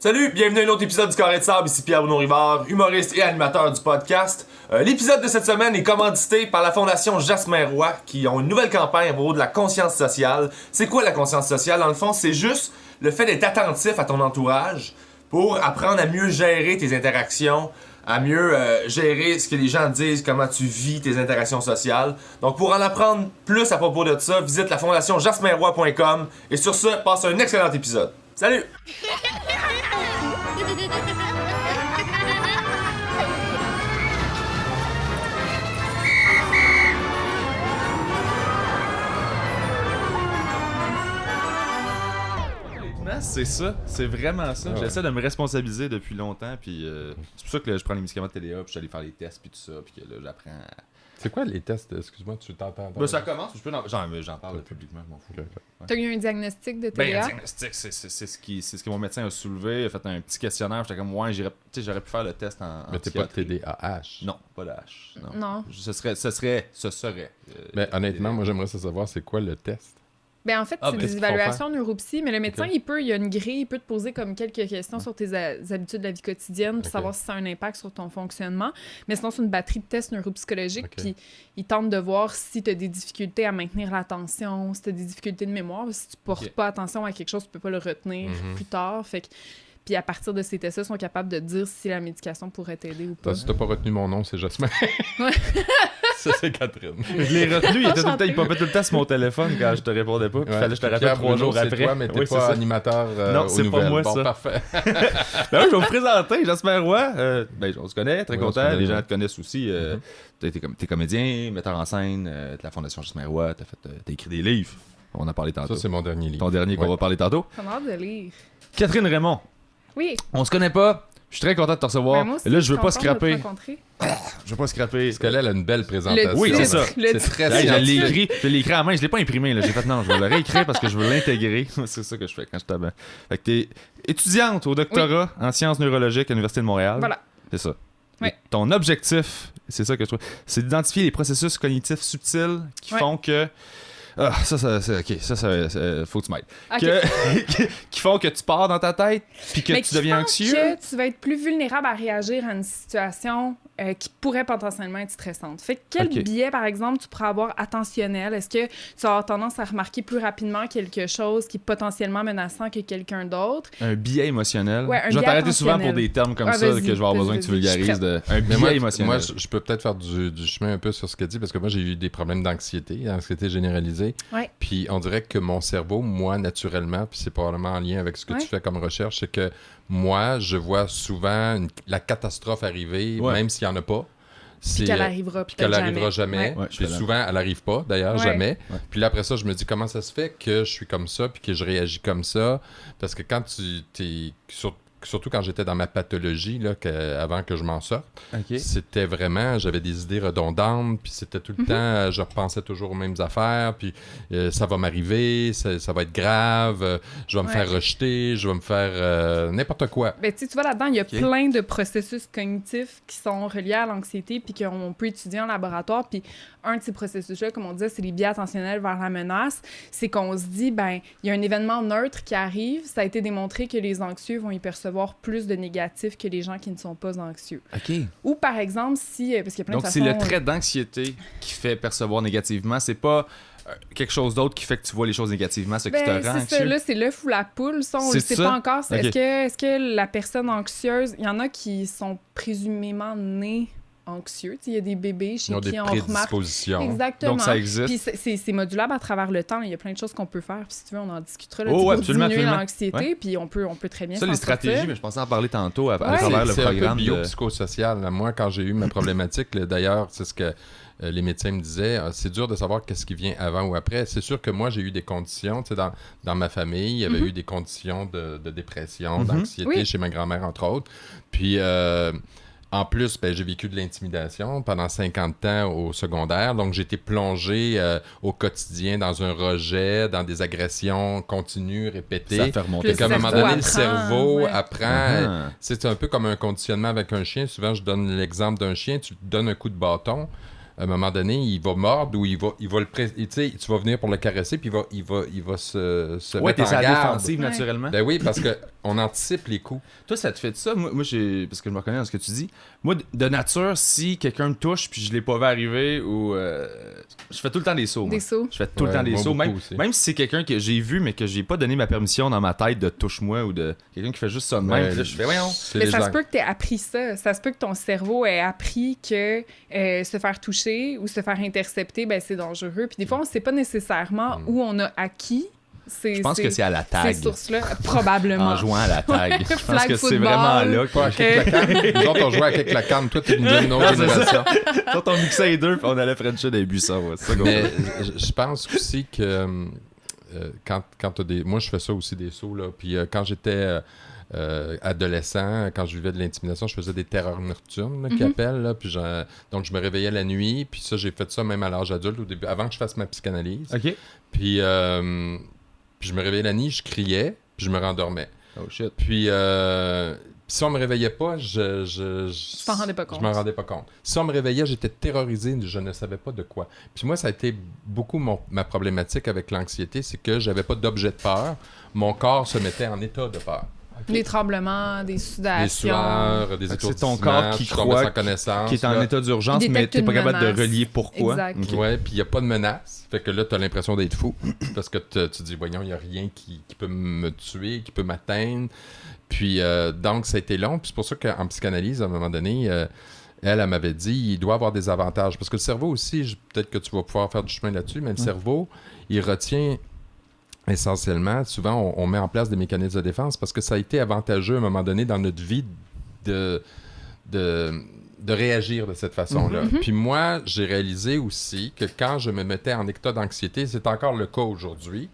Salut, bienvenue à un autre épisode du Carré de Sable, ici Pierre-Bruno Rivard, humoriste et animateur du podcast. L'épisode de cette semaine est commandité par la Fondation Jasmin Roy, qui ont une nouvelle campagne à propos de la conscience sociale. C'est quoi la conscience sociale? Dans le fond, c'est juste le fait d'être attentif à ton entourage pour apprendre à mieux gérer tes interactions, à mieux gérer ce que les gens disent, comment tu vis tes interactions sociales. Donc pour en apprendre plus à propos de ça, visite la fondation jasminroy.com et sur ce, passe un excellent épisode. Salut! C'est ça, c'est vraiment ça. Ouais. J'essaie de me responsabiliser depuis longtemps, puis c'est pour ça que je prends les médicaments de TDA, puis je suis allé faire les tests, puis tout ça, puis que là, j'apprends. C'est quoi les tests? Excuse-moi, tu t'entends? Ben, ça commence, je peux j'en parle publiquement, je m'en fous. Ok. T'as eu un diagnostic de Ben, TDA? un diagnostic, c'est ce que mon médecin a soulevé. Il a fait un petit questionnaire. J'étais comme, ouais, j'aurais pu faire le test en. Mais t'es pas TDAH. Non, pas le H. Non. Non. Ce serait. Mais honnêtement, moi, j'aimerais savoir c'est quoi le test. Ben en fait, Ah, c'est ben, des qu'est-ce qu'ils font évaluations neuropsy, mais le médecin, Ok. il y a une grille, il peut te poser comme quelques questions sur tes habitudes de la vie quotidienne, pour Ok. savoir si ça a un impact sur ton fonctionnement. Mais sinon, c'est une batterie de tests neuropsychologiques, Ok. puis il tente de voir si tu as des difficultés à maintenir l'attention, si tu as des difficultés de mémoire, si tu portes Ok. pas attention à quelque chose, tu peux pas le retenir Mhm. plus tard. Fait que... Puis à partir de ces tests-là, ils sont capables de dire si la médication pourrait t'aider ou pas. Si t'as pas retenu mon nom, c'est Jasmin. Ouais. Ça, c'est Catherine. Je l'ai retenu, Enchanté. il popait tout le temps sur mon téléphone quand je te répondais pas, puis fallait que je te rappelle Pierre 3 Bruno, jours c'est après. toi, mais t'es Oui, c'est pas ça. animateur Non, aux c'est pas nouvelles. moi, Bon, ça. parfait. Ben oui, je vais vous présenter, Jasmin Roy. On se connaît, très Oui, on se content. connaît, Les gens ouais. te connaissent aussi. T'es comédien, metteur en scène, de la Fondation Jasmin Roy. T'as écrit des livres. On en a parlé tantôt. Ça, c'est mon dernier livre. Ton dernier qu'on Ouais. va parler tantôt. Ça m'a hâte de lire. Catherine Raymond, Oui. on se connaît pas. Je suis très content de te recevoir. Ben, moi aussi, Là, je veux suis pas contente de te scraper. rencontrer. Je veux pas scraper. Parce qu'elle a une belle présentation. Oui, c'est ça. Le C'est très Hey, je l'ai scientifique. écrit, à main, je l'ai pas imprimé. Là. J'ai fait non, je vais le réécrire parce que je veux l'intégrer. C'est ça que je fais quand je t'abonne. Fait que t'es étudiante au doctorat en sciences neurologiques à l'Université de Montréal. Voilà. C'est ça. Oui. Et ton objectif, c'est ça que je trouve, c'est d'identifier les processus cognitifs subtils qui Ouais. font que. Ah, faut que tu m'aides. Ok. Qui font que tu pars dans ta tête, puis que Mais tu qui deviens font anxieux. que tu vas être plus vulnérable à réagir à une situation qui pourrait potentiellement être stressante. Fait que quel Ok. biais, par exemple, tu pourrais avoir attentionnel? Est-ce que tu vas avoir tendance à remarquer plus rapidement quelque chose qui est potentiellement menaçant que quelqu'un d'autre? Un biais émotionnel. Ouais, un je vais biais t'arrêter souvent pour attentionnel. des termes comme Ah, ça vas-y, que je vais avoir besoin que tu vas-y, je suis vulgarises. Un Mais biais moi, émotionnel. je peux peut-être faire du chemin un peu sur ce qu'elle dit, parce que moi, j'ai eu des problèmes d'anxiété généralisée. Ouais. Puis on dirait que mon cerveau, moi, naturellement, puis c'est probablement en lien avec ce que Ouais. tu fais comme recherche, c'est que moi, je vois souvent la catastrophe arriver, Ouais. même s'il n'y en a pas. Puis qu'elle arrivera Puis peut-être qu'elle arrivera jamais. Ouais, je Puis suis souvent, elle n'arrive pas, d'ailleurs, Ouais. jamais. Ouais. Puis là, après ça, je me dis, comment ça se fait que je suis comme ça, puis que je réagis comme ça? Parce que quand tu t'es... Surtout quand j'étais dans ma pathologie, là, avant que je m'en sorte, Ok. c'était vraiment... J'avais des idées redondantes, puis c'était tout le temps... je repensais toujours aux mêmes affaires, puis ça va m'arriver, ça va être grave, je vais me Ouais. faire rejeter, je vais me faire n'importe quoi. Ben, tu vois, là-dedans, il y a Ok. plein de processus cognitifs qui sont reliés à l'anxiété puis qu'on peut étudier en laboratoire. Puis un de ces processus-là, comme on disait, c'est les biais attentionnels vers la menace. C'est qu'on se dit, ben, il y a un événement neutre qui arrive. Ça a été démontré que les anxieux vont y percevoir plus de négatifs que les gens qui ne sont pas anxieux. OK. Ou par exemple, si... Parce qu'il y a plein Donc, de c'est façons... le trait d'anxiété qui fait percevoir négativement. C'est pas quelque chose d'autre qui fait que tu vois les choses négativement, ce qui te Ben, rend c'est ça, anxieux. là, c'est l'œuf ou la poule. Ça, on C'est le sait ça? pas encore. Ok. Est-ce que la personne anxieuse... Il y en a qui sont présumément nés anxieux. Tu sais, il y a des bébés Ils chez ont des qui on remarque... prédispositions. Exactement. Donc, ça existe. Puis c'est modulable à travers le temps. Il y a plein de choses qu'on peut faire. Puis si tu veux, on en discutera. Là, Oh, tu sais, pour absolument, diminuer absolument. l'anxiété. Ouais. Puis on peut très bien Ça, s'en les stratégies, sortir. mais je pensais en parler tantôt à Ouais. travers le C'est un peu programme de... biopsychosocial. Là. Moi, quand j'ai eu ma problématique, là, d'ailleurs, c'est ce que les médecins me disaient, c'est dur de savoir qu'est-ce qui vient avant ou après. C'est sûr que moi, j'ai eu des conditions, tu sais, dans ma famille, il y avait eu des conditions de dépression, d'anxiété, Oui. chez ma grand-mère, entre autres. Puis... en plus, ben, j'ai vécu de l'intimidation pendant 50 ans au secondaire. Donc, j'ai été plongé au quotidien dans un rejet, dans des agressions continues, répétées. Ça fait remonter. Le Fait qu'à un moment cerveau donné, le apprend, cerveau ouais. apprend. Ah. C'est un peu comme un conditionnement avec un chien. Souvent, je donne l'exemple d'un chien. Tu lui donnes un coup de bâton. À un moment donné, il va mordre ou il va le tu sais, tu vas venir pour le caresser puis il va se Ouais, mettre t'es en à la garde. défensive Ouais. naturellement. Ben oui, parce que on anticipe les coups. Toi, ça te fait de ça? Moi, parce que je me reconnais dans ce que tu dis. Moi, de nature, si quelqu'un me touche puis je l'ai pas vu arriver, ou je fais tout le temps des sauts. Des sauts. Je fais tout le temps des moi, sauts. beaucoup aussi. Même si c'est quelqu'un que j'ai vu, mais que j'ai pas donné ma permission dans ma tête de touche-moi ou de quelqu'un qui fait juste ça de même. Ouais, Puis là, je fais, voyons. c'est Mais les ça se gens- peut que tu aies appris ça. Ça se peut que ton cerveau ait appris que se faire toucher ou se faire intercepter, ben, c'est dangereux. Puis des fois, on ne sait pas nécessairement où on a acquis Je pense que c'est à la tag. ces sources-là. Probablement. En jouant à la tag. Je pense flag que c'est football. vraiment là. Pas à Kick la canne. Nous autres, on jouait à Kick la canne. Toi, t'es une autre génération. Quand on mixait les deux, puis on allait frencher des buissons. Ouais, c'est ça qu'on Mais fait. je pense aussi que quand t'as des... Moi, je fais ça aussi, des sauts, là. Puis quand j'étais adolescent, quand je vivais de l'intimidation, je faisais des terreurs nocturnes, là, qu'ils appellent, là. Puis donc, je me réveillais la nuit. Puis ça, j'ai fait ça même à l'âge adulte, au début, avant que je fasse ma psychanalyse. OK. Puis je me réveillais la nuit, je criais, puis je me rendormais. Oh shit. Puis si on me réveillait pas, je t'en rendais pas compte. Je m'en rendais pas compte. Si on me réveillait, j'étais terrorisé, je ne savais pas de quoi. Puis moi, ça a été beaucoup ma problématique avec l'anxiété, c'est que j'avais pas d'objet de peur. Mon corps se mettait en état de peur. Des tremblements, des Des sudations. sueurs, des Fait que c'est étourdissements, ton corps qui je tombais croit sans connaissance. Qui est en là. état d'urgence, Il mais détecte t'es pas une capable de menace. relier pourquoi. Exact. Ok. Ouais, puis il n'y a pas de menace. Fait que là, tu as l'impression d'être fou. Parce que tu dis, voyons, il n'y a rien qui peut me tuer, qui peut m'atteindre. Puis donc, ça a été long. Puis c'est pour ça qu'en psychanalyse, à un moment donné, elle m'avait dit, il doit avoir des avantages. Parce que le cerveau aussi, peut-être que tu vas pouvoir faire du chemin là-dessus, mais le cerveau, il retient essentiellement, souvent, on met en place des mécanismes de défense parce que ça a été avantageux à un moment donné dans notre vie de réagir de cette façon-là. Puis moi, j'ai réalisé aussi que quand je me mettais en état d'anxiété, c'est encore le cas aujourd'hui,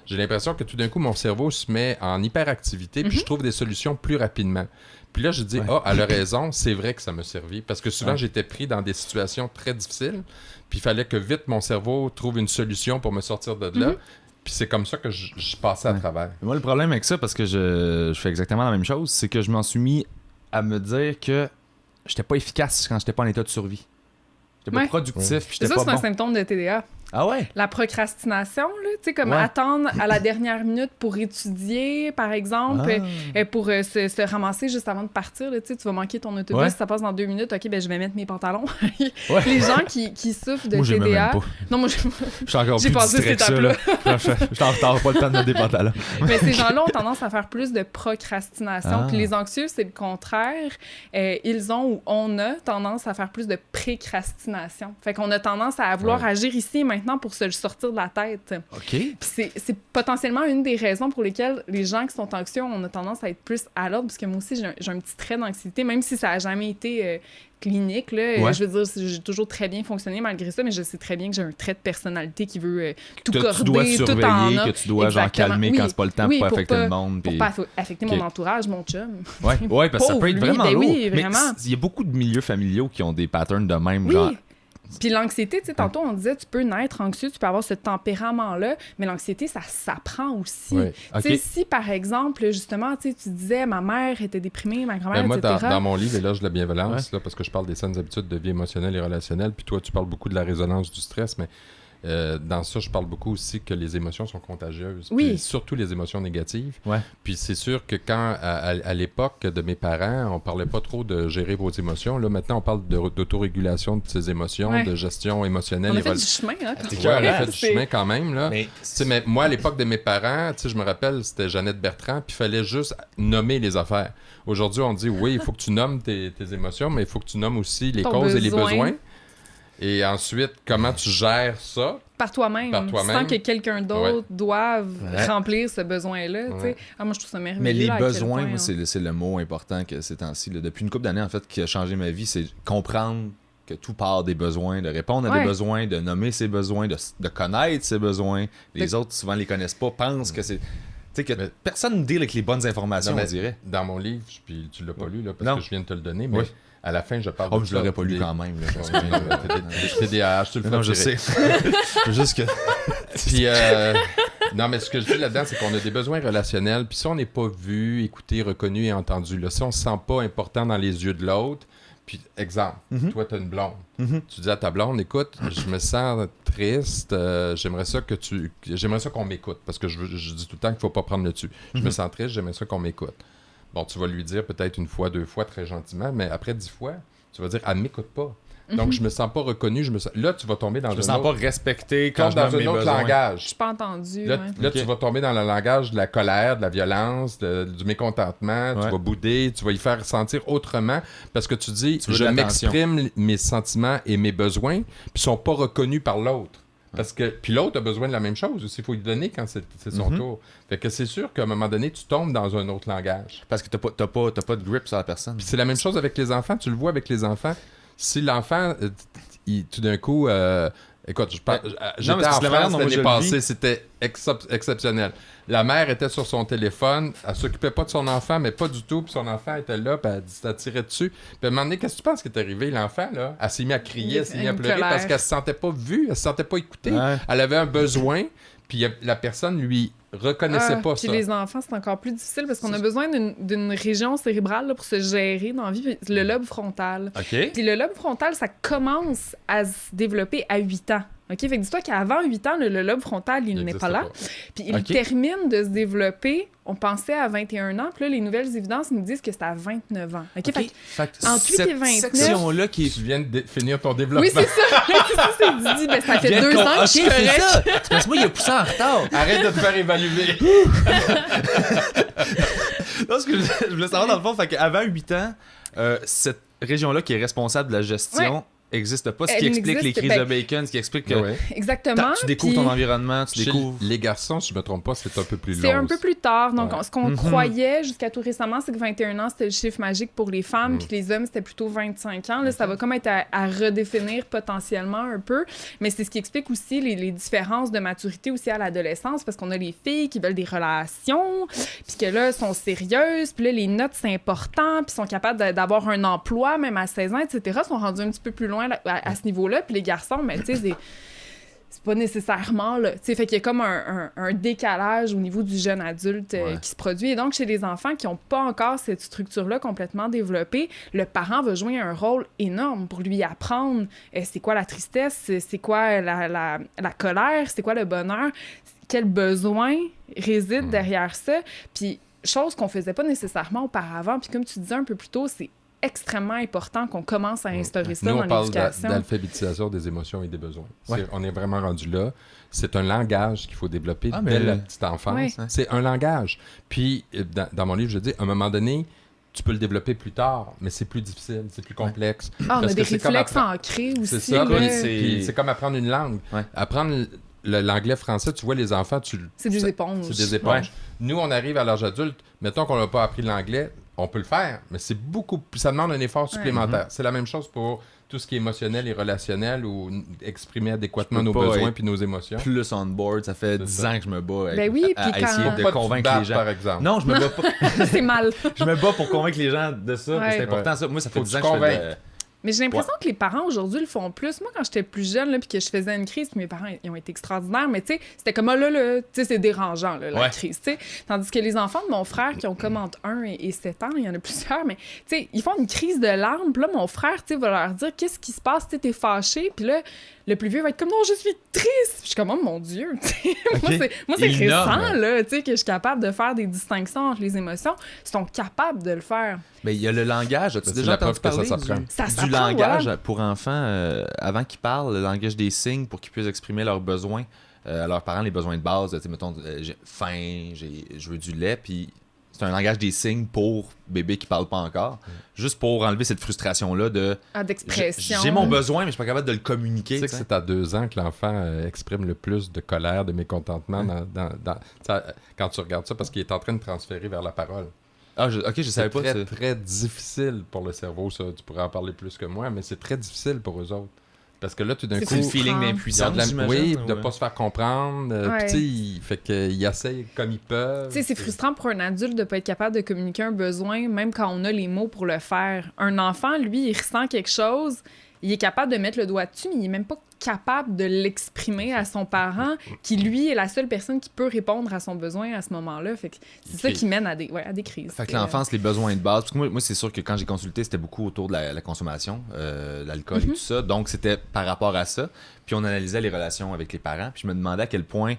j'ai l'impression que tout d'un coup, mon cerveau se met en hyperactivité puis je trouve des solutions plus rapidement. Puis là, je dis, elle a raison, c'est vrai que ça m'a servi. Parce que souvent, j'étais pris dans des situations très difficiles puis il fallait que vite mon cerveau trouve une solution pour me sortir de là. Puis c'est comme ça que je passais à travers. Moi, le problème avec ça, parce que je fais exactement la même chose, c'est que je m'en suis mis à me dire que j'étais pas efficace quand j'étais pas en état de survie. J'étais pas Ouais. productif, puis Ça, j'étais c'est pas un bon. symptôme de TDA. Ah ouais? La procrastination, là, tu sais, comme Ouais. attendre à la dernière minute pour étudier, par exemple, pour se ramasser juste avant de partir. Là, tu sais, tu vas manquer ton autobus, Ouais. ça passe dans 2 minutes, ok, ben je vais mettre mes pantalons. Ouais. Les gens qui souffrent de Moi, j'aimais TDA... même pas. Non, moi, Je suis encore J'ai plus passé distrait cette que ça, là. Je suis en retard, pas le temps de mettre des pantalons. mais ces gens-là ont tendance à faire plus de procrastination. Ah. Puis les anxieux, c'est le contraire. Ils ont ou on a tendance à faire plus de précrastination. Fait qu'on a tendance à vouloir agir ici et maintenant pour se le sortir de la tête. OK. Puis c'est potentiellement une des raisons pour lesquelles les gens qui sont anxieux, on a tendance à être plus à l'ordre, parce que moi aussi, j'ai un petit trait d'anxiété, même si ça n'a jamais été clinique. Là, Ouais. je veux dire, j'ai toujours très bien fonctionné malgré ça, mais je sais très bien que j'ai un trait de personnalité qui veut tout Que corder, tu dois tout en surveiller, ordre. que tu dois genre Exactement. calmer Oui. quand c'est pas le temps Oui, pour pas pour affecter pas- le monde. Pour puis- pas affecter Ok. mon entourage, mon chum. Ouais, parce que ça Pauvre peut être lui, vraiment ben lourd. oui, Mais vraiment. il y a beaucoup de milieux familiaux qui ont des patterns de même, Oui. genre. Puis l'anxiété, tu sais, tantôt on disait, tu peux naître anxieux, tu peux avoir ce tempérament-là, mais l'anxiété, ça s'apprend aussi. Oui. Tu sais, Ok. si par exemple, justement, tu sais, tu disais, ma mère était déprimée, ma grand-mère, Ben, moi, etc. dans mon livre, Éloge de la bienveillance, là, parce que je parle des saines habitudes de vie émotionnelle et relationnelle, puis toi, tu parles beaucoup de la résonance du stress, mais dans ça, je parle beaucoup aussi que les émotions sont contagieuses. Oui. Puis surtout les émotions négatives. Ouais. Puis c'est sûr que quand, à l'époque de mes parents, on parlait pas trop de gérer vos émotions. Là, maintenant, on parle d'autorégulation de ces émotions, Ouais. de gestion émotionnelle. On a et fait du chemin, hein? C'est Ouais, on a clair, fait du c'est- chemin quand même, là. Mais Tu sais, mais moi, à l'époque de mes parents, tu sais, je me rappelle, c'était Jeannette Bertrand, puis il fallait juste nommer les affaires. Aujourd'hui, on dit, oui, il faut que tu nommes tes émotions, mais il faut que tu nommes aussi les Ton causes et les besoin. besoins. Et ensuite, comment tu gères ça. Par toi-même, Par toi-même. sans que quelqu'un d'autre doive Ouais. remplir ce besoin-là. tu sais. Ouais. Ah, moi, je trouve ça merveilleux. Mais les à quel besoins, point, moi, hein. c'est le mot important que ces temps-ci. Là. Depuis une couple d'années, en fait, qui a changé ma vie, c'est comprendre que tout part des besoins, de répondre à Ouais. des besoins, de nommer ses besoins, de connaître ses besoins. Les autres, souvent, les connaissent pas, pensent que c'est... Tu sais, que Mais- personne ne deal avec les bonnes informations, Non, mais on dirait. Dans mon livre, puis tu l'as pas lu, là, parce Non. que je viens de te le donner, mais Oui. à la fin, je parle Oh, de je ça, l'aurais pas lu des- quand même. Là, je me Ouais, souviens, non, là. t'es TDAH, tu le fais Non, je tirer. sais. C'est juste que... Puis, non, mais ce que je dis là-dedans, c'est qu'on a des besoins relationnels. Puis si on n'est pas vu, écouté, reconnu et entendu, là, si on se sent pas important dans les yeux de l'autre, Puis, exemple, toi, tu as une blonde. Mhm. Tu dis à ta blonde, écoute, je me sens triste, j'aimerais ça qu'on m'écoute, parce que je dis tout le temps qu'il ne faut pas prendre le dessus. Je me sens triste, j'aimerais ça qu'on m'écoute. Bon, tu vas lui dire peut-être une fois, 2 fois, très gentiment, mais après 10 fois, tu vas dire, elle ne m'écoute pas. Donc, je me sens pas reconnu. Là, tu vas tomber dans Je me sens pas respecté quand je dans nomme un mes autre besoins. Je langage. suis pas entendue. Là, ouais. tu vas tomber dans le langage de la colère, de la violence, du mécontentement. Ouais. Tu vas bouder, tu vas y faire sentir autrement parce que tu dis, Tu veux je de l'attention. m'exprime mes sentiments et mes besoins, puis ils sont pas reconnus par l'autre. Parce que puis l'autre a besoin de la même chose aussi. Il faut lui donner quand c'est son tour. Fait que c'est sûr qu'à un moment donné, tu tombes dans un autre langage. Parce que t'as pas de grip sur la personne. Puis c'est la même chose avec les enfants. Tu le vois avec les enfants. Si l'enfant, tout d'un coup... écoute, j'étais mais en c'est la manière France dont moi je l'année le passée, vis. c'était exceptionnel. La mère était sur son téléphone, elle s'occupait pas de son enfant, mais pas du tout, puis son enfant était là, puis elle tirait dessus. Puis à un moment donné, qu'est-ce que tu penses qui est arrivé, l'enfant, là? Elle s'est mise à crier, elle s'est mise à Une pleurer colère. parce qu'elle se sentait pas vue, elle se sentait pas écoutée. Ouais. Elle avait un besoin, puis la personne lui reconnaissait pas Puis ça. les enfants, c'est encore plus difficile parce qu'on a besoin d'une région cérébrale là, pour se gérer dans la vie, le lobe frontal. OK. Puis le lobe frontal, ça commence à se développer à 8 ans. OK? Fait que dis-toi qu'avant 8 ans, le lobe frontal, il n'est existe pas là. pas. Puis il OK. termine de se développer, on pensait à 21 ans, puis là, les nouvelles évidences nous disent que c'est à 29 ans. OK? Fait que- Fait que entre 8 et cette 29, section-là qui est Tu viens de finir ton développement. oui, c'est ça. C'est ça, c'est dit. Ben, ça fait Viens de 2 ans que ok, je suis c'est correcte. ça. C'est parce que moi, il a poussé en retard. Arrête de te faire évaluer. Non, ce que je voulais savoir dans le fond, fait qu'avant 8 ans, cette région-là qui est responsable de la gestion n'existe pas. Ce qui Elle explique les n'existe- crises ben, de bacon, ce qui explique que Ouais. Exactement. tu découvres puis- ton environnement, tu Chez découvres... les garçons, si je me trompe pas, c'est un peu plus long. C'est un peu plus tard. Donc, Ouais. ce qu'on Mhm. croyait jusqu'à tout récemment, c'est que 21 ans, c'était le chiffre magique pour les femmes, puis que les hommes, c'était plutôt 25 ans. Là, ça va comme être à redéfinir potentiellement un peu. Mais c'est ce qui explique aussi les différences de maturité aussi à l'adolescence, parce qu'on a les filles qui veulent des relations, puis que là, sont sérieuses, puis là, les notes, c'est important, puis sont capables d'avoir un emploi, même à 16 ans, etc., sont rendus un petit peu plus loin là, à ce niveau-là. Puis les garçons, mais tu sais, c'est pas nécessairement là. Tu sais, fait qu'il y a comme un décalage au niveau du jeune adulte Ouais. qui se produit. Et donc, chez les enfants qui n'ont pas encore cette structure-là complètement développée, le parent va jouer un rôle énorme pour lui apprendre c'est quoi la tristesse, c'est quoi la colère, c'est quoi le bonheur, quel besoin réside derrière ça. Puis, chose qu'on faisait pas nécessairement auparavant. Puis, comme tu disais un peu plus tôt, c'est extrêmement important qu'on commence à instaurer ça Nous, dans on parle l'éducation. d'alphabétisation des émotions et des besoins. Ouais. On est vraiment rendu là. C'est un langage qu'il faut développer Ah, dès mais- la petite enfance. Ouais. C'est un langage. Puis, dans mon livre, je dis, à un moment donné, tu peux le développer plus tard, mais c'est plus difficile, c'est plus complexe. Ah, on a Parce des que c'est comme réflexes apprendre- ancrés aussi. C'est ça, là. puis c'est- c'est comme apprendre une langue. Ouais. Apprendre l'anglais-français, tu vois, les enfants, C'est des éponges. c'est des éponges. Nous, on arrive à l'âge adulte, mettons qu'on n'a pas appris l'anglais, on peut le faire, mais c'est beaucoup plus... Ça demande un effort supplémentaire. C'est la même chose pour tout ce qui est émotionnel et relationnel ou exprimer adéquatement Je nos peux pas besoins être puis nos émotions. Plus on board, ça fait C'est 10 ça. ans que je me bats Ben oui, à puis quand- essayer Faut de pas que tu te convaincre battes, les gens. par exemple. Non, je me bats pas. C'est mal. Je me bats pour convaincre les gens de ça. Ouais. C'est important ça. Moi, ça fait Faut que 10 ans tu que je fais convainques. Mais j'ai l'impression que les parents aujourd'hui le font plus. Moi, quand j'étais plus jeune, là, puis que je faisais une crise, puis mes parents, ils ont été extraordinaires, mais tu sais, c'était comme, ah, là, tu sais, c'est dérangeant, là, la Ouais. crise, tu sais. Tandis que les enfants de mon frère, qui ont comme entre 1 et 7 ans, il y en a plusieurs, mais tu sais, ils font une crise de larmes, puis là, mon frère, tu sais, va leur dire, qu'est-ce qui se passe, tu sais, t'es fâché, puis là, le plus vieux va être comme, non, je suis triste. Puis je suis comme, oh mon Dieu, tu sais. Moi, c'est Énorme. récent, là, tu sais, que je suis capable de faire des distinctions entre les émotions. Ils sont capables de le faire. Mais il y a le langage. As-tu C'est déjà la entendu preuve que ça parler s'apprend. Ça du s'apprend, langage voilà. pour enfants avant qu'ils parlent, le langage des signes pour qu'ils puissent exprimer leurs besoins à leurs parents, les besoins de base. Tu sais, mettons, j'ai faim, je veux du lait, puis c'est un langage des signes pour bébé qui parle pas encore, juste pour enlever cette frustration-là de D'expression. j'ai mon besoin, mais je suis pas capable de le communiquer. Tu sais que c'est à 2 ans que l'enfant exprime le plus de colère, de mécontentement quand tu regardes ça, parce qu'il est en train de transférer vers la parole. Ah, ok, je savais C'est pas très, ça. très difficile pour le cerveau, ça. Tu pourrais en parler plus que moi, mais c'est très difficile pour eux autres. Parce que là, tout d'un C'est coup... C'est le frustrant. feeling ils ont d'impuissance, de la- j'imagine, oui, ou, de pas se faire comprendre. Ouais. Puis, tu sais, fait qu'ils essayent comme ils peuvent. Tu sais, c'est frustrant pour un adulte de pas être capable de communiquer un besoin, même quand on a les mots pour le faire. Un enfant, lui, il ressent quelque chose, il est capable de mettre le doigt dessus, mais il est même pas capable de l'exprimer à son parent, qui lui est la seule personne qui peut répondre à son besoin à ce moment-là. Fait que c'est ça qui mène à des crises. Fait que l'enfance, les besoins de base. Parce que moi c'est sûr que quand j'ai consulté, c'était beaucoup autour de la consommation, l'alcool et tout ça. Donc, c'était par rapport à ça. Puis, on analysait les relations avec les parents. Puis, je me demandais à quel point,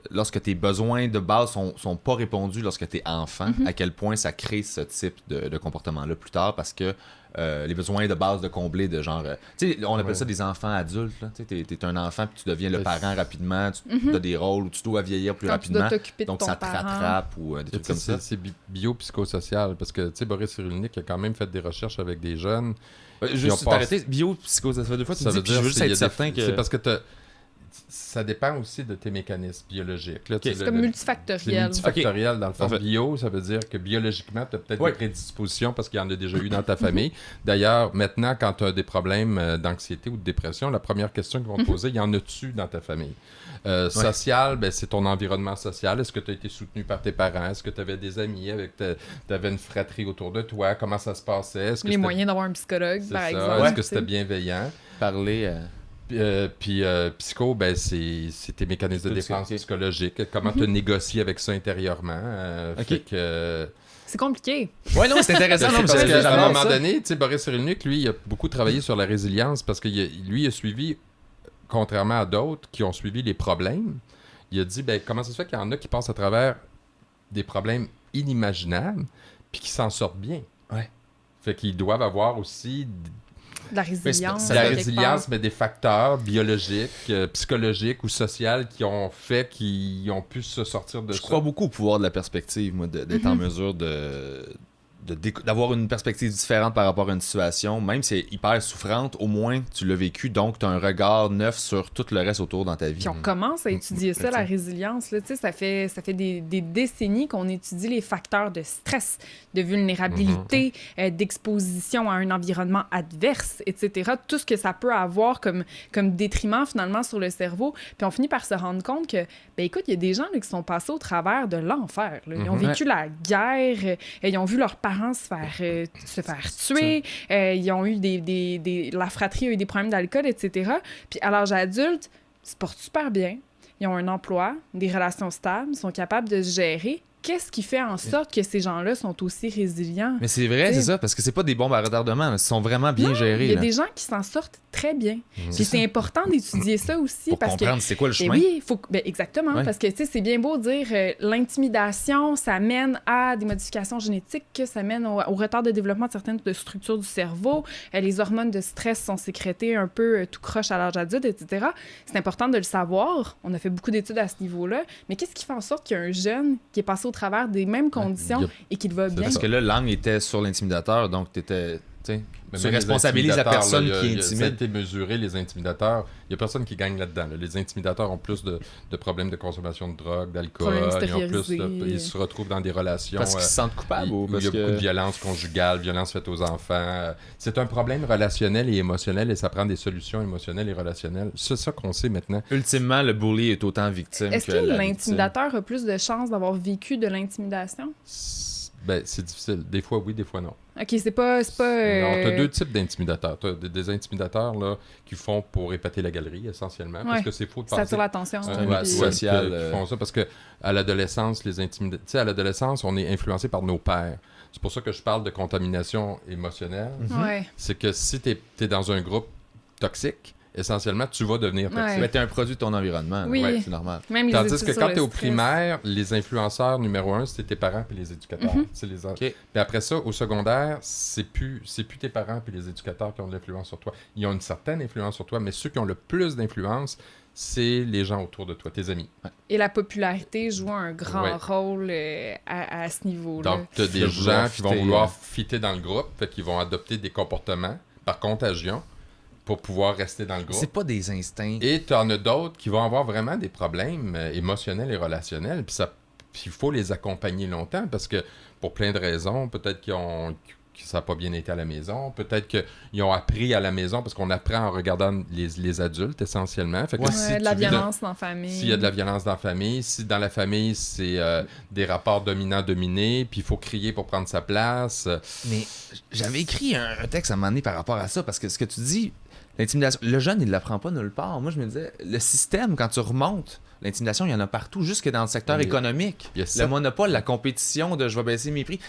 lorsque tes besoins de base sont pas répondus lorsque tu es enfant, à quel point ça crée ce type de comportement-là plus tard. Parce que les besoins de base de combler, de genre... tu sais, on appelle ça des enfants adultes. Tu sais, t'es un enfant puis tu deviens le parent rapidement. Tu as des rôles où tu dois vieillir plus Quand rapidement. tu dois t'occuper de Donc, ton ça te parent. rattrape ou des trucs comme ça. C'est biopsychosocial, parce que, tu sais, Boris Cyrulnik a quand même fait des recherches avec des jeunes. Juste t'arrêter, bio-psycho, ça fait 2 fois que tu Ça dis, veut puis je dire veux juste qu'il y a être certain que... C'est parce que ça dépend aussi de tes mécanismes biologiques. Là, Okay. C'est comme c'est multifactoriel. multifactoriel. Dans le fond, Parfait. bio, ça veut dire que biologiquement, tu as peut-être Oui. des prédispositions parce qu'il y en a déjà eu dans ta famille. D'ailleurs, maintenant, quand tu as des problèmes d'anxiété ou de dépression, la première question qu'ils vont te poser, y en a-tu dans ta famille? Social, ben, c'est ton environnement social. Est-ce que tu as été soutenu par tes parents? Est-ce que tu avais des amis? Tu avais une fratrie autour de toi? Comment ça se passait? Est-ce que Les c'était- moyens d'avoir un psychologue, c'est par ça? exemple. Est-ce que tu c'était sais. bienveillant? Parler... Puis psycho, ben, c'est tes mécanismes de Tout défense ça, ok. psychologique. Comment tu négocies avec ça intérieurement. Ok. Fait que... C'est compliqué. Ouais, non, c'est intéressant. non, mais parce c'est- qu'à un j'adore moment ça. donné, tu sais, Boris Cyrulnik, lui, il a beaucoup travaillé sur la résilience parce que lui, il a suivi, contrairement à d'autres qui ont suivi les problèmes, il a dit, ben, comment ça se fait qu'il y en a qui passent à travers des problèmes inimaginables puis qui s'en sortent bien. Ouais. Fait qu'ils doivent avoir aussi De la résilience. c'est la quelque résilience, part. mais des facteurs biologiques, psychologiques ou sociaux qui ont fait qu'ils ont pu se sortir de Je ça. crois beaucoup au pouvoir de la perspective, moi, d'être en mesure d'avoir une perspective différente par rapport à une situation, même si elle est hyper souffrante, au moins tu l'as vécu, donc tu as un regard neuf sur tout le reste autour dans ta vie. Puis on commence à étudier ça, la résilience. Là, tu sais, ça fait des décennies qu'on étudie les facteurs de stress, de vulnérabilité, d'exposition à un environnement adverse, etc. Tout ce que ça peut avoir comme détriment finalement sur le cerveau. Puis on finit par se rendre compte que, ben écoute, il y a des gens là, qui sont passés au travers de l'enfer. Là. Ils ont vécu la guerre, ils ont vu leurs parents se faire tuer, ils ont eu la fratrie a eu des problèmes d'alcool, etc. Puis à l'âge adulte, ils se portent super bien, ils ont un emploi, des relations stables, ils sont capables de se gérer. Qu'est-ce qui fait en sorte que ces gens-là sont aussi résilients? Mais c'est vrai, T'sais. c'est ça, parce que c'est pas des bombes à retardement, là, ils sont vraiment bien gérés. Il y a là. des gens qui s'en sortent très bien. Puis c'est important d'étudier ça aussi Pour parce que comprendre c'est quoi le ben chemin. oui, exactement, Ouais. parce que tu sais, c'est bien beau dire l'intimidation, ça mène à des modifications génétiques, que ça mène au retard de développement de certaines structures du cerveau, les hormones de stress sont sécrétées un peu tout croche à l'âge adulte, etc. C'est important de le savoir. On a fait beaucoup d'études à ce niveau-là, mais qu'est-ce qui fait en sorte qu'il y a un jeune qui est passé au travers des mêmes conditions il y a- et qu'il va bien? Parce que là, l'angle était sur l'intimidateur, donc t'étais... tu sais, Mais tu même les responsabilises la intimidateurs, personne là, qui Ça a intimide. été mesuré, les intimidateurs. Il n'y a personne qui gagne là-dedans. Là. Les intimidateurs ont plus de problèmes de consommation de drogue, d'alcool. Problèmes Ils ont plus stérilisés. ils se retrouvent dans des relations Parce qu'ils se sentent coupables ou où il parce y a beaucoup de que... violence conjugale, violence faite aux enfants. C'est un problème relationnel et émotionnel et ça prend des solutions émotionnelles et relationnelles. C'est ça qu'on sait maintenant. Ultimement, le bully est autant victime Est-ce que que la l'intimidateur a plus de chances d'avoir vécu de l'intimidation? Ben, c'est difficile. Des fois oui, des fois non. OK, c'est pas Non, tu as deux types d'intimidateurs. Tu as des intimidateurs là, qui font pour épater la galerie, essentiellement, parce Ouais. que c'est faux de ça penser. attire l'attention. un Ouais, outil qui social, font ça parce que à l'adolescence, les intimidateurs, tu sais, à l'adolescence, on est influencé par nos pères. C'est pour ça que je parle de contamination émotionnelle. Ouais. C'est que si tu es dans un groupe toxique, essentiellement, tu vas devenir toxique. Ouais. Mais t'es un produit de ton environnement. Oui. Ouais, c'est normal. Même les Tandis études que sur quand le tu es au stress. primaire, les influenceurs numéro 1, c'est tes parents puis les éducateurs. C'est les OK. Puis après ça, au secondaire, c'est plus tes parents puis les éducateurs qui ont de l'influence sur toi. Ils ont une certaine influence sur toi, mais ceux qui ont le plus d'influence, c'est les gens autour de toi, tes amis. Et la popularité joue un grand Ouais. rôle à ce niveau-là. Donc, tu as des De gens vouloir qui vont fitter, vouloir fitter dans le groupe, fait qu'ils vont adopter des comportements par contagion pour pouvoir rester dans le groupe. C'est pas des instincts. Et tu en as d'autres qui vont avoir vraiment des problèmes émotionnels et relationnels. Puis il faut les accompagner longtemps parce que pour plein de raisons, peut-être qu'ils ont ça n'a pas bien été à la maison. Peut-être qu'ils ont appris à la maison, parce qu'on apprend en regardant les adultes, essentiellement. Fait que si de la tu vis violence dans la famille. S'il y a de la violence dans la famille, si dans la famille, c'est des rapports dominant-dominé, puis il faut crier pour prendre sa place. Mais j'avais écrit un texte à un moment donné par rapport à ça, parce que ce que tu dis, l'intimidation, le jeune, il ne l'apprend pas nulle part. Moi, je me disais, le système, quand tu remontes, l'intimidation, il y en a partout, jusque dans le secteur économique. Le monopole, la compétition de je vais baisser mes prix.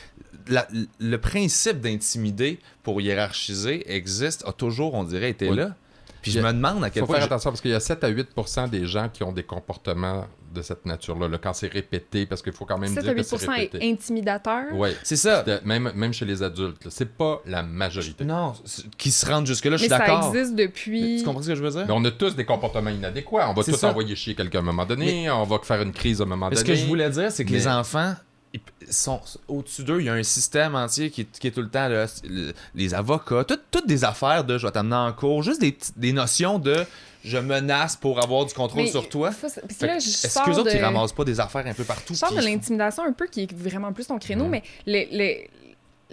Le principe d'intimider pour hiérarchiser existe, a toujours, on dirait, été là. Puis je me demande à quel point... Il faut faire attention, parce qu'il y a 7 à 8% des gens qui ont des comportements de cette nature-là, là, quand c'est répété, parce qu'il faut quand même dire que c'est répété. 7 à 8% est intimidateur. Oui, c'est ça. Même chez les adultes, là, c'est pas la majorité. Non, qui se rendent jusque-là, je suis d'accord. Mais ça existe depuis... Tu comprends ce que je veux dire? Mais on a tous des comportements inadéquats. On va tous envoyer chier quelqu'un à un moment donné, on va faire une crise à un moment donné. Ce que je voulais dire, c'est que les enfants... sont au-dessus d'eux, il y a un système entier qui est tout le temps là, les avocats, toutes des affaires de je vais t'amener en cours, juste des notions de je menace pour avoir du contrôle sur toi. Est-ce qu'eux autres ils ramassent pas des affaires un peu partout? Je sors de l'intimidation un peu qui est vraiment plus ton créneau, mais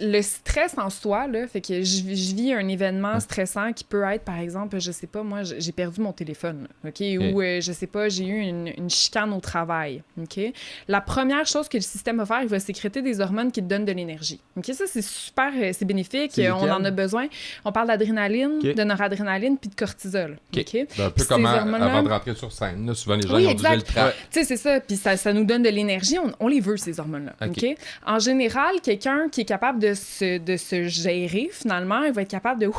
le stress en soi, là, fait que je vis un événement stressant qui peut être, par exemple, je sais pas, moi, j'ai perdu mon téléphone, là, OK? Ou, je sais pas, j'ai eu une chicane au travail, OK? La première chose que le système va faire, il va sécréter des hormones qui te donnent de l'énergie, OK? Ça, c'est super, c'est bénéfique, on en a besoin. On parle d'adrénaline, de noradrénaline, puis de cortisol, OK? Un peu comme avant de rentrer sur scène, là, souvent les gens ont dû le trac. Tu sais, c'est ça, puis ça nous donne de l'énergie, on les veut, ces hormones-là, OK? En général, quelqu'un qui est capable de se gérer, finalement, il va être capable de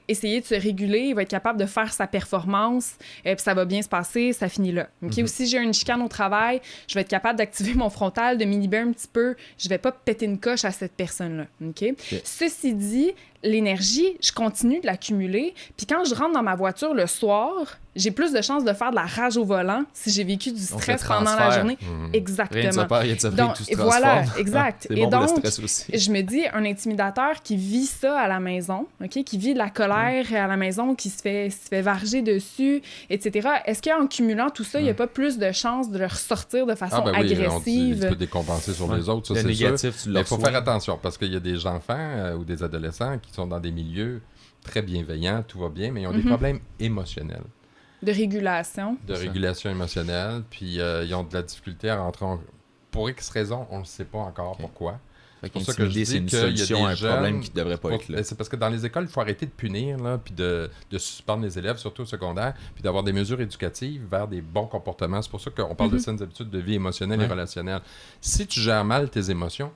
essayer de se réguler, il va être capable de faire sa performance, puis ça va bien se passer, ça finit là. Okay? Ou si j'ai une chicane au travail, je vais être capable d'activer mon frontal, de m'inhiber un petit peu, je vais pas péter une coche à cette personne-là. Okay? Ceci dit, l'énergie, je continue de l'accumuler, puis quand je rentre dans ma voiture le soir, j'ai plus de chances de faire de la rage au volant si j'ai vécu du stress pendant la journée. Exactement. Rien de peur, rien de se donc, tout se voilà, exact. C'est bon donc, pour le stress aussi. Je me dis, un intimidateur qui vit ça à la maison, okay, qui vit de la colère à la maison, qui se fait varger dessus, etc., est-ce qu'en cumulant tout ça, il n'y a pas plus de chances de le ressortir de façon agressive? Tu peux décompenser sur les autres, ça, c'est négatif, sûr. Mais il faut faire attention, parce qu'il y a des enfants ou des adolescents qui sont dans des milieux très bienveillants, tout va bien, mais ils ont des problèmes émotionnels. De régulation. De régulation émotionnelle, puis ils ont de la difficulté à rentrer Pour X raisons, on ne sait pas encore pourquoi. C'est pour ça que je dis c'est une qu'il y a solution à un des jeunes... problème qui ne devrait pas être là. C'est parce que dans les écoles, il faut arrêter de punir, là, puis de suspendre les élèves, surtout au secondaire, puis d'avoir des mesures éducatives vers des bons comportements. C'est pour ça qu'on parle de saines habitudes de vie émotionnelle et relationnelle. Si tu gères mal tes émotions,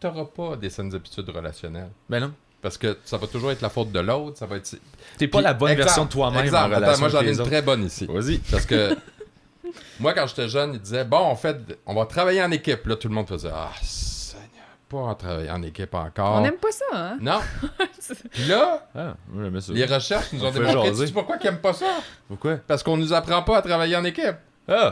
tu n'auras pas des saines habitudes relationnelles. Ben non. Parce que ça va toujours être la faute de l'autre, ça va être... T'es pas la bonne version de toi-même en relation. Moi, j'en ai une très bonne ici. Vas-y. Parce que moi, quand j'étais jeune, ils disaient, bon, on va travailler en équipe. Là, tout le monde faisait, Seigneur, pas travailler en équipe encore. On n'aime pas ça, hein? Non. Puis là, les recherches nous ont démontré, tu sais pourquoi ils n'aiment pas ça? Pourquoi? Parce qu'on nous apprend pas à travailler en équipe.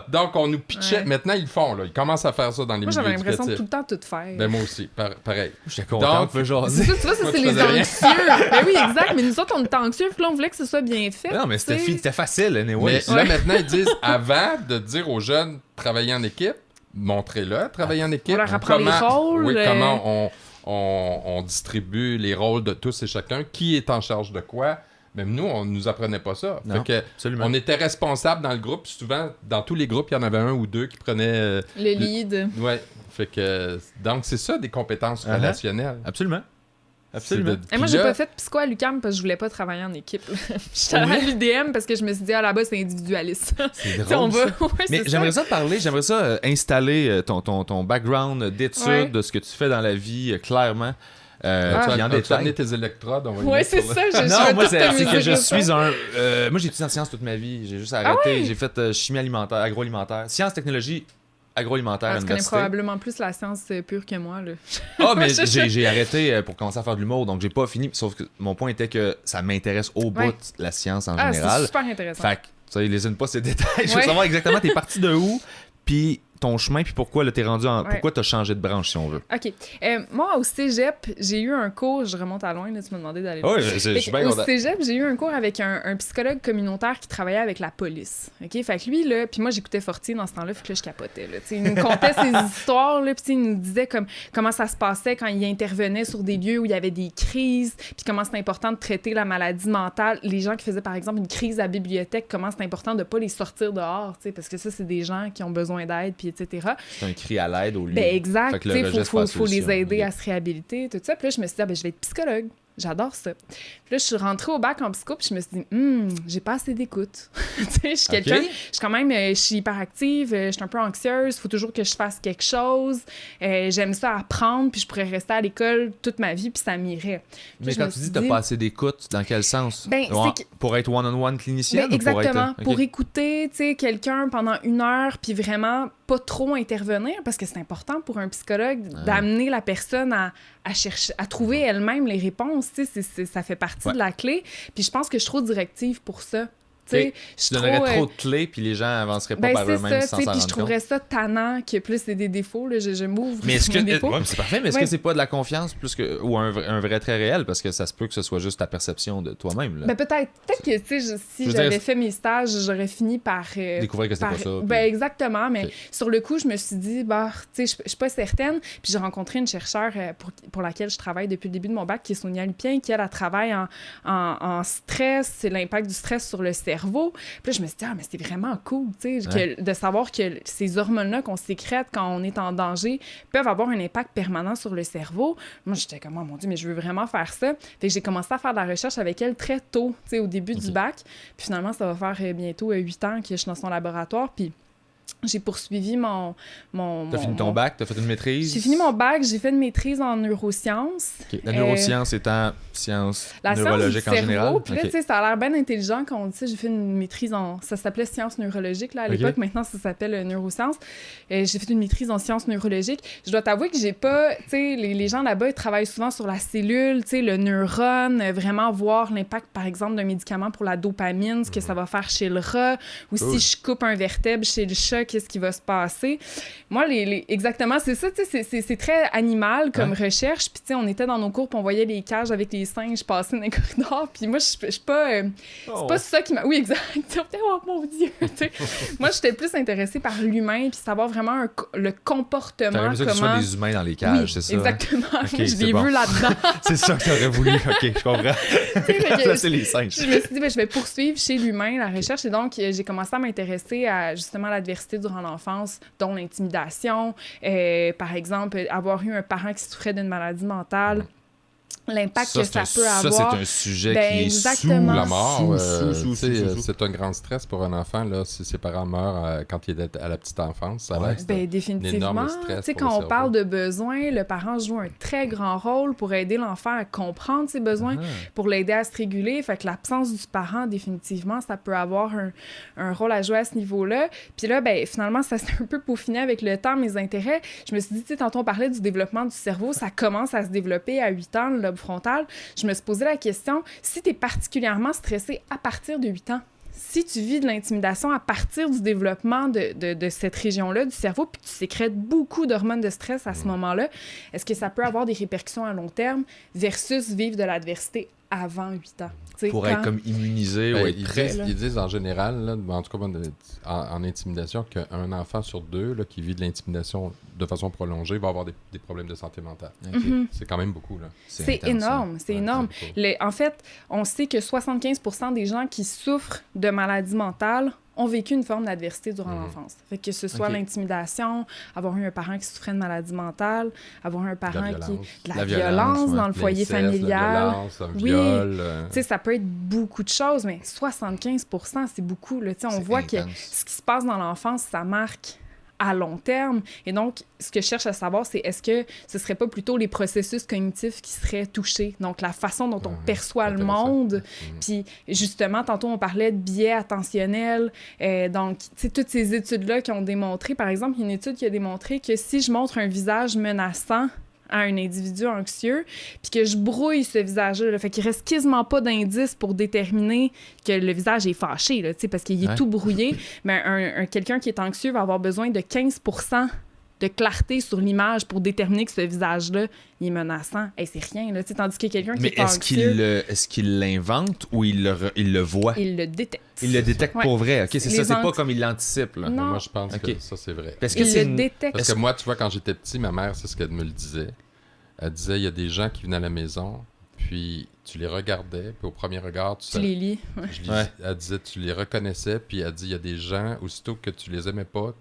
Donc, on nous pitchait. Maintenant, ils le font. Là. Ils commencent à faire ça dans les milieux éducatifs. Moi, j'avais l'impression de tout le temps tout faire. Ben, moi aussi. Pareil. Je suis content de jaser. Tu vois, ça, c'est les anxieux. Ben oui, exact. Mais nous autres, on était anxieux. Puis là, on voulait que ce soit bien fait. Non, mais c'était facile, anyway. Mais là, maintenant, ils disent, avant de dire aux jeunes, travailler en équipe, montrez-le, travailler en équipe. On leur apprend les rôles. Oui, comment on distribue les rôles de tous et chacun. Qui est en charge de quoi? Même nous, on ne nous apprenait pas ça. Non, fait que absolument. on était responsable dans le groupe. Souvent, dans tous les groupes, il y en avait un ou deux qui prenaient... le lead. Ouais. Fait que... Donc, c'est ça, des compétences relationnelles. Absolument. Et moi, j'ai pas fait psycho à l'UQAM parce que je voulais pas travailler en équipe. J'étais à l'UDM parce que je me suis dit, là-bas, c'est individualiste. C'est drôle, mais j'aimerais ça parler, j'aimerais ça installer ton background d'études, de ce que tu fais dans la vie, clairement. Tu as amené tes électrodes, on va ouais, c'est ça. Non, moi, c'est que je suis un... moi, j'ai étudié en sciences toute ma vie. J'ai juste arrêté. J'ai fait chimie alimentaire, agroalimentaire, sciences, technologie, agroalimentaire à l'université. Tu connais probablement plus la science pure que moi, là. Mais j'ai arrêté pour commencer à faire de l'humour, donc j'ai pas fini. Sauf que mon point était que ça m'intéresse au bout la science en général. C'est super intéressant. Fait que, ça, lésine pas ces détails. Je veux savoir exactement t'es parti de où, puis ton chemin, puis pourquoi là, t'es rendu en... Ouais. Pourquoi t'as changé de branche, si on veut? OK. Moi, au cégep, j'ai eu un cours, je remonte à loin, là, tu m'as demandé d'aller là. Ouais, je suis bien Au content. cégep, j'ai eu un cours avec un psychologue communautaire qui travaillait avec la police. OK? Fait que lui, là, puis moi, j'écoutais Fortier dans ce temps-là, fait que là, je capotais, là. Tu sais, il nous contait ses histoires, là, puis il nous disait comment ça se passait quand il intervenait sur des lieux où il y avait des crises, puis comment c'est important de traiter la maladie mentale. Les gens qui faisaient, par exemple, une crise à la bibliothèque, comment c'est important de pas les sortir dehors, tu sais, parce que ça, c'est des gens qui ont besoin d'aide, puis etc. C'est un cri à l'aide au lieu. Ben exact, Fait que tu le sais, rejet, c'est faut pas la les solution. aider Ok. à se réhabiliter, tout ça. Puis là, je me suis dit, je vais être psychologue. J'adore ça. Puis là, je suis rentrée au bac en psycho, puis je me suis dit, j'ai pas assez d'écoute. Tu sais, je suis quelqu'un, je suis hyperactive, je suis un peu anxieuse, il faut toujours que je fasse quelque chose. J'aime ça apprendre, puis je pourrais rester à l'école toute ma vie, puis ça m'irait. Puis Mais je quand me tu suis dis t'as pas assez d'écoute, dans quel sens? Ben, Ouais, c'est que- Pour être one-on-one clinicienne? Ben, exactement. Ou Pour écouter, tu sais, quelqu'un pendant 1 heure, puis vraiment pas trop intervenir, parce que c'est important pour un psychologue d'amener la personne à chercher, à trouver elle-même les réponses, tu sais, ça fait partie de la clé. Puis je pense que je suis trop directive pour ça. Tu sais, je suis Tu donnerais trop, trop de clés, puis les gens avanceraient pas ben par c'est eux-mêmes ça, sans tu sais, s'en puis je rendre compte. trouverais ça tannant que plus c'est des défauts, là, je m'ouvre Mais est-ce sur mes que défauts. ouais, mais c'est parfait, mais est-ce Ouais. que c'est pas de la confiance plus que ou un vrai trait réel, parce que ça se peut que ce soit juste ta perception de toi-même là. Ben peut-être que, tu sais, si Je veux j'avais dire, fait mes stages, j'aurais fini par... Découvrir que c'était pas ça. puis- Ben exactement, mais Ok. sur le coup, je me suis dit, tu sais, je suis pas certaine. Puis j'ai rencontré une chercheure pour laquelle je travaille depuis le début de mon bac, qui est Sonia Lupien, qui, elle travaille en stress, c'est l'impact du stress sur le cerveau. Puis là, je me suis dit, mais c'est vraiment cool, tu sais, de savoir que ces hormones-là qu'on sécrète quand on est en danger peuvent avoir un impact permanent sur le cerveau. Moi, j'étais comme, oh mon Dieu, mais je veux vraiment faire ça. Fait que j'ai commencé à faire de la recherche avec elle très tôt, tu sais, au début du bac. Puis finalement, ça va faire bientôt 8 ans que je suis dans son laboratoire. Puis j'ai poursuivi T'as fini ton bac, t'as fait une maîtrise. J'ai fini mon bac, j'ai fait une maîtrise en neurosciences. Ok. La neuroscience étant science La science du neurologique en cerveau. général. Puis là, Ok. tu sais, ça a l'air bien intelligent quand on dit ça. J'ai fait une maîtrise en... Ça s'appelait sciences neurologiques, là, à l'époque. Ok. Maintenant, ça s'appelle neurosciences. J'ai fait une maîtrise en sciences neurologiques. Je dois t'avouer que j'ai pas... Tu sais, les gens là-bas, ils travaillent souvent sur la cellule, tu sais, le neurone, vraiment voir l'impact, par exemple, d'un médicament pour la dopamine, ce que ça va faire chez le rat, ou Cool. si je coupe un vertèbre chez le chat, qu'est-ce qui va se passer. Moi, exactement, c'est ça, tu sais, c'est très animal comme recherche. Puis, tu sais, on était dans nos cours, puis on voyait les cages avec les singes passer dans les corridors. Puis moi, je suis pas... c'est pas ça qui m'a... Oui, exact. Oh, mon Dieu! Tu sais. Moi, j'étais plus intéressée par l'humain, puis savoir vraiment le comportement, T'aurais aimé ça que ce soit des humains dans les cages, Oui, c'est ça? exactement. Ok, Je c'est l'ai bon. vu là-dedans. C'est ça que t'aurais voulu. Ok, je comprends. Fait que Remplacer les singes. je me suis dit, je vais poursuivre chez l'humain la recherche. Et donc, j'ai commencé à m'intéresser à justement l'adversité durant l'enfance, dont l'intimidation. Par exemple, avoir eu un parent qui souffrait d'une maladie mentale. L'impact que ça peut avoir. Ça, c'est un sujet Ben, qui est exactement. La mort, sous. c'est un grand stress pour un enfant là, si ses parents meurent quand il est à la petite enfance. Ça Ouais. reste Ben, définitivement. énorme stress Tu sais, pour quand le on cerveau. parle de besoins, le parent joue un très grand rôle pour aider l'enfant à comprendre ses besoins, pour l'aider à se réguler. Fait que l'absence du parent, définitivement, ça peut avoir un rôle à jouer à ce niveau-là. Puis là, ben, finalement, ça s'est un peu peaufiné avec le temps, mes intérêts. Je me suis dit, tu sais, tantôt on parlait du développement du cerveau, ça commence à se développer à 8 ans, le lobe frontal. Je me suis posé la question, si tu es particulièrement stressé à partir de 8 ans, si tu vis de l'intimidation à partir du développement de cette région-là du cerveau, puis que tu sécrètes beaucoup d'hormones de stress à ce moment-là, est-ce que ça peut avoir des répercussions à long terme versus vivre de l'adversité avant 8 ans? T'sais, pour être comme immunisé ou Ben, être prêt. ils disent en général, là, en tout cas en intimidation, qu'un enfant sur 2 là, qui vit de l'intimidation de façon prolongée va avoir des problèmes de santé mentale. Ok. C'est quand même beaucoup. Là. C'est intense, ça. énorme, c'est Ouais, énorme. c'est beaucoup. En fait, on sait que 75% des gens qui souffrent de maladies mentales ont vécu une forme d'adversité durant l'enfance. Fait que ce soit Ok. l'intimidation, avoir eu un parent qui souffrait de maladie mentale, avoir eu un parent qui... violence. De la La violence violence, dans le foyer L'inceste, familial. La violence, un Oui. viol. Tu sais, ça peut être beaucoup de choses, mais 75%, c'est beaucoup. Là. Tu sais, on C'est voit intense. que ce qui se passe dans l'enfance, ça marque à long terme. Et donc, ce que je cherche à savoir, c'est est-ce que ce serait pas plutôt les processus cognitifs qui seraient touchés? Donc, la façon dont on perçoit le intéressant. monde. Puis, justement, tantôt, on parlait de biais attentionnels. Donc, tu sais, toutes ces études-là qui ont démontré, par exemple, il y a une étude qui a démontré que si je montre un visage menaçant à un individu anxieux, puis que je brouille ce visage-là. Là. Fait qu'il reste quasiment pas d'indices pour déterminer que le visage est fâché, là, parce qu'il est tout brouillé. Mais quelqu'un qui est anxieux va avoir besoin de 15% de clarté sur l'image pour déterminer que ce visage-là, il est menaçant. Hey, c'est rien, là. Tandis que quelqu'un qui est anxieux... est-ce qu'il l'invente ou il le voit? Il le détecte. Il le détecte pour vrai. OK, c'est ça, c'est pas anti- comme il l'anticipe. Là. Non. Moi, je pense que ça, c'est vrai. Parce que Il c'est le détecte. Parce que moi, tu vois, quand j'étais petit, ma mère, c'est ce qu'elle me le disait. Elle disait, il y a des gens qui venaient à la maison, puis tu les regardais, puis au premier regard, Tu les lis. Elle disait, tu les reconnaissais, puis elle dit, il y a des gens, aussitôt que tu les aimais pas,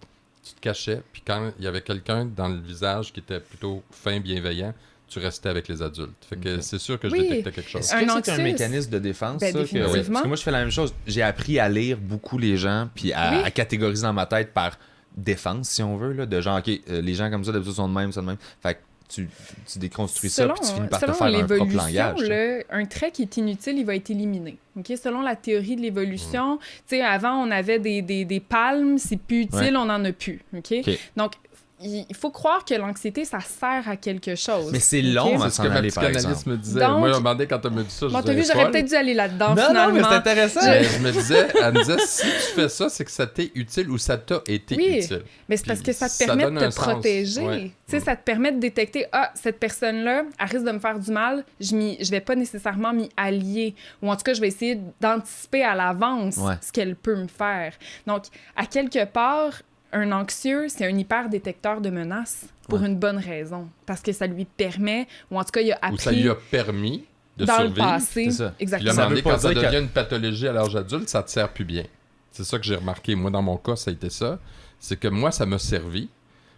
tu te cachais, puis quand il y avait quelqu'un dans le visage qui était plutôt fin, bienveillant, tu restais avec les adultes. Fait que c'est sûr que je détectais quelque chose. Est-ce que c'est un mécanisme de défense, ça? Définitivement. Parce que moi, je fais la même chose. J'ai appris à lire beaucoup les gens, puis à catégoriser dans ma tête par défense, si on veut, là, de genre, OK, les gens comme ça, d'habitude, sont de même, ça de même. Fait que tu déconstruis ça, puis tu finis par te faire un propre langage. Là, un trait qui est inutile, il va être éliminé. Okay? Selon la théorie de l'évolution, tu sais, avant, on avait des palmes, c'est plus utile, on n'en a plus. Okay? Donc, il faut croire que l'anxiété, ça sert à quelque chose. Mais c'est long à C'est ce que ma psychanalyste me disait. Donc, moi, je me demandais quand elle me dit ça, t'as vu, j'aurais peut-être dû aller là-dedans, non, finalement. Non, mais c'est intéressant. Elle me disait, si tu fais ça, c'est que ça t'est utile ou ça t'a été utile. Mais c'est parce que ça te permet de te protéger. Ouais. Tu sais, ça te permet de détecter, cette personne-là, elle risque de me faire du mal, je vais pas nécessairement m'y allier. Ou en tout cas, je vais essayer d'anticiper à l'avance ce qu'elle peut me faire. Donc, à quelque part, un anxieux, c'est un hyper-détecteur de menaces pour une bonne raison. Parce que ça lui permet, ou en tout cas, il a appris... Ou ça lui a permis de dans survivre. Le passé. C'est ça. Exactement. Puis là, à un moment donné, quand ça devient une pathologie à l'âge adulte, ça te sert plus bien. C'est ça que j'ai remarqué. Moi, dans mon cas, ça a été ça. C'est que moi, ça m'a servi.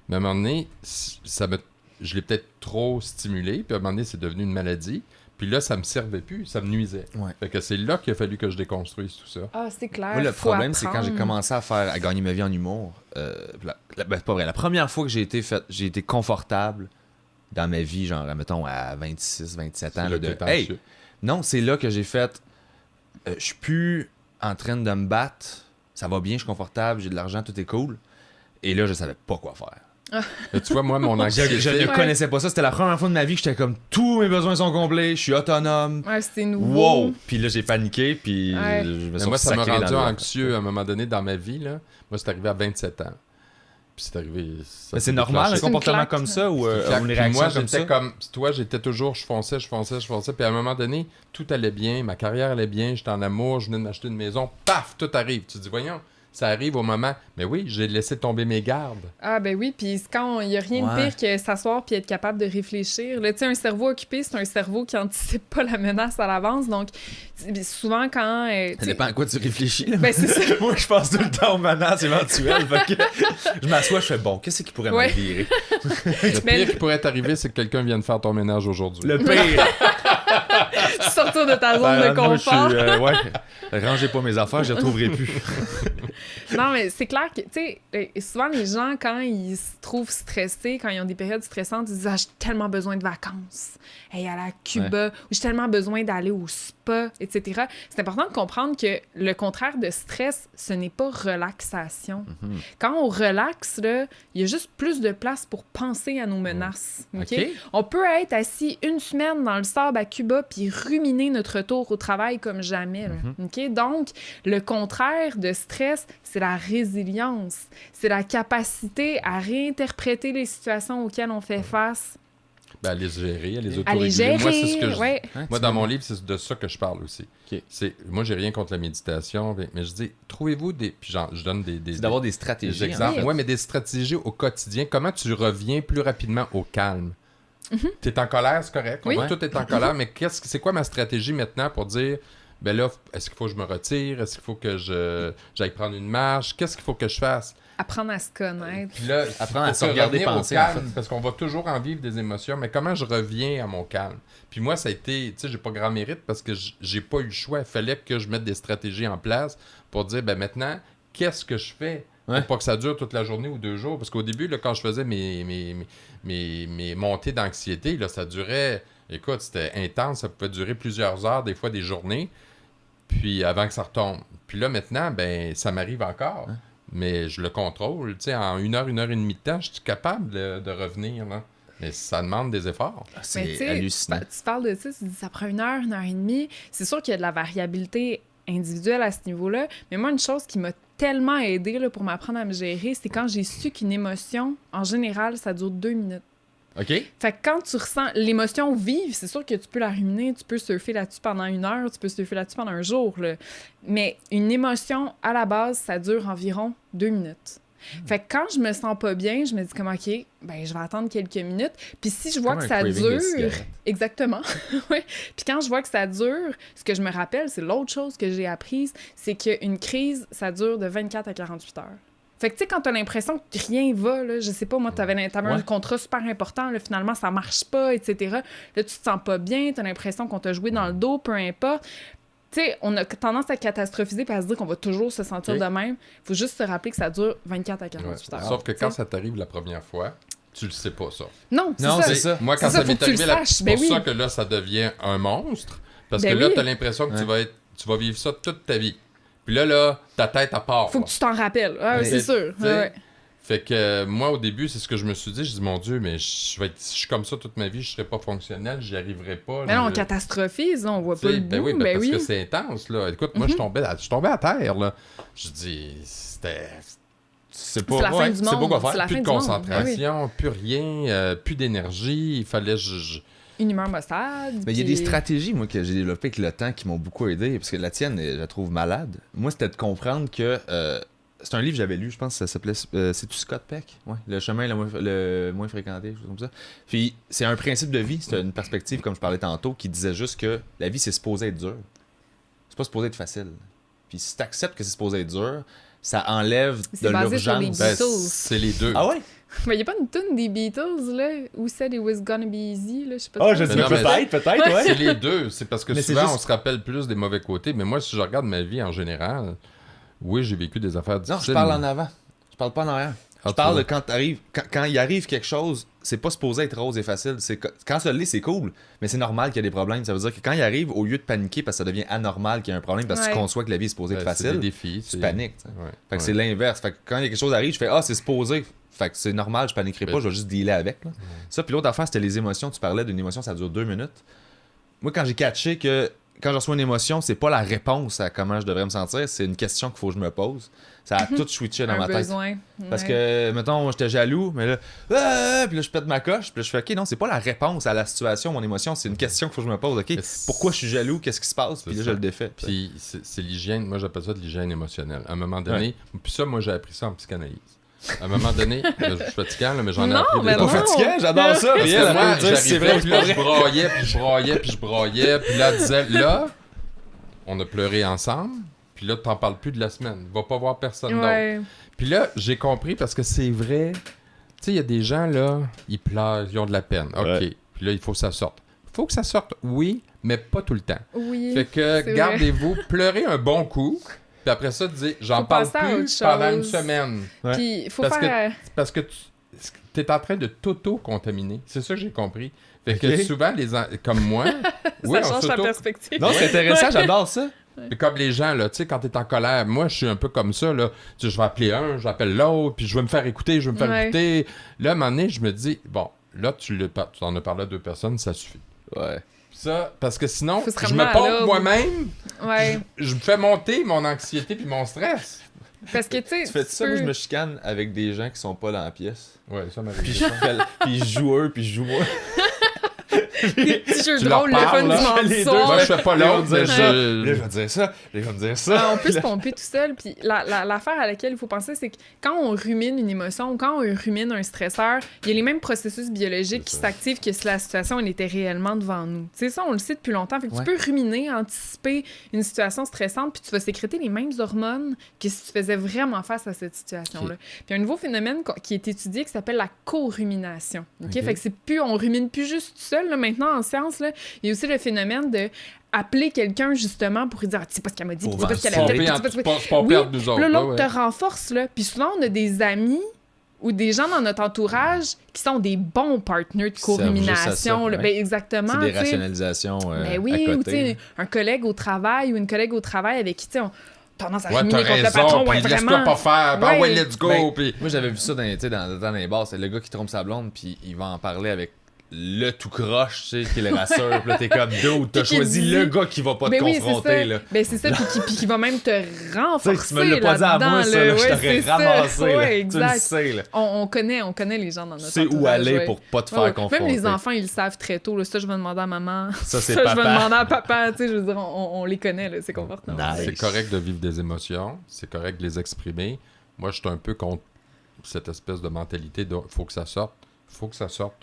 Mais à un moment donné, je l'ai peut-être trop stimulé. Puis à un moment donné, c'est devenu une maladie. Puis là, ça me servait plus, ça me nuisait. Fait que c'est là qu'il a fallu que je déconstruise tout ça. Ah, c'est clair. Moi, le problème, c'est quand j'ai commencé à gagner ma vie en humour. C'est pas vrai. La première fois que j'ai été confortable dans ma vie, genre, mettons, à 26, 27 ans, non, c'est là que j'ai fait. Je suis plus en train de me battre. Ça va bien, je suis confortable, j'ai de l'argent, tout est cool. Et là, je savais pas quoi faire. Mais tu vois, moi, mon anxiété... Je ne connaissais pas ça. C'était la première fois de ma vie que j'étais comme tous mes besoins sont complets, je suis autonome. Ouais, c'était nouveau. Wow! Puis là, j'ai paniqué, puis je me suis moi, ça m'a rendu dans anxieux à un moment donné dans ma vie. Là. Moi, c'est arrivé à 27 ans. Puis c'est arrivé... Mais c'est normal, un comportement comme ça ou une réaction moi, comme ça? Comme toi, j'étais toujours... Je fonçais. Puis à un moment donné, tout allait bien, ma carrière allait bien, j'étais en amour, je venais de m'acheter une maison. Paf! Tout arrive. Tu te dis, voyons... Ça arrive au moment... Mais oui, j'ai laissé tomber mes gardes. Ah ben oui, puis quand il n'y a rien de pire que s'asseoir puis être capable de réfléchir. Tu sais, un cerveau occupé, c'est un cerveau qui n'anticipe pas la menace à l'avance. Donc, souvent quand... ça dépend à quoi tu réfléchis. Là. Ben c'est ça. Moi, je pense tout le temps aux menaces éventuelles. Fait que je m'assois, je fais bon, qu'est-ce qui pourrait me virer? Le pire qui pourrait t'arriver, c'est que quelqu'un vienne faire ton ménage aujourd'hui. Le pire! Sortir de ta zone de confort. Moi, rangez pas mes affaires, je les retrouverai plus. Non, mais c'est clair que, tu sais, souvent les gens, quand ils se trouvent stressés, quand ils ont des périodes stressantes, ils disent « Ah, j'ai tellement besoin de vacances. Hey, aller à Cuba. Ou j'ai tellement besoin d'aller au spa, etc. » C'est important de comprendre que le contraire de stress, ce n'est pas relaxation. Quand on relaxe, là, il y a juste plus de place pour penser à nos menaces. Okay? On peut être assis une semaine dans le sable à Cuba puis ruminer notre retour au travail comme jamais. Là. Okay? Donc, le contraire de stress, c'est la résilience. C'est la capacité à réinterpréter les situations auxquelles on fait face. À les gérer, à les autoréguler. Moi, c'est ce que moi, dans mon livre, c'est de ça que je parle aussi. Moi, j'ai rien contre la méditation, mais je dis, trouvez-vous des... Puis je donne des c'est d'avoir des stratégies. Des exemples. Oui, mais des stratégies au quotidien. Comment tu reviens plus rapidement au calme? Tu es en colère, c'est correct. Tout est en colère, mais c'est quoi ma stratégie maintenant pour dire... Ben là, est-ce qu'il faut que je me retire? Est-ce qu'il faut que j'aille prendre une marche? Qu'est-ce qu'il faut que je fasse? Apprendre à se connaître. Puis là, apprendre à se regarder penser, calme, en fait. Parce qu'on va toujours en vivre des émotions, mais comment je reviens à mon calme? Puis moi, ça a été... Tu sais, j'ai pas grand mérite parce que j'ai pas eu le choix. Il fallait que je mette des stratégies en place pour dire, ben maintenant, qu'est-ce que je fais? Pour pas que ça dure toute la journée ou 2 jours. Parce qu'au début, là, quand je faisais mes montées d'anxiété, là, ça durait... Écoute, c'était intense. Ça pouvait durer plusieurs heures, des fois des journées. Puis avant que ça retombe. Puis là, maintenant, ben ça m'arrive encore. Mais je le contrôle. Tu sais, en 1 heure et demie de temps, je suis capable de revenir. Là. Mais ça demande des efforts. Mais tu C'est sais, hallucinant. tu parles de ça, tu dis ça prend 1 heure, 1 heure et demie. C'est sûr qu'il y a de la variabilité individuelle à ce niveau-là. Mais moi, une chose qui m'a tellement aidée là, pour m'apprendre à me gérer, c'est quand j'ai su qu'une émotion, en général, ça dure 2 minutes. OK? Fait que quand tu ressens l'émotion vive, c'est sûr que tu peux la ruminer, tu peux surfer là-dessus pendant 1 heure, tu peux surfer là-dessus pendant 1 jour. Là. Mais une émotion, à la base, ça dure environ 2 minutes. Fait que quand je me sens pas bien, je me dis comme OK, ben je vais attendre quelques minutes. Puis si je vois Comme que un ça craving de dure, cigarette. exactement. Ouais. Puis quand je vois que ça dure, ce que je me rappelle, c'est l'autre chose que j'ai apprise, c'est qu'une crise, ça dure de 24 à 48 heures. Fait que tu sais quand t'as l'impression que rien va là, je sais pas moi t'avais un Ouais. contrat super important là, finalement ça marche pas, etc. Là tu te sens pas bien, t'as l'impression qu'on t'a joué dans le dos, peu importe. Tu sais, on a tendance à catastrophiser et à se dire qu'on va toujours se sentir Ok. de même. Faut juste se rappeler que ça dure 24 à 48 Ouais. heures. Sauf que quand T'sais. ça t'arrive la première fois, tu le sais pas, ça. Non, Non, c'est c'est ça. ça. Moi, quand C'est ça, ça faut m'est que tu le arrivé, saches. c'est Ben pour oui. ça que là, ça devient un monstre. Parce Ben que là, oui. t'as l'impression que Ouais. tu vas vivre ça toute ta vie. Puis là, ta tête à part. Faut là. que tu t'en rappelles. Ah, Mais c'est sûr. tu sais, Ouais. Fait que moi, au début, c'est ce que je me suis dit. Je dis, mon Dieu, mais si je suis comme ça toute ma vie, je serai pas fonctionnel, j'y arriverai pas. Mais non, on Je- catastrophise, on voit tu pas sais, le bout. ben oui, Ben parce oui. que c'est intense, là. Écoute, moi, je tombais à terre, là. Je dis, c'était C'est C'est la fin du c'est pas monde. quoi faire. C'est la plus fin de du monde. concentration, plus rien, plus d'énergie. Il fallait... Une humeur maussade. Mais il y a puis- des stratégies, moi, que j'ai développées avec le temps qui m'ont beaucoup aidé, parce que la tienne, je la trouve malade. Moi, c'était de comprendre que... c'est un livre que j'avais lu, je pense que ça s'appelait... c'est-tu Scott Peck? Ouais, Le chemin le moins fréquenté, quelque chose comme ça. Puis, c'est un principe de vie, c'est une perspective, comme je parlais tantôt, qui disait juste que la vie, c'est supposé être dur. C'est pas supposé être facile. Puis, si t'acceptes que c'est supposé être dur, ça enlève C'est de basé sur les l'urgence. Ben, Beatles. c'est les deux. Ah ouais? Mais il y a pas une tune des Beatles, là, où said it was gonna be easy, là, je sais pas. Ah, trop. sais pas. peut-être, C'est les deux. C'est parce que Mais c'est souvent, juste- on se rappelle plus des mauvais côtés. Mais moi, si je regarde ma vie en général, oui, j'ai vécu des affaires difficiles. Non, je parle en avant. Je parle pas en arrière. Ah, Je parle tu de quand il arrive quelque chose, c'est pas supposé être rose et facile. Quand ça l'est, c'est cool, mais c'est normal qu'il y ait des problèmes. Ça veut dire que quand il arrive, au lieu de paniquer parce que ça devient anormal qu'il y ait un problème, parce que tu Ouais. conçois que la vie est supposée être C'est des facile, défis. tu paniques. Tu sais. Ouais, Fait que ouais. c'est l'inverse. Fait que quand il y a quelque chose qui arrive, je fais c'est supposé. Fait que c'est normal, je paniquerai pas, Mais- je vais juste dealer avec. Là. Ça, puis l'autre affaire, c'était les émotions. Tu parlais d'une émotion, ça dure 2 minutes. Moi, quand j'ai catché que quand je reçois une émotion, c'est pas la réponse à comment je devrais me sentir, c'est une question qu'il faut que je me pose. Ça a tout switché dans Un ma tête. besoin. Parce Ouais. que, mettons, moi, j'étais jaloux, mais là, puis là, je pète ma coche, puis là, je fais, OK, non, c'est pas la réponse à la situation, mon émotion, c'est une question qu'il faut que je me pose, OK, Mais c'est- pourquoi je suis jaloux, qu'est-ce qui se passe, puis C'est là, ça. je le défais. Puis c'est l'hygiène, moi j'appelle ça de l'hygiène émotionnelle. À un moment donné, puis ça, moi j'ai appris ça en psychanalyse. À un moment donné, là, je suis fatigant, là, mais j'en ai Non, appris mais des non. Pas affaires. fatigant, j'adore ça, Parce puis que elle, moi, elle peut dire si c'est vrai j'arrivais, ou puis pas là, je vrai. broyais, puis je broyais, puis je broyais, puis là, elle disait, là, on a pleuré ensemble, puis là, t'en parles plus de la semaine. Va pas voir personne d'autre. Ouais. Puis là, j'ai compris parce que c'est vrai. Tu sais, il y a des gens, là, ils pleurent, ils ont de la peine. OK. Ouais. Puis là, il faut que ça sorte. Il faut que ça sorte, oui, mais pas tout le temps. Oui. Fait que c'est gardez-vous, pleurez un bon coup, puis après ça, j'en Faut parle passer à plus autre pendant une chose. semaine. Ouais. Puis, il faut Parce faire. Parce que tu es en train de t'auto-contaminer. C'est ça que j'ai compris. Fait que Ok. souvent, comme moi, oui, ça on change ta s'auto... perspective. Non, c'est intéressant, j'adore ça. Puis comme les gens, là, tu sais, quand t'es en colère, moi, je suis un peu comme ça, là. Tu sais, je vais appeler un, j'appelle l'autre, puis je vais me faire écouter, je vais me faire Ouais. écouter. Là, à un moment donné, je me dis, bon, là, tu en as parlé à 2 personnes, ça suffit. Ouais. Puis ça, parce que sinon, Faut se je ramener me à pompe l'ordre. moi-même, Ouais. je me fais monter mon anxiété puis mon stress. Parce que, tu sais. Tu fais ça, moi, je peux- me chicane avec des gens qui sont pas dans la pièce. Ouais, ça m'arrive. Puis je joue eux, puis je joue moi. Des petits jeux Tu de leur rôle, le fun parles, là. dimanche Les deux, soir. Moi, je fais pas Ils vont l'autre, dire mais ça. Là, je je... vais dire ça. Là, je vais dire ça. Ah, on peut se pomper tout seul. Puis l'affaire à laquelle il faut penser, c'est que quand on rumine une émotion ou quand on rumine un stresseur, il y a les mêmes processus biologiques qui s'activent que si la situation elle était réellement devant nous. Tu sais, ça, on le sait depuis longtemps. Fait que Ouais. tu peux ruminer, anticiper une situation stressante, puis tu vas sécréter les mêmes hormones que si tu faisais vraiment face à cette situation-là. Puis il y a un nouveau phénomène qui est étudié qui s'appelle la co-rumination. OK? Ok. Fait que c'est plus, on rumine plus juste tout seul. Là, maintenant, en science, là, il y a aussi le phénomène de appeler quelqu'un justement pour lui dire ah, tu sais pas ce qu'elle m'a dit, puis tu sais pas ce qu'elle a fait, puis tu sais pas ce que- C'est pas Oui, perdre nous puis autres. là, là, l'autre ouais. te renforce, là. Puis souvent, on a des amis ou des gens dans notre entourage qui sont des bons partenaires de Qui servent co-rumination. juste à ça, là. ouais. Ben, exactement. C'est des tu sais. rationalisations Ben à oui, ou tu côté. sais, un collègue au travail ou une collègue au travail avec qui, tu sais, tendance à Ouais, ruminer t'as contre le raison, patron. puis Ouais, laisse-toi vraiment. pas faire, ben ouais, let's go, Ben, puis... Moi, j'avais vu ça dans les bars. C'est le gars qui trompe sa blonde, puis il va en parler avec le tout croche, tu sais, qui le rassure. Puis là, t'es comme dude, t'as Puis qui choisi dit- le gars qui va pas te Ben oui, c'est confronter, ça. là. Ben c'est ça, puis qui va même te Tu sais, renforcer tu me l'as pas dit à moi, là-dedans, ça, là, je ouais, t'aurais c'est ça. ramassé, là. Ouais, Tu le exact. sais, là. On connaît les gens dans notre Tu sais où entourage, aller ouais. pour pas te faire Ouais, confronter. Même les enfants, ils le savent très tôt. Là. Ça, je vais demander à maman. Ça, c'est je vais papa. demander à papa. Tu sais, je veux dire, on les connaît, là, c'est confortable. Nice. C'est correct de vivre des émotions, c'est correct de les exprimer. Moi, je suis un peu contre cette espèce de mentalité de « faut que ça sorte,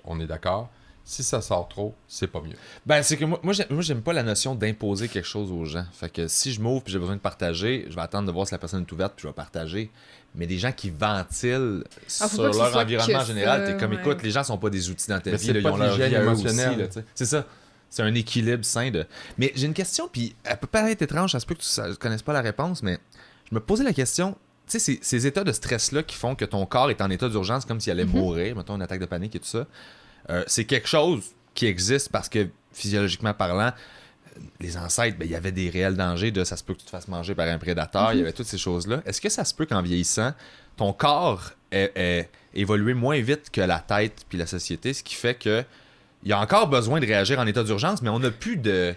on est d'accord. Si ça sort trop, c'est pas mieux. » Ben, c'est que moi, j'aime pas la notion d'imposer quelque chose aux gens. Fait que si je m'ouvre puis j'ai besoin de partager, je vais attendre de voir si la personne est ouverte puis je vais partager. Mais des gens qui ventilent faut sur pas que ce leur soit environnement en que général, ça, t'es comme, ouais. écoute, les gens sont pas des outils dans ta Mais vie, c'est là, ils pas ont de leur vie l'hygiène à eux aussi. émotionnelle. Là, tu sais. C'est ça. C'est un équilibre sain de... Mais j'ai une question, puis elle peut paraître étrange, ça se peut que tu ne connaisses pas la réponse, mais je me posais la question, tu sais, ces états de stress-là qui font que ton corps est en état d'urgence comme s'il allait mourir, mettons une attaque de panique et tout ça, c'est quelque chose qui existe parce que, physiologiquement parlant, les ancêtres, ben, il y avait des réels dangers de ça se peut que tu te fasses manger par un prédateur, il y avait toutes ces choses-là. Est-ce que ça se peut qu'en vieillissant, ton corps ait évolué moins vite que la tête puis la société, ce qui fait que il y a encore besoin de réagir en état d'urgence, mais on n'a plus de...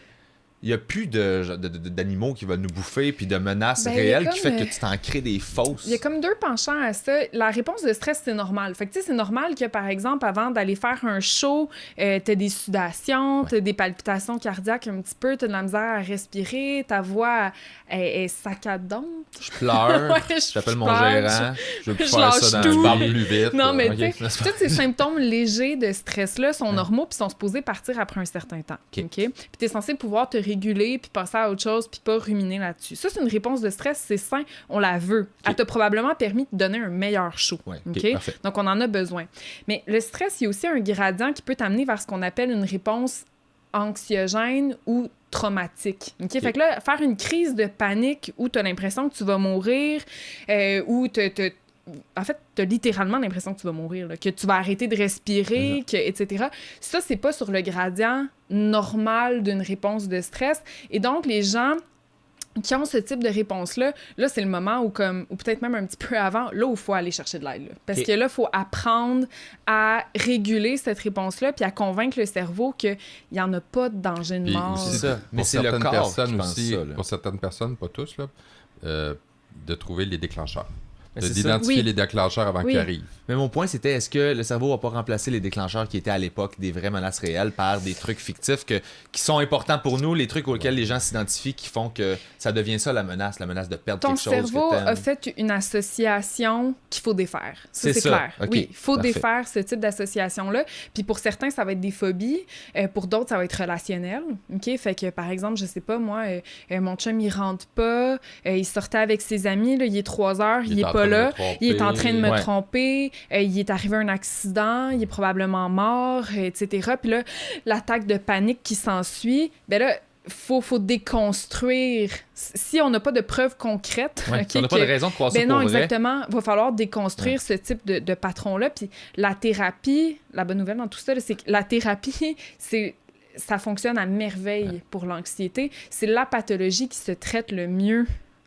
Il n'y a plus d'animaux qui veulent nous bouffer puis de menaces Ben, réelles qui comme, fait que tu t'en crées des fausses. Il y a comme deux penchants à ça. La réponse de stress, c'est normal. Fait que, tu sais, c'est normal que, par exemple, avant d'aller faire un show, t'as des sudations, t'as des palpitations cardiaques un petit peu, t'as de la misère à respirer, ta voix est saccadante. Je pleure, Ouais, j'appelle mon pleure, gérant, je veux plus je faire lâche ça dans tout. le Je parle plus vite. Non, mais ok. tu sais, tous ces symptômes légers de stress-là sont normaux puis sont supposés partir après un certain temps. Ok. OK? Puis t'es censé pouvoir te réguler puis passer à autre chose puis pas ruminer là-dessus. Ça, c'est une réponse de stress, c'est sain, on la veut. Elle t'a probablement permis de te donner un meilleur show. Ouais, OK? ok, parfait. Donc, on en a besoin. Mais le stress, il y a aussi un gradient qui peut t'amener vers ce qu'on appelle une réponse anxiogène ou traumatique. OK? Fait que là, faire une crise de panique où tu as l'impression que tu vas mourir, où en fait, tu as littéralement l'impression que tu vas mourir, là, que tu vas arrêter de respirer, etc. Ça, c'est pas sur le gradient normal d'une réponse de stress. Et donc, les gens qui ont ce type de réponse-là, là, c'est le moment où, ou peut-être même un petit peu avant, là où il faut aller chercher de l'aide. Là. Parce que là, il faut apprendre à réguler cette réponse-là puis à convaincre le cerveau qu'il n'y en a pas de danger de Puis mort. aussi, ça. Mais pour c'est le certaines corps personnes qui pense aussi, ça, là. pour certaines personnes, pas tous, là, de trouver les déclencheurs. Mais c'est ça. D'identifier Oui. les déclencheurs avant Oui. qu'ils arrivent. Mais mon point, c'était est-ce que le cerveau va pas remplacer les déclencheurs qui étaient à l'époque des vraies menaces réelles par des trucs fictifs qui sont importants pour nous, les trucs auxquels les gens s'identifient qui font que ça devient ça la menace de perdre Ton quelque chose cerveau que t'aimes. a fait une association qu'il faut défaire. Ça, C'est c'est ça. clair. Ok, Oui, il faut parfait. défaire ce type d'association-là. Puis pour certains, ça va être des phobies. Pour d'autres, ça va être relationnel. OK? Fait que, par exemple, je sais pas, moi, mon chum, il rentre pas. Il sortait avec ses amis. Là, il est 3 heures. Il est en pas train de là. me tromper. Il est en train de me Ouais. tromper. Il est arrivé un accident. Il est probablement mort, etc. Puis là, l'attaque de panique qui s'ensuit, ben là, faut déconstruire. Si on n'a pas de preuves concrètes, Ouais, ok, on n'a pas de raison de croire ça ben pour non, vrai. exactement. Il va falloir déconstruire ce type de patron-là. Puis la thérapie, la bonne nouvelle dans tout ça, là, c'est que la thérapie, ça fonctionne à merveille pour l'anxiété. C'est la pathologie qui se traite le mieux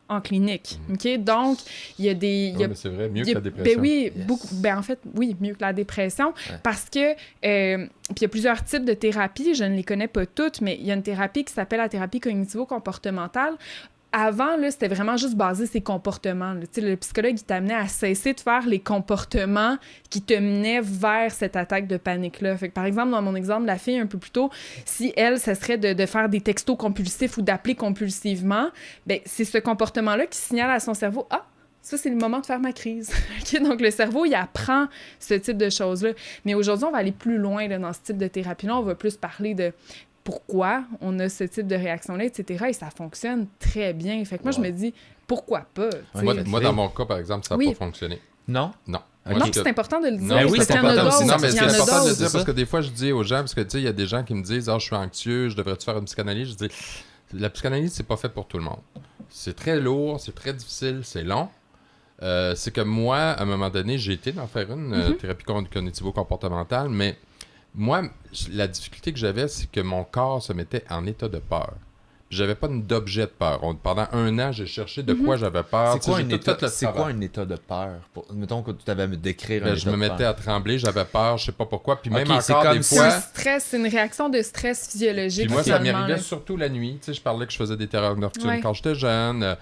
en clinique. OK? Donc, il y a des... Ouais, mais c'est vrai, mieux il y que a- la dépression. Ben oui, Yes. beaucoup. Ben en fait, oui, mieux que la dépression. Parce que, puis il y a plusieurs types de thérapies, je ne les connais pas toutes, mais il y a une thérapie qui s'appelle la thérapie cognitivo-comportementale. Avant, là, c'était vraiment juste basé sur ses comportements. Là. Tu sais, le psychologue, il t'amenait à cesser de faire les comportements qui te menaient vers cette attaque de panique-là. Fait que, par exemple, dans mon exemple, la fille, un peu plus tôt, si elle, ça serait de faire des textos compulsifs ou d'appeler compulsivement, ben c'est ce comportement-là qui signale à son cerveau « Ah, ça, c'est le moment de faire ma crise. » Okay? Donc, le cerveau, il apprend ce type de choses-là. Mais aujourd'hui, on va aller plus loin là, dans ce type de thérapie-là. On va plus parler de pourquoi on a ce type de réaction-là, etc. Et ça fonctionne très bien. Fait que moi, je me dis, pourquoi pas? tu sais? Moi, dans mon cas, par exemple, ça n'a Oui. pas fonctionné. Non? Non. Ok. Moi, Non, je- puis c'est important de le dire. Non, oui, parce c'est qu'il y en a important aussi. d'autres. Non, mais Il y c'est en a important de le d'autres. dire c'est parce ça. que des fois, je dis aux gens, parce que tu sais, il y a des gens qui me disent « Ah, je suis anxieux, je devrais-tu faire une psychanalyse? » Je dis « La psychanalyse, c'est pas fait pour tout le monde. C'est très lourd, c'est très difficile, c'est long. C'est que moi, à un moment donné, j'ai été d'en faire une thérapie cognitivo-comportementale, mais moi, la difficulté que j'avais, c'est que mon corps se mettait en état de peur. j'avais pas d'objet de peur. Pendant 1 an, j'ai cherché de quoi j'avais peur. C'est quoi, J'ai un tout état, fait le c'est quoi travail. un état de peur? Mettons que tu t'avais à me décrire Ben, un je état me de mettais peur. à trembler, j'avais peur, je sais pas pourquoi. Puis même Ok, c'est encore comme des si- fois... C'est un stress, c'est une réaction de stress physiologique. Puis moi, ça finalement, m'arrivait là. surtout la nuit. Tu sais, je parlais que je faisais des terreurs nocturnes Ouais. quand j'étais jeune.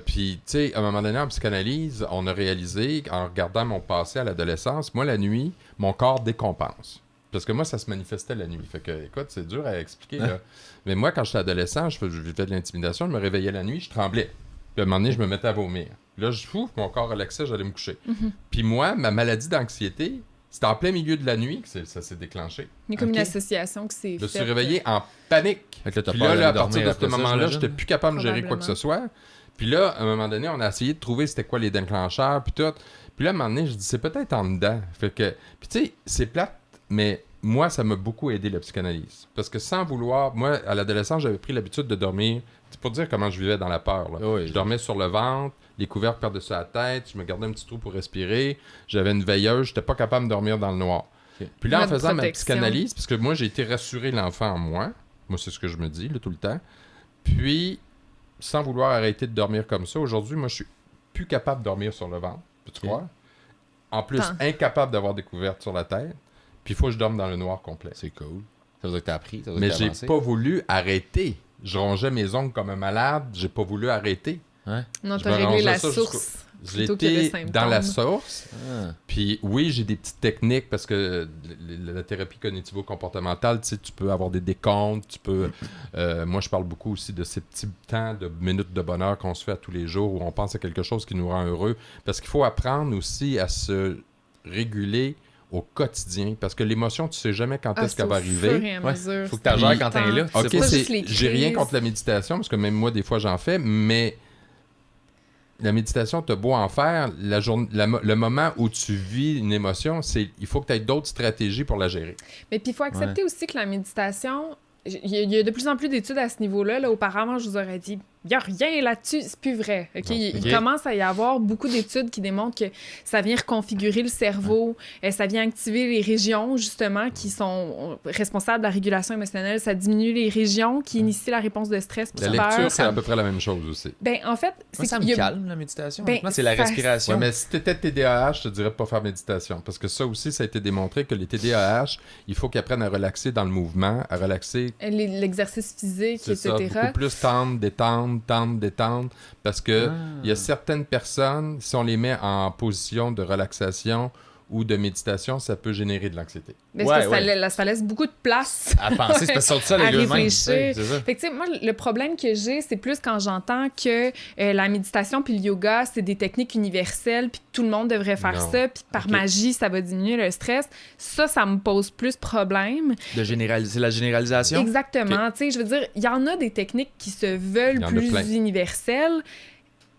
Puis, tu sais, à un moment donné, en psychanalyse, on a réalisé, en regardant mon passé à l'adolescence, moi, la nuit, mon corps décompense. Parce que moi, ça se manifestait la nuit. Fait que, écoute, c'est dur à expliquer, là. Mais moi, quand j'étais adolescent, je vivais de l'intimidation, je me réveillais la nuit, je tremblais. Puis à un moment donné, je me mettais à vomir. Là, mon corps relaxait, j'allais me coucher. Puis moi, ma maladie d'anxiété, c'était en plein milieu de la nuit que ça s'est déclenché. Il y a comme Ok. une association qui s'est Je me suis faite. réveillé en panique. Fait que là, t'as Puis peur là, d'aller à partir dormir de ce après ça, moment-là, j'imagine? j'étais plus capable de gérer quoi que ce soit. Puis là, à un moment donné, on a essayé de trouver c'était quoi les déclencheurs, puis tout. Puis là, à un moment donné, je dis, c'est peut-être en dedans. Fait que... Puis tu sais, c'est plate, mais moi, ça m'a beaucoup aidé, la psychanalyse. Parce que sans vouloir... Moi, à l'adolescence, j'avais pris l'habitude de dormir... C'est pour dire comment je vivais dans la peur, là. Oui. Je dormais sur le ventre, les couvercles par-dessus la tête, je me gardais un petit trou pour respirer, j'avais une veilleuse, j'étais pas capable de dormir dans le noir. Ok. Puis là, en Mode faisant ma protection. psychanalyse, parce que moi, j'ai été rassurer l'enfant en moi. Moi, c'est ce que je me dis, là, tout le temps. Puis, sans vouloir arrêter de dormir comme ça, aujourd'hui, moi, je suis plus capable de dormir sur le ventre. Peux-tu Ok. croire? En plus, Tant. incapable d'avoir des couvertes sur la tête. Puis, il faut que je dorme dans le noir complet. C'est cool. Ça veut dire que t'as appris, ça veut Mais dire que t'as j'ai avancé. pas voulu arrêter. Je rongeais mes ongles comme un malade. J'ai pas voulu arrêter. Ouais. Non, Je t'as me réglé rangeais la ça source. plutôt que J'étais le dans la symptôme. source. Ah. Puis oui, j'ai des petites techniques parce que la thérapie cognitivo-comportementale, tu sais, tu peux avoir des décomptes, tu peux... moi, je parle beaucoup aussi de ces petits temps de minutes de bonheur qu'on se fait à tous les jours où on pense à quelque chose qui nous rend heureux. Parce qu'il faut apprendre aussi à se réguler au quotidien parce que l'émotion, tu sais jamais quand est-ce qu'elle va arriver. Ouais. Faut que tu gères quand t'es là. tu Ok, sais pas. juste les j'ai rien crises. contre la méditation parce que même moi, des fois, j'en fais, mais la méditation, t'as beau en faire, le moment où tu vis une émotion, il faut que tu aies d'autres stratégies pour la gérer. Mais puis il faut accepter aussi que la méditation, il y a de plus en plus d'études à ce niveau-là. Là, auparavant, je vous aurais dit, il n'y a rien là-dessus. C'est plus vrai. OK? Il commence à y avoir beaucoup d'études qui démontrent que ça vient reconfigurer le cerveau, ça vient activer les régions, justement, qui sont responsables de la régulation émotionnelle. Ça diminue les régions qui initient la réponse de stress puis La de peur. lecture, c'est à peu près la même chose aussi. Ben, en fait, Moi, ça qu'il me y a- calme, la méditation. Ben, Honnêtement, c'est la ça- respiration. Ouais, mais si tu étais TDAH, je te dirais de pas faire méditation. Parce que ça aussi, ça a été démontré que les TDAH, il faut qu'ils apprennent à relaxer dans le mouvement, à relaxer. l'exercice physique, C'est ça, etc. beaucoup plus tendre, détendre. Parce que il y a certaines personnes, si on les met en position de relaxation ou de méditation, ça peut générer de l'anxiété. Mais c'est Ouais, parce que ça laisse beaucoup de place À penser, c'est parce que sur ça, à les réfléchir. c'est ça. Fait que, tu sais, moi, le problème que j'ai, c'est plus quand j'entends que la méditation puis le yoga, c'est des techniques universelles puis que tout le monde devrait faire Non. ça puis par Ok. magie, ça va diminuer le stress. Ça me pose plus problème. De généraliser, c'est la généralisation. Exactement. Tu sais, je veux dire, il y en a des techniques qui se veulent Il y en a plus plein. universelles.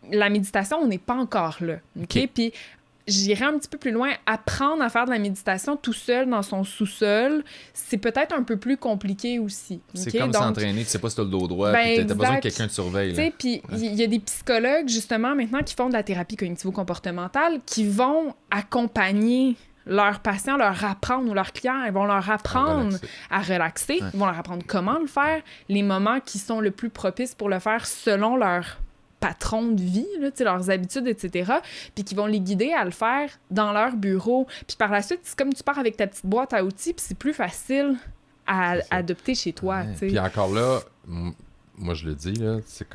La méditation, on n'est pas encore là. OK? Ok. Puis j'irais un petit peu plus loin. Apprendre à faire de la méditation tout seul dans son sous-sol, c'est peut-être un peu plus compliqué aussi. C'est OK? comme Donc, s'entraîner, tu sais pas si t'as le dos droit, Ben, puis t'as besoin que exact. quelqu'un te surveille. tu Là. sais, puis il y a des psychologues, justement, maintenant, qui font de la thérapie cognitivo-comportementale, qui vont accompagner leurs patients, leur apprendre, ou leurs clients, ils vont leur apprendre Relaxer. à relaxer, Ouais. ils vont leur apprendre comment le faire, les moments qui sont le plus propices pour le faire selon leur patron de vie, là, tu sais, leurs habitudes, etc., puis qui vont les guider à le faire dans leur bureau. Puis par la suite, c'est comme tu pars avec ta petite boîte à outils, puis c'est plus facile à C'est ça. adopter chez toi, Ouais. tu sais. Puis encore là, moi je le dis, là, c'est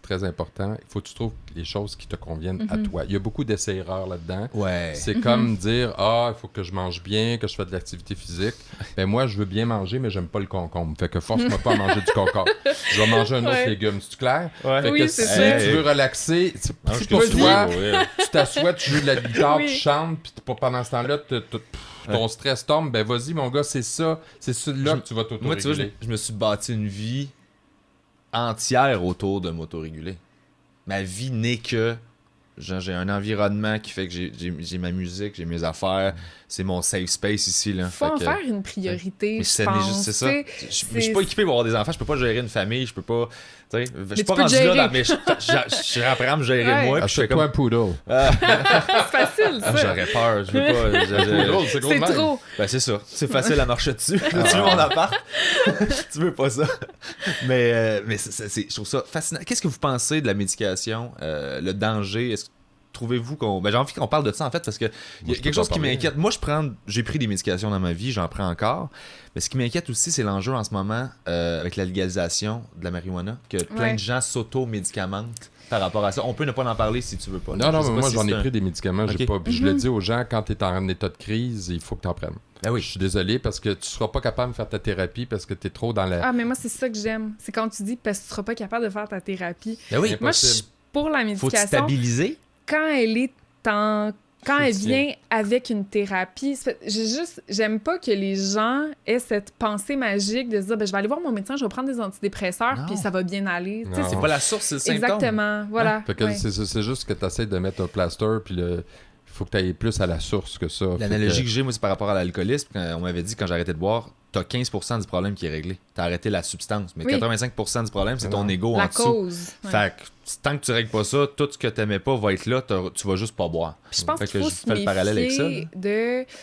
très important. Il faut que tu trouves les choses qui te conviennent à toi. Il y a beaucoup d'essais-erreurs là-dedans. Ouais. C'est comme dire, il faut que je mange bien, que je fasse de l'activité physique. Ben moi, je veux bien manger, mais j'aime pas le concombre. Fait que force-moi pas à manger du concombre. Je vais manger un autre Ouais. légume, c'est clair? Ouais. Fait Oui, que c'est si ça. tu veux relaxer, Non, si je pour continue, toi, ouais. tu t'assois, tu joues de la guitare, Oui. tu chantes, puis pendant ce temps-là, ton stress tombe, ben vas-y mon gars, c'est ça. C'est là que tu vas Moi, tu vois, t'autoréguler. je me suis bâti une vie entière autour de m'autoréguler. Ma vie n'est que Genre, j'ai un environnement qui fait que j'ai ma musique, j'ai mes affaires. C'est mon safe space ici. Là. Faut Fait en que- faire une priorité, Mais je c'est pense. c'est ça. Tu sais, Je suis pas équipé pour avoir des enfants, je peux pas gérer une famille, je peux pas. Tu sais, je suis pas tu peux rendu gérer. là, mais je apprends à me gérer Ouais. moi. Puis je fais Achète-toi comme. un poodle. c'est facile, ça. J'aurais peur, je veux pas. Poodle, c'est gros de C'est même. trop. Ben c'est ça, c'est facile à marcher dessus. Tu veux mon appart? Tu veux pas ça? Mais je trouve ça fascinant. Qu'est-ce que vous pensez de la médication, le danger? Trouvez-vous qu'on... Ben, j'ai envie qu'on parle de ça, en fait, parce que il y Moi, a je quelque peux chose pas qui parler. m'inquiète. Moi, j'ai pris des médications dans ma vie, j'en prends encore. Mais ce qui m'inquiète aussi, c'est l'enjeu en ce moment avec la légalisation de la marijuana, que plein Ouais. de gens s'auto-médicamentent par rapport à ça. On peut ne pas en parler si tu veux pas. Non, Je non, sais mais pas moi, si j'en c'est ai un- pris des médicaments. Ok. Je le dis aux gens, quand tu es en état de crise, il faut que tu en prennes. Ben oui. Je suis désolé parce que tu seras pas capable de faire ta thérapie parce que tu es trop dans la... Ah, mais moi, c'est ça que j'aime. C'est quand tu dis parce que tu seras pas capable de faire ta thérapie. Ben oui. Impossible. Moi, je suis pour la Faut te médication. stabiliser. Quand elle est en... Quand elle Soutien. vient avec une thérapie, j'aime pas que les gens aient cette pensée magique de se dire, ben, je vais aller voir mon médecin, je vais prendre des antidépresseurs, Non. puis ça va bien aller. Tu sais, Non. C'est pas la source, c'est le symptôme. exactement, voilà. Fait que ouais. c'est juste que tu essaies de mettre un plaster, puis il faut que tu ailles plus à la source que ça. L'analogie Fait que j'ai, moi, c'est par rapport à l'alcoolisme. On m'avait dit, quand j'arrêtais de boire, t'as 15% du problème qui est réglé. T'as arrêté la substance. Mais Oui. 85% du problème, c'est ton Non. ego en La dessous. cause. ouais. Fait que tant que tu règles pas ça, tout ce que t'aimais pas va être là, tu vas juste pas boire. Puis je pense Fait qu'il que faut je se fais le parallèle avec ça, méfier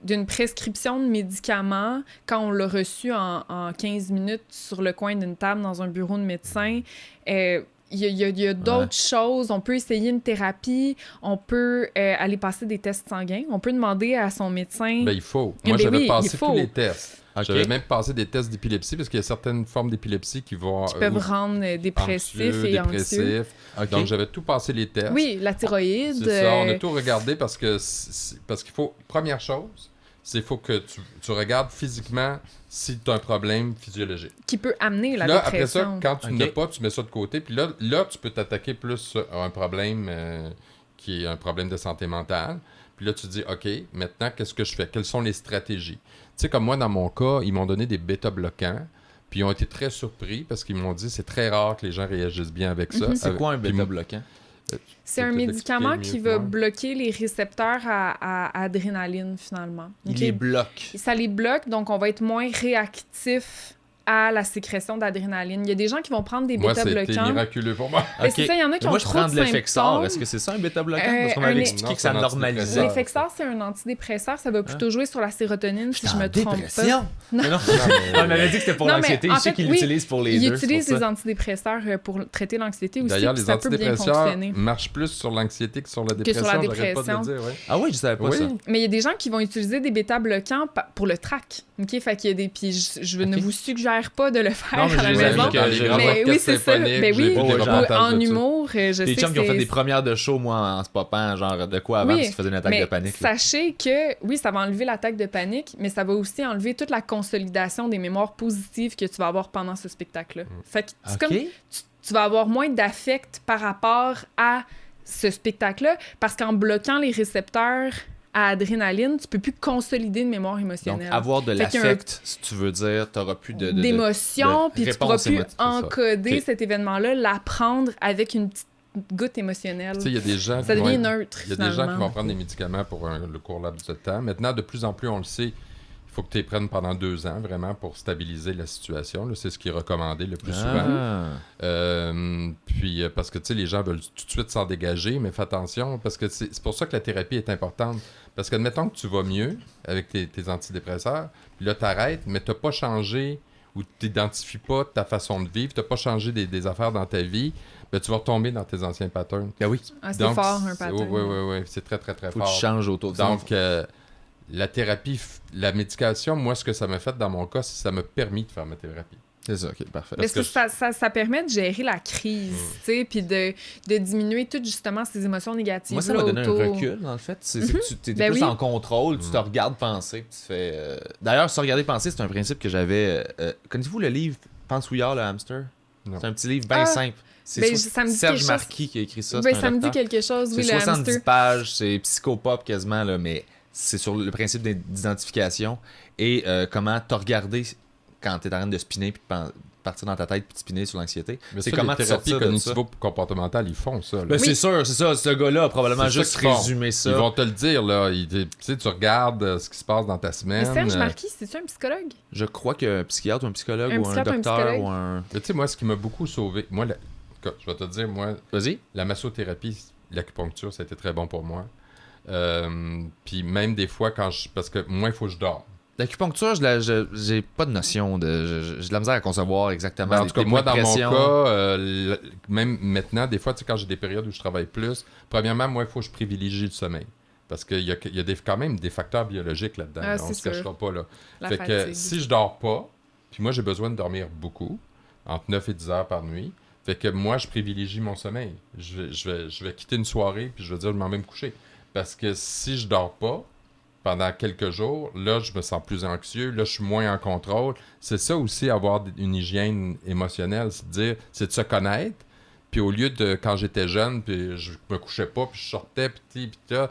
d'une prescription de médicaments quand on l'a reçu en 15 minutes sur le coin d'une table dans un bureau de médecin. Il y a d'autres choses. On peut essayer une thérapie, on peut aller passer des tests sanguins, on peut demander à son médecin... Ben, il faut. Eh Moi, ben j'avais oui, il passé faut. tous les tests. Ok. J'avais même passé des tests d'épilepsie parce qu'il y a certaines formes d'épilepsie qui vont... qui peuvent rendre dépressifs et anxieux. dépressifs. Ok. Donc, j'avais tout passé les tests. Oui, la thyroïde. C'est ça, on a tout regardé parce qu'il faut... Première chose, c'est qu'il faut que tu regardes physiquement si tu as un problème physiologique. qui peut amener la Là, après ça, dépression. quand tu Ok. n'as pas, tu mets ça de côté. Puis là tu peux t'attaquer plus à un problème qui est un problème de santé mentale. Puis là, tu te dis, OK, maintenant, qu'est-ce que je fais? Quelles sont les stratégies? Tu sais, comme moi, dans mon cas, ils m'ont donné des bêta-bloquants. Puis ils ont été très surpris parce qu'ils m'ont dit, c'est très rare que les gens réagissent bien avec ça. C'est quoi un Puis bêta-bloquant? C'est Je un peux médicament l'expliquer qui mieux va que moi. bloquer les récepteurs à adrénaline, finalement. Il Ok? les bloque. Ça les bloque, donc on va être moins réactif à la sécrétion d'adrénaline. Il y a des gens qui vont prendre des Moi, c'était bêta-bloquants. miraculeux pour moi. Mais c'est ça, il y en a qui Moi, ont je trop prends de de l'Effexor. symptômes. Est-ce que c'est ça un bêta-bloquant? Euh, Parce qu'on m'avait un- expliqué Non, que ça c'est un normalisait. antidépresseur. L'Effexor, c'est un antidépresseur. Ça va plutôt jouer sur la sérotonine, si je me trompe pas. dépression? Non. Non. On m'avait dit que c'était pour Non, mais l'anxiété. en Je sais fait, qu'ils oui, l'utilisent pour les Ils deux. c'est utilisent pour des ça. antidépresseurs pour traiter l'anxiété aussi, D'ailleurs, puis les ça peut bien antidépresseurs fonctionner. marchent plus sur l'anxiété que sur la sur dépression. la J'arrête pas de le dépression. dire, ouais. Ah oui, je savais pas Oui. ça. Mais il y a des gens qui vont utiliser des bêta-bloquants pour le track. OK? Fait qu'il y a des... Puis je ne Ok. vous suggère pas de le faire Non, mais à la j'ai des maison. amis que Dans les j'ai- grands Mais oui, orchestres c'est ça. symphoniques, Ben j'ai oui, vu des ou reportages en de ça. humour, je sais Les chums qui ont que fait des c'est- premières de show, moi, en se popant, genre de quoi avant, Oui, parce qu'ils faisaient une attaque mais de panique. là. sachez que, oui, ça va enlever l'attaque de panique, mais ça va aussi enlever toute la consolidation des mémoires positives que tu vas avoir pendant ce spectacle-là. Fait que c'est Ok. comme tu vas avoir moins d'affect par rapport à ce spectacle-là, parce qu'en bloquant les récepteurs à adrénaline, tu peux plus consolider une mémoire Donc, émotionnelle. avoir de Fait qu'il y a un- l'affect, si tu veux dire, t'auras plus de d'émotion, de puis tu réponse pourras plus émotive, c'est ça. encoder Ok. cet événement-là, l'apprendre avec une petite goutte émotionnelle. Tu sais, il y a des gens Ça qui vont devient être- neutre, Il y a des gens qui finalement. vont prendre des médicaments pour le court laps de temps. Maintenant, de plus en plus, on le sait, il faut que tu les prennes pendant 2 ans, vraiment, pour stabiliser la situation. Là. C'est ce qui est recommandé le plus souvent. Ah. Puis, parce que, tu sais, les gens veulent tout de suite s'en dégager, mais fais attention, parce que c'est pour ça que la thérapie est importante. Parce que, admettons que tu vas mieux avec tes antidépresseurs, puis là, t'arrêtes, mais t'as pas changé ou t'identifies pas ta façon de vivre, t'as pas changé des affaires dans ta vie, ben, tu vas retomber dans tes anciens patterns. Ben oui, Ah, c'est Donc, fort, un c'est- pattern. oui, c'est très, très, très faut que fort. tu changes autour de ça. Donc, la thérapie, la médication, moi, ce que ça m'a fait dans mon cas, c'est que ça m'a permis de faire ma thérapie. C'est ça, ok, parfait. Parce que que ça permet de gérer la crise, tu sais, puis de diminuer toutes justement ces émotions négatives. Moi, ça m'a donné un recul, dans le fait. C'est que tu es Ben plus oui. en contrôle, tu te regardes penser, puis tu fais... D'ailleurs, se regarder penser, c'est un principe que j'avais... Connaissez-vous le livre « Pense-Ouillard, le hamster » Non. C'est un petit livre bien Ah, simple. C'est ben, ça me dit Serge quelque chose. Marquis qui a écrit ça. Ben, c'est un ça me dit docteur. quelque chose, oui, C'est le 70 hamster. pages, c'est psychopop quasiment, là, mais c'est sur le principe d'identification et comment te regarder quand t'es en train de spinner puis partir dans ta tête puis te spinner sur l'anxiété. Mais C'est ça, comment les te thérapies sortir de ça. cognitivo-comportementales, ils font ça. Là. Ben, c'est sûr, c'est ça. Ce gars-là a probablement C'est ça juste qu'ils font. résumé ça. Ils vont te le dire, là. Tu sais, tu regardes ce qui se passe dans ta Mais semaine. Serge Marquis, c'est-tu un psychologue? Je crois qu'un psychiatre ou un psychologue Un ou un psychiatre ou un docteur psychologue. ou un... Mais tu sais, moi, ce qui m'a beaucoup sauvé... Moi, je vais te dire, moi, Vas-y. la massothérapie, l'acupuncture, ça a été très bon pour moi. Puis même des fois, parce que moi, il faut que je dorme. L'acupuncture, j'ai pas de notion j'ai de la misère à concevoir exactement. Ben, en tout cas, moi, dans mon pression. cas, même maintenant, des fois, tu sais, quand j'ai des périodes où je travaille plus, premièrement, moi, il faut que je privilégie le sommeil. Parce qu'il y a quand même des facteurs biologiques là-dedans. Ah, là, on c'est se cachera sûr. pas, là. La Fait que fatigue. si je dors pas, puis moi, j'ai besoin de dormir beaucoup, entre 9 et 10 heures par nuit, fait que moi, je privilégie mon sommeil. Je vais quitter une soirée, puis je vais dire, je m'en vais me coucher. Parce que si je dors pas, pendant quelques jours, là, je me sens plus anxieux, là, je suis moins en contrôle. C'est ça aussi, avoir une hygiène émotionnelle, c'est de se connaître. Puis au lieu de, quand j'étais jeune, puis je me couchais pas, puis je sortais, puis là,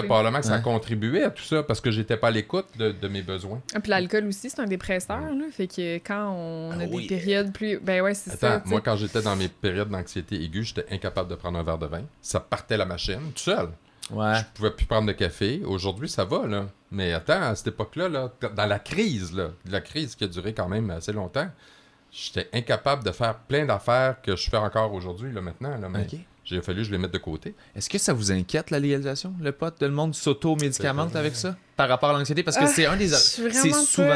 probablement que ça a contribué à tout ça, parce que j'étais pas à l'écoute de mes besoins. Ah, puis l'alcool aussi, c'est un dépresseur, là. Fait que quand on a des périodes plus... Ben ouais, c'est ça. Attends, moi, quand j'étais dans mes périodes d'anxiété aiguë, j'étais incapable de prendre un verre de vin. Ça partait la machine, tout seul. Ouais. Je pouvais plus prendre de café. Aujourd'hui, ça va, là. Mais attends, à cette époque-là, là, dans la crise qui a duré quand même assez longtemps, j'étais incapable de faire plein d'affaires que je fais encore aujourd'hui, là, maintenant. Là, mais Ok. j'ai fallu que je les mette de côté. Est-ce que ça vous inquiète, la légalisation, le pot? Le monde s'auto-médicamente avec ça? Par rapport à l'anxiété? Parce que c'est un des... Je suis C'est vraiment souvent... pas,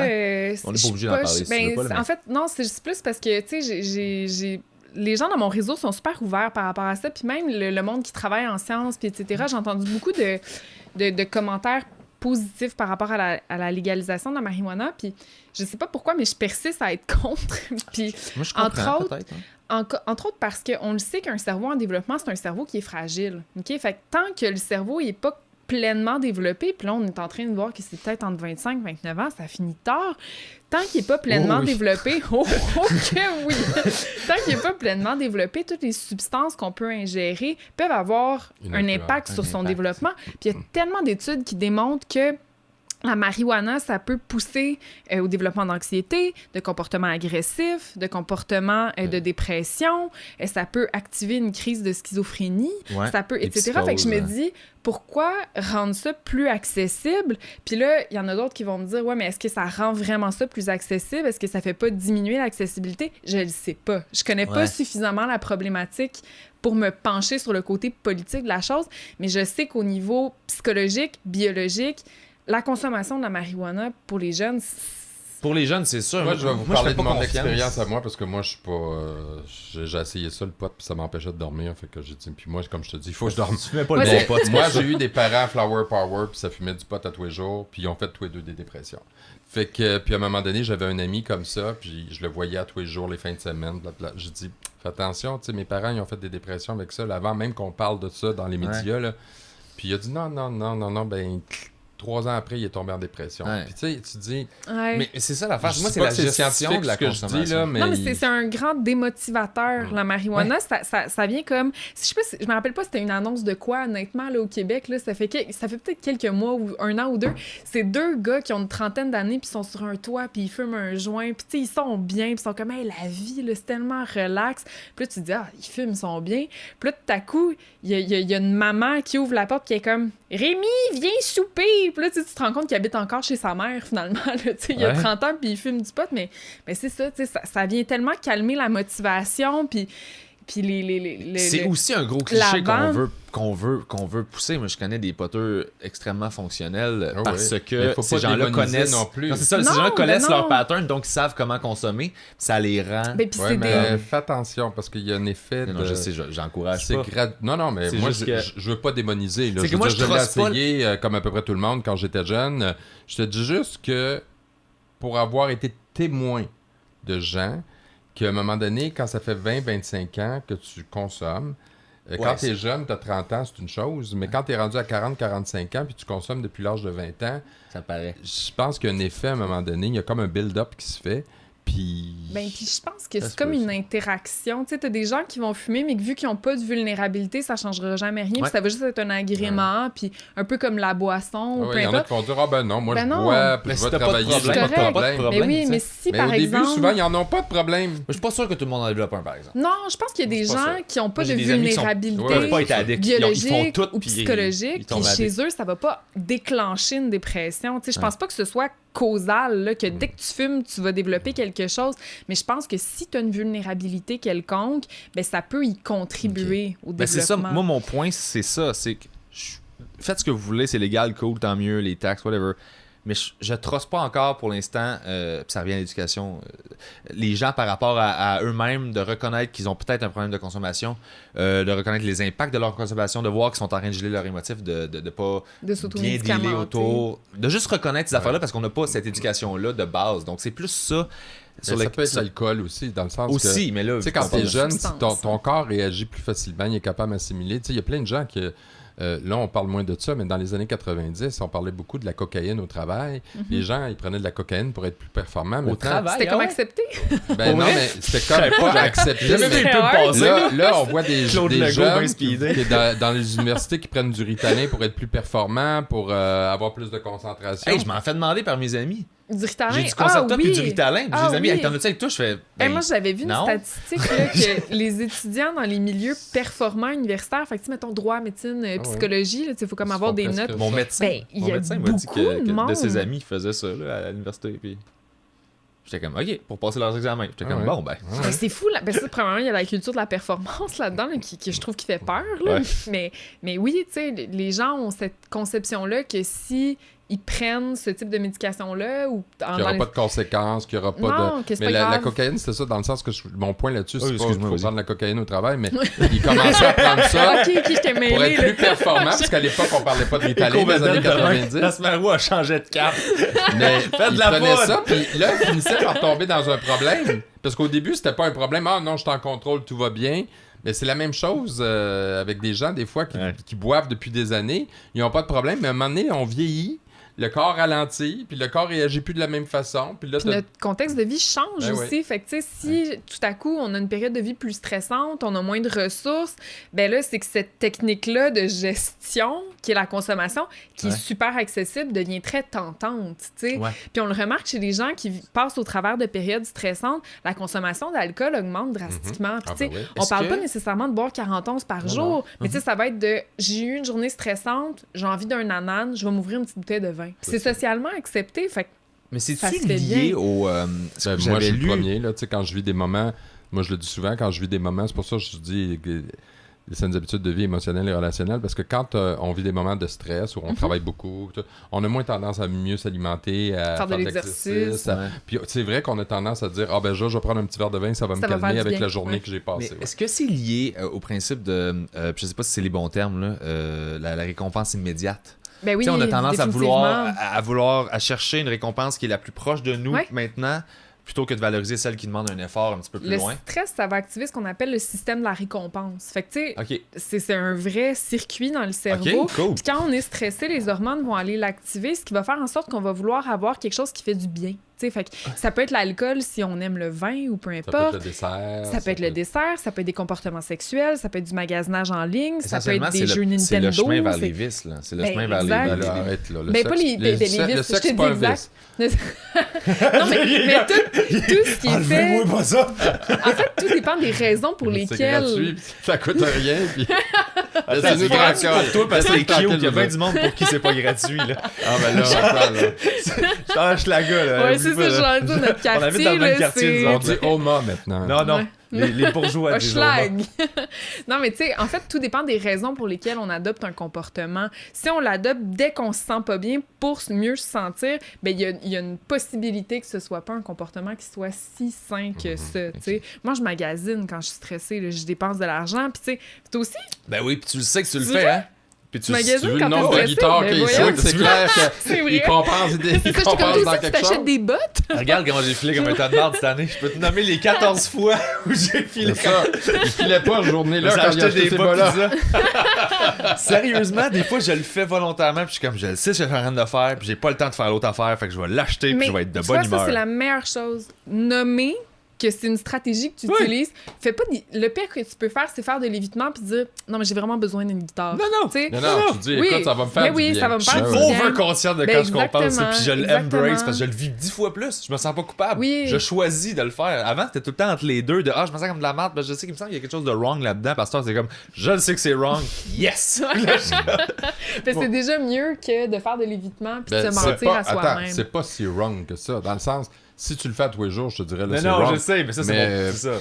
On n'est pas obligé d'en parler si tu veux pas, là, mais- En fait, non, c'est juste plus parce que, tu sais, j'ai les gens dans mon réseau sont super ouverts par rapport à ça. Puis même le monde qui travaille en sciences, puis etc., j'ai entendu beaucoup de commentaires positifs par rapport à la légalisation de la marijuana. Puis je sais pas pourquoi, mais je persiste à être contre. Puis Moi, je comprends, entre autres, peut-être. Hein. entre autres parce qu'on le sait qu'un cerveau en développement, c'est un cerveau qui est fragile. OK? Fait que tant que le cerveau n'est pas pleinement développé, puis là, on est en train de voir que c'est peut-être entre 25 et 29 ans, ça finit tard. Tant qu'il n'est pas pleinement développé, que oui! Tant qu'il n'est pas pleinement développé, toutes les substances qu'on peut ingérer peuvent avoir un impact sur son développement. Puis il y a tellement d'études qui démontrent que la marijuana, ça peut pousser au développement d'anxiété, de comportements agressifs, de comportements de dépression. Ça peut activer une crise de schizophrénie. Ouais. Ça peut, Des etc. Fait que je me psychoses, dis, pourquoi rendre ça plus accessible? Puis là, il y en a d'autres qui vont me dire, ouais, mais est-ce que ça rend vraiment ça plus accessible? Est-ce que ça fait pas diminuer l'accessibilité? Je le sais pas. Je connais pas suffisamment la problématique pour me pencher sur le côté politique de la chose, mais je sais qu'au niveau psychologique, biologique, la consommation de la marijuana pour les jeunes, Pour les jeunes, c'est sûr. Moi, je vais vous fais parler de pas mon confiance. expérience à moi, parce que moi, je suis pas... j'ai essayé ça, le pot, puis ça m'empêchait de dormir. Fait que j'ai dit... Puis moi, comme je te dis, il faut que je dorme. Tu fumais pas Ouais, le c'est- bon pot. Moi, j'ai eu des parents Flower Power, puis ça fumait du pot à tous les jours, puis ils ont fait tous les deux des dépressions. Fait que, puis à un moment donné, j'avais un ami comme ça, puis je le voyais à tous les jours, les fins de semaine, blablabla. J'ai dit, fais attention, tu sais, mes parents, ils ont fait des dépressions avec ça, là, avant même qu'on parle de ça dans les médias, là. Puis il a dit, non, ben... 3 ans après, il est tombé en dépression. Ouais. Puis tu sais, tu dis... ouais. Mais c'est ça l'affaire. je Moi, dis c'est pas la que c'est gestion scientifique de la ce que je consommation. dis, là, mais... Non, mais c'est un grand démotivateur, la marijuana. Ça vient comme... Je sais pas, je me rappelle pas c'était une annonce de quoi, honnêtement, là, au Québec. Là, ça fait peut-être quelques mois ou 1 an ou 2. C'est 2 gars qui ont une trentaine d'années puis sont sur un toit puis ils fument un joint. Puis tu sais, ils sont bien puis ils sont comme, hey, la vie, là, c'est tellement relax. Puis là, tu te dis, ah, ils fument, ils sont bien. Puis là, tout à coup, il y a une maman qui ouvre la porte qui est comme, Rémi, viens souper! Puis là, tu te rends compte qu'il habite encore chez sa mère, finalement. Là, il a 30 ans, puis il fume du pot, mais c'est ça, ça vient tellement calmer la motivation, puis C'est aussi un gros cliché la qu'on veut pousser. Moi, je connais des poteurs extrêmement fonctionnels Ah parce oui. Mais que faut ces pas gens-là démoniser connaissent... non plus. Non, c'est ça, Non, ces gens-là connaissent ben leur non. pattern, donc ils savent comment consommer. Puis ça les rend... Ben, puis Ouais, c'est mais des... fais attention, parce qu'il y a un effet Non, de... je sais, j'encourage C'est pas. Non, mais C'est moi, juste que- je veux pas démoniser. Là. C'est Je que moi, veux dire, je l'ai trosse pas essayé comme à peu près tout le monde quand j'étais jeune. Je te dis juste que pour avoir été témoin de gens qu'à un moment donné, quand ça fait 20-25 ans que tu consommes, quand tu es jeune, tu as 30 ans, c'est une chose, mais quand tu es rendu à 40-45 ans puis tu consommes depuis l'âge de 20 ans, Ça paraît. je pense qu'il y a un effet à un moment donné, il y a comme un build-up qui se fait. puis... Ben, puis je pense que Ça c'est se comme peut, une ça. interaction. Tu sais, t'as des gens qui vont fumer, mais que vu qu'ils n'ont pas de vulnérabilité, ça changera jamais rien. Puis Ouais. ça va juste être un agrément, puis un peu comme la boisson, ou peu Il y en a importe. qui vont dire, ah ben non, moi Ben je non. bois, puis Mais je si vais t'as pas de travailler, problème, j'ai t'as pas de pas de problème. problème. Mais oui, tu sais. mais si Mais par au début, exemple... souvent, ils n'en ont pas de problème. Je suis pas sûr que tout le monde en développe un, par exemple. Non, je pense qu'il y a des C'est pas gens ça. qui n'ont pas Moi, de j'ai des amis qui sont- vulnérabilité Ouais, Ils peuvent pas être addicts. biologique Ils font tout, ou puis ils psychologique, tombent puis chez addicts. eux, ça va pas déclencher une dépression. Tu sais, je pense pas que ce soit causal, là, que dès que tu fumes, tu vas développer quelque chose. Mais je pense que si tu as une vulnérabilité quelconque, ben ça peut y contribuer au Ben, c'est ça. développement. Moi, mon point, c'est ça. C'est que faites ce que vous voulez, c'est légal, cool, tant mieux, les taxes, whatever. Mais je trosse pas encore pour l'instant, puis ça revient à l'éducation, les gens par rapport à eux-mêmes, de reconnaître qu'ils ont peut-être un problème de consommation, de reconnaître les impacts de leur consommation, de voir qu'ils sont en train de geler leurs émotifs, de pas de bien s'automédicamenter. dealer autour, de juste reconnaître ces affaires-là parce qu'on n'a pas cette éducation-là de base. Donc c'est plus ça. Mais ça peut être l'alcool aussi, dans le sens que... aussi, mais là, Tu sais, quand on parle t'es de jeune, substance. ton corps réagit plus facilement, il est capable d'assimiler. Tu sais, il y a plein de gens qui... là, on parle moins de ça, mais dans les années 90, on parlait beaucoup de la cocaïne au travail. Les gens, ils prenaient de la cocaïne pour être plus performants. Au Maintenant, travail, C'était ah comme ouais? accepté. ben Pour non, vrai? mais c'était comme pas accepté. J'ai jamais vu mais- le pub passer. Là, on voit des Claude Legault, jeunes bien speedé. qui dans les universités qui prennent du Ritalin pour être plus performants, pour avoir plus de concentration. Hey, je m'en fais demander par mes amis. Du Ritalin. J'ai du Concerta puis oui. du Ritalin. Puis Ah j'ai des amis, oui. hey, t'en as-tu avec toi? Je fais. Hey, ben, moi, j'avais vu une non. statistique là, que les étudiants dans les milieux performants universitaires, fait que, tu sais, mettons droit, médecine, psychologie, il faut comme Ils avoir font des presque notes. Mon médecin, Ben, il mon y a médecin m'a dit beaucoup de monde. de ses amis faisaient ça là, à l'université. Puis j'étais comme, OK, pour passer leurs examens. J'étais comme, ouais. bon, ben. Ben, c'est fou. Là. Ben, ça, premièrement, il y a la culture de la performance là-dedans là, qui, je trouve, qui fait peur. Là. Ouais. Mais oui, tu sais, les gens ont cette conception-là que si ils prennent ce type de médication-là ou Qu'il n'y dans aura les- pas de conséquences, qu'il n'y aura pas Non, de... que c'est Mais pas la grave. cocaïne, c'était ça, dans le sens que mon point là-dessus, c'est pas qu'il excuse-moi, faut vas-y. prendre la cocaïne au travail, mais ils commençaient à prendre ça Ok, je t'ai pour mêlé. être là. plus performant, parce qu'à l'époque, on parlait pas de Ritalin dans les années 90. La Smarou a changé de cap. Mais Faites de ils la prenaient poudre. ça, puis là, ils finissaient par tomber dans un problème. Parce qu'au début, c'était pas un problème. Ah non, je suis en contrôle, tout va bien. Mais c'est la même chose avec des gens, des fois, qui boivent depuis des années. Ils n'ont pas de problème, mais à un moment donné, on vieillit. Le corps ralentit, puis le corps réagit plus de la même façon. Puis là, Puis notre contexte de vie change Ben aussi. Fait que, tu sais, si tout à coup, on a une période de vie plus stressante, on a moins de ressources, ben là, c'est que cette technique-là de gestion, qui est la consommation, qui est super accessible, devient très tentante, tu sais. Ouais. Puis on le remarque chez les gens qui passent au travers de périodes stressantes, la consommation d'alcool augmente drastiquement. Puis, Ah, tu sais, ben oui. on Est-ce parle que- pas nécessairement de boire 40 onces par jour, mais tu sais, ça va être de j'ai eu une journée stressante, j'ai envie d'un anane, je vais m'ouvrir une petite bouteille de vin. Puis c'est socialement accepté, fait que Mais Ça c'est-tu se fait lié bien. au. Ce Ben, que moi, je j'avais suis le lu. premier, là, tu sais, quand je vis des moments, moi, je le dis souvent, quand je vis des moments, c'est pour ça que je dis que les saines habitudes de vie émotionnelles et relationnelles, parce que quand on vit des moments de stress, où on travaille beaucoup, on a moins tendance à mieux s'alimenter, à Faire de faire l'exercice. à- Ouais. Puis c'est vrai qu'on a tendance à dire, ah ben je vais prendre un petit verre de vin, ça va me Ça va faire calmer du avec bien. la journée Ouais. que j'ai Mais passée. ouais. est-ce que c'est lié au principe de. Je sais pas si c'est les bons termes, là, la récompense immédiate? ben oui, Tu sais, on a tendance à vouloir, définitivement. à chercher une récompense qui est la plus proche de nous Ouais. maintenant, plutôt que de valoriser celle qui demande un effort un petit peu plus Le loin. stress, ça va activer ce qu'on appelle le système de la récompense. Fait que, tu sais, Ok, c'est un vrai circuit dans le cerveau. ok, cool. Puis quand on est stressé, les hormones vont aller l'activer, ce qui va faire en sorte qu'on va vouloir avoir quelque chose qui fait du bien. Tu sais, fait que ça peut être l'alcool si on aime le vin ou peu Ça peut être importe. le dessert. Ça peut être le dessert, ça peut être des comportements sexuels, ça peut être du magasinage en ligne, ça peut Essentiellement, être des c'est jeux le, Nintendo. c'est le chemin vers c'est- les vices, là. C'est le Ben, chemin vers exact. Ben les là, arrête, là. Le Ben, pas sexe- les vices, le je sexe, te c'est pas un dis vice. non, mais tout ce qui est fait... pas ça! En fait, tout dépend des raisons pour C'est lesquelles... gratuit, puis ça coûte rien, puis... C'est Laissez-nous gratuit tranquille. pour toi parce que c'est Laissez-nous cute. Il y a bien tranquille, du monde pour qui c'est pas gratuit, là. Ah ben là, attends, là. Change la gueule, là. Ouais, c'est ça, je vais dire, notre quartier, On habite dans le même là, quartier, nous On autres. dit Oma maintenant. Non, non. Ouais. Les bourgeois des Schlag. Non, mais tu sais, en fait, tout dépend des raisons pour lesquelles on adopte un comportement. Si on l'adopte dès qu'on se sent pas bien pour mieux se sentir, ben il y a une possibilité que ce soit pas un comportement qui soit si sain que ça, tu sais. Moi, je magasine quand je suis stressée, là, je dépense de l'argent, puis tu sais, toi aussi, Ben oui, puis tu le sais que tu le Tu fais, le hein? Puis Tu magasines Tu veux le quand t'es nombre de stressé? guitares Ben qu'il voyons. saute, c'est clair C'est qu'il vrai. compense C'est ça, j'étais comme dans toi, tu quelque t'achètes chose. des bottes? Regarde comment j'ai filé comme un tas de marde cette année. Je peux te nommer les 14 fois où j'ai filé C'est ça. Il filait pas cette journée-là J'ai quand il a acheté acheté des ces bas bas-là. pizza. Sérieusement, des fois, je le fais volontairement, puis je suis comme, je le sais, je suis en train de le faire, puis j'ai pas le temps de faire l'autre affaire, fait que je vais l'acheter, puis je vais être de tu bonne vois, ça, humeur. c'est la meilleure chose. Nommer que c'est une stratégie que tu utilises. Fais pas le pire que tu peux faire, c'est faire de l'évitement puis dire non, mais j'ai vraiment besoin d'une guitare. Non, non. Tu sais? Non, tu dis, Oui. écoute, ça va me faire Ben du oui, bien. ça va me Je faire suis du bien. over-conscient de Ben quand je compense ça, puis je exactement. l'embrace parce que je le vis 10 fois plus. Je me sens pas coupable. Oui. Je choisis de le faire. Avant, c'était tout le temps entre les deux de je me sens comme de la merde, parce que je sais qu'il me semble qu'il y a quelque chose de wrong là-dedans. Parce que c'est comme je le sais que c'est wrong. Yes! Fait que c'est déjà mieux que de faire de l'évitement puis de Ben, se c'est mentir pas- à Attends, soi-même. c'est pas si wrong que ça. Dans le sens, si tu le fais à tous les jours, je te dirais, là, Mais c'est non, wrong. je sais, mais ça, c'est Mais- c'est ça.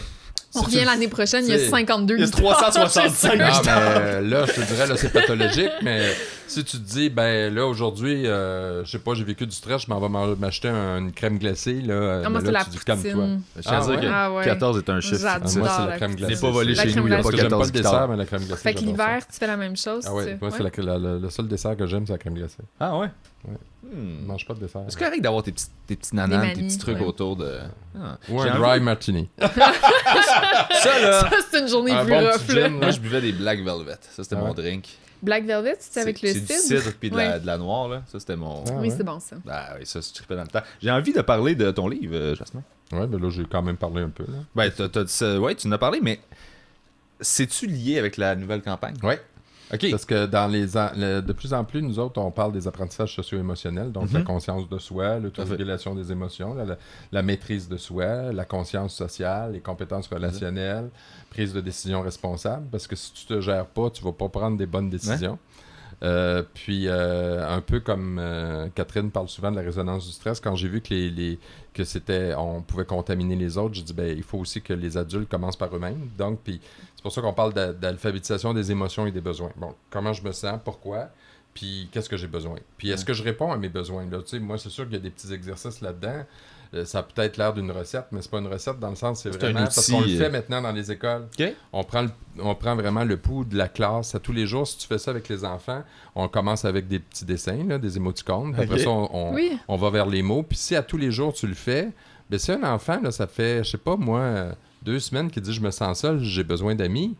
On si tu revient le- l'année prochaine, il y a t'sais, 52 Il y a guitares. 365 Ah, guitares. mais là, je te dirais, là, c'est pathologique, mais si tu te dis, ben là, aujourd'hui, je sais pas, j'ai vécu du stress, je m'en vais m'acheter une crème glacée, là. Ah, moi, ben c'est là, la tu dis comme toi. poutine. Je tiens à dire ouais? que Ah ouais. 14 est un chiffre. J'adore. Ah, moi, c'est la la crème poutine. glacée. C'est pas volé La chez crème nous, il y a pas glacée. Parce que j'aime pas 14 le guitares. dessert, mais la crème glacée, Fait que j'adore ça. l'hiver, tu fais la même chose. Ah ouais, moi, c'est le seul dessert que j'aime, c'est la crème glacée. Ah ouais? Ouais. Je mange pas de dessert. C'est correct d'avoir tes petits nananes, tes manies, petits trucs ouais. autour de. Ah. Ou J'ai un envie- dry martini. Ça, là. Ça, c'est une journée Un plus bon rough, petit là. gin, Moi, je buvais des Black Velvet. Ça, c'était Ah mon ouais? drink. Black Velvet, c'est avec le C'est du cidre? cidre puis de, Ouais. de la noire, là. Ça, c'était mon. Ah, Oui, ouais. c'est bon, ça. Ah oui, ça, je trippais dans le temps. J'ai envie de parler de ton livre, Jasmin. Ouais, ben là, j'ai quand même parlé un peu, là. Ben, t'as dit ça. Ouais, tu en as parlé, mais. C'est-tu lié avec la nouvelle campagne? Ouais. Ok. Parce que de plus en plus, nous autres, on parle des apprentissages socio-émotionnels, donc la conscience de soi, l'autorégulation des émotions, la maîtrise de soi, la conscience sociale, les compétences relationnelles, prise de décision responsable, parce que si tu te gères pas, tu vas pas prendre des bonnes décisions. Puis un peu comme Catherine parle souvent de la résonance du stress, quand j'ai vu que on pouvait contaminer les autres, j'ai dit ben il faut aussi que les adultes commencent par eux-mêmes. Donc puis c'est pour ça qu'on parle d'alphabétisation des émotions et des besoins. Bon, comment je me sens, pourquoi, puis qu'est-ce que j'ai besoin. Puis est-ce que je réponds à mes besoins là, tu sais, moi c'est sûr qu'il y a des petits exercices là-dedans. Ça a peut-être l'air d'une recette, mais c'est pas une recette dans le sens, c'est vraiment un parce outil, qu'on le fait maintenant dans les écoles. Ok. On prend vraiment le pouls de la classe à tous les jours. Si tu fais ça avec les enfants, on commence avec des petits dessins, là, des émoticônes. Puis après Ok. ça, Oui. on va vers les mots. Puis si à tous les jours tu le fais, ben si un enfant, là, ça fait, je sais pas moi, 2 semaines qu'il dit je me sens seul, j'ai besoin d'amis.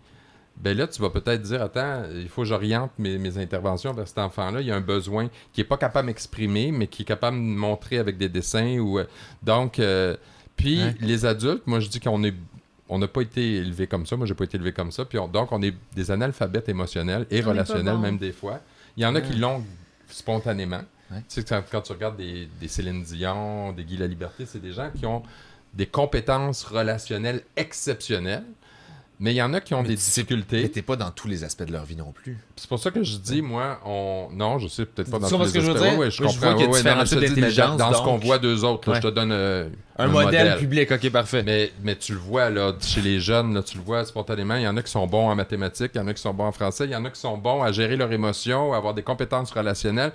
Ben là, tu vas peut-être dire, attends, il faut que j'oriente mes interventions vers cet enfant-là. Il y a un besoin qui n'est pas capable de m'exprimer, mais qui est capable de me montrer avec des dessins. Donc, puis Ouais. les adultes, moi, je dis qu'on n'a pas été élevés comme ça. Moi, j'ai pas été élevé comme ça. Puis donc, on est des analphabètes émotionnels et On est pas relationnels, bon. même des fois. Il y en a qui l'ont spontanément. Ouais. Tu sais, quand tu regardes des Céline Dion, des Guy Laliberté, c'est des gens qui ont des compétences relationnelles exceptionnelles. Mais il y en a qui ont Mais des tu sais- difficultés. Mais t'es pas dans tous les aspects de leur vie non plus. C'est pour ça que je dis, moi, non, je sais peut-être pas dans Tu tous comprends les ce que je veux aspects. dire? Ouais, je Moi, je comprends. vois qu'il y a Ouais, différents non, je te types dis, mais d'intelligence, dans ce donc. qu'on voit d'eux autres, là, Ouais. je te donne Un modèle public, ok, parfait. Mais tu le vois, là, chez les jeunes, là, tu le vois spontanément, il y en a qui sont bons en mathématiques, il y en a qui sont bons en français, il y en a qui sont bons à gérer leurs émotions, à avoir des compétences relationnelles.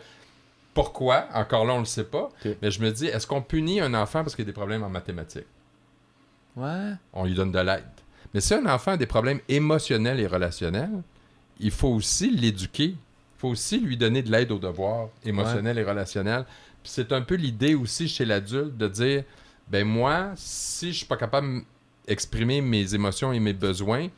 Pourquoi? Encore là, on le sait pas. Ok. Mais je me dis, est-ce qu'on punit un enfant parce qu'il a des problèmes en mathématiques? Ouais. On lui donne de l'aide. Mais si un enfant a des problèmes émotionnels et relationnels, il faut aussi l'éduquer. Il faut aussi lui donner de l'aide aux devoirs émotionnels et relationnels. Puis c'est un peu l'idée aussi chez l'adulte de dire, ben moi, si je suis pas capable d'exprimer mes émotions et mes besoins,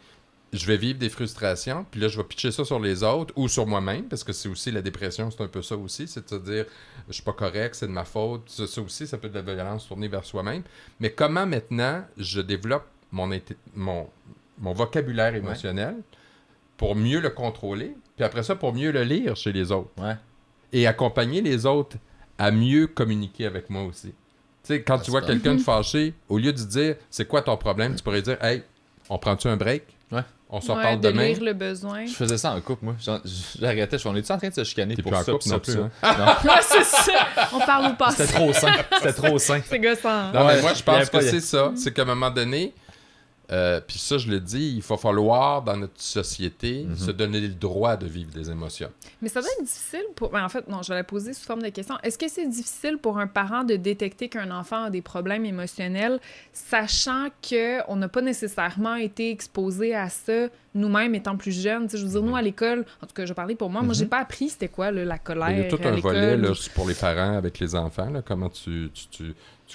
je vais vivre des frustrations, puis là, je vais pitcher ça sur les autres ou sur moi-même, parce que c'est aussi la dépression, c'est un peu ça aussi, c'est de se dire, je suis pas correct, c'est de ma faute, ça aussi, ça peut être de la violence tournée vers soi-même. Mais comment maintenant je développe mon vocabulaire émotionnel pour mieux le contrôler, puis après ça, pour mieux le lire chez les autres. Ouais. Et accompagner les autres à mieux communiquer avec moi aussi. Tu sais, quand tu vois c'est quelqu'un de fâché, au lieu de dire, c'est quoi ton problème, tu pourrais dire, hey, on prend-tu un break? Ouais. On se Ouais, reparle de demain. lire le besoin. Je faisais ça en couple, moi. J'arrêtais. On est-tu en train de se chicaner T'es pour plus en ça, couple pis ça, non pis plus, ça? hein? Non. Ouais, c'est ça. On parle au passé. C'était trop sain. C'était trop sain. C'est gossant. Non, Ouais, mais moi, je il y avait pense pas que de- c'est ça. C'est qu'à un moment donné, Puis ça, je le dis, il va falloir, dans notre société, se donner le droit de vivre des émotions. Mais ça doit être difficile pour... En fait, non, je vais la poser sous forme de question. Est-ce que c'est difficile pour un parent de détecter qu'un enfant a des problèmes émotionnels, sachant qu'on n'a pas nécessairement été exposé à ça nous-mêmes étant plus jeunes? Je veux dire, nous, à l'école, en tout cas, je vais parler pour moi, moi, j'ai pas appris c'était quoi, là, la colère Il y a tout à un l'école. volet là, pour les parents avec les enfants, là, comment tu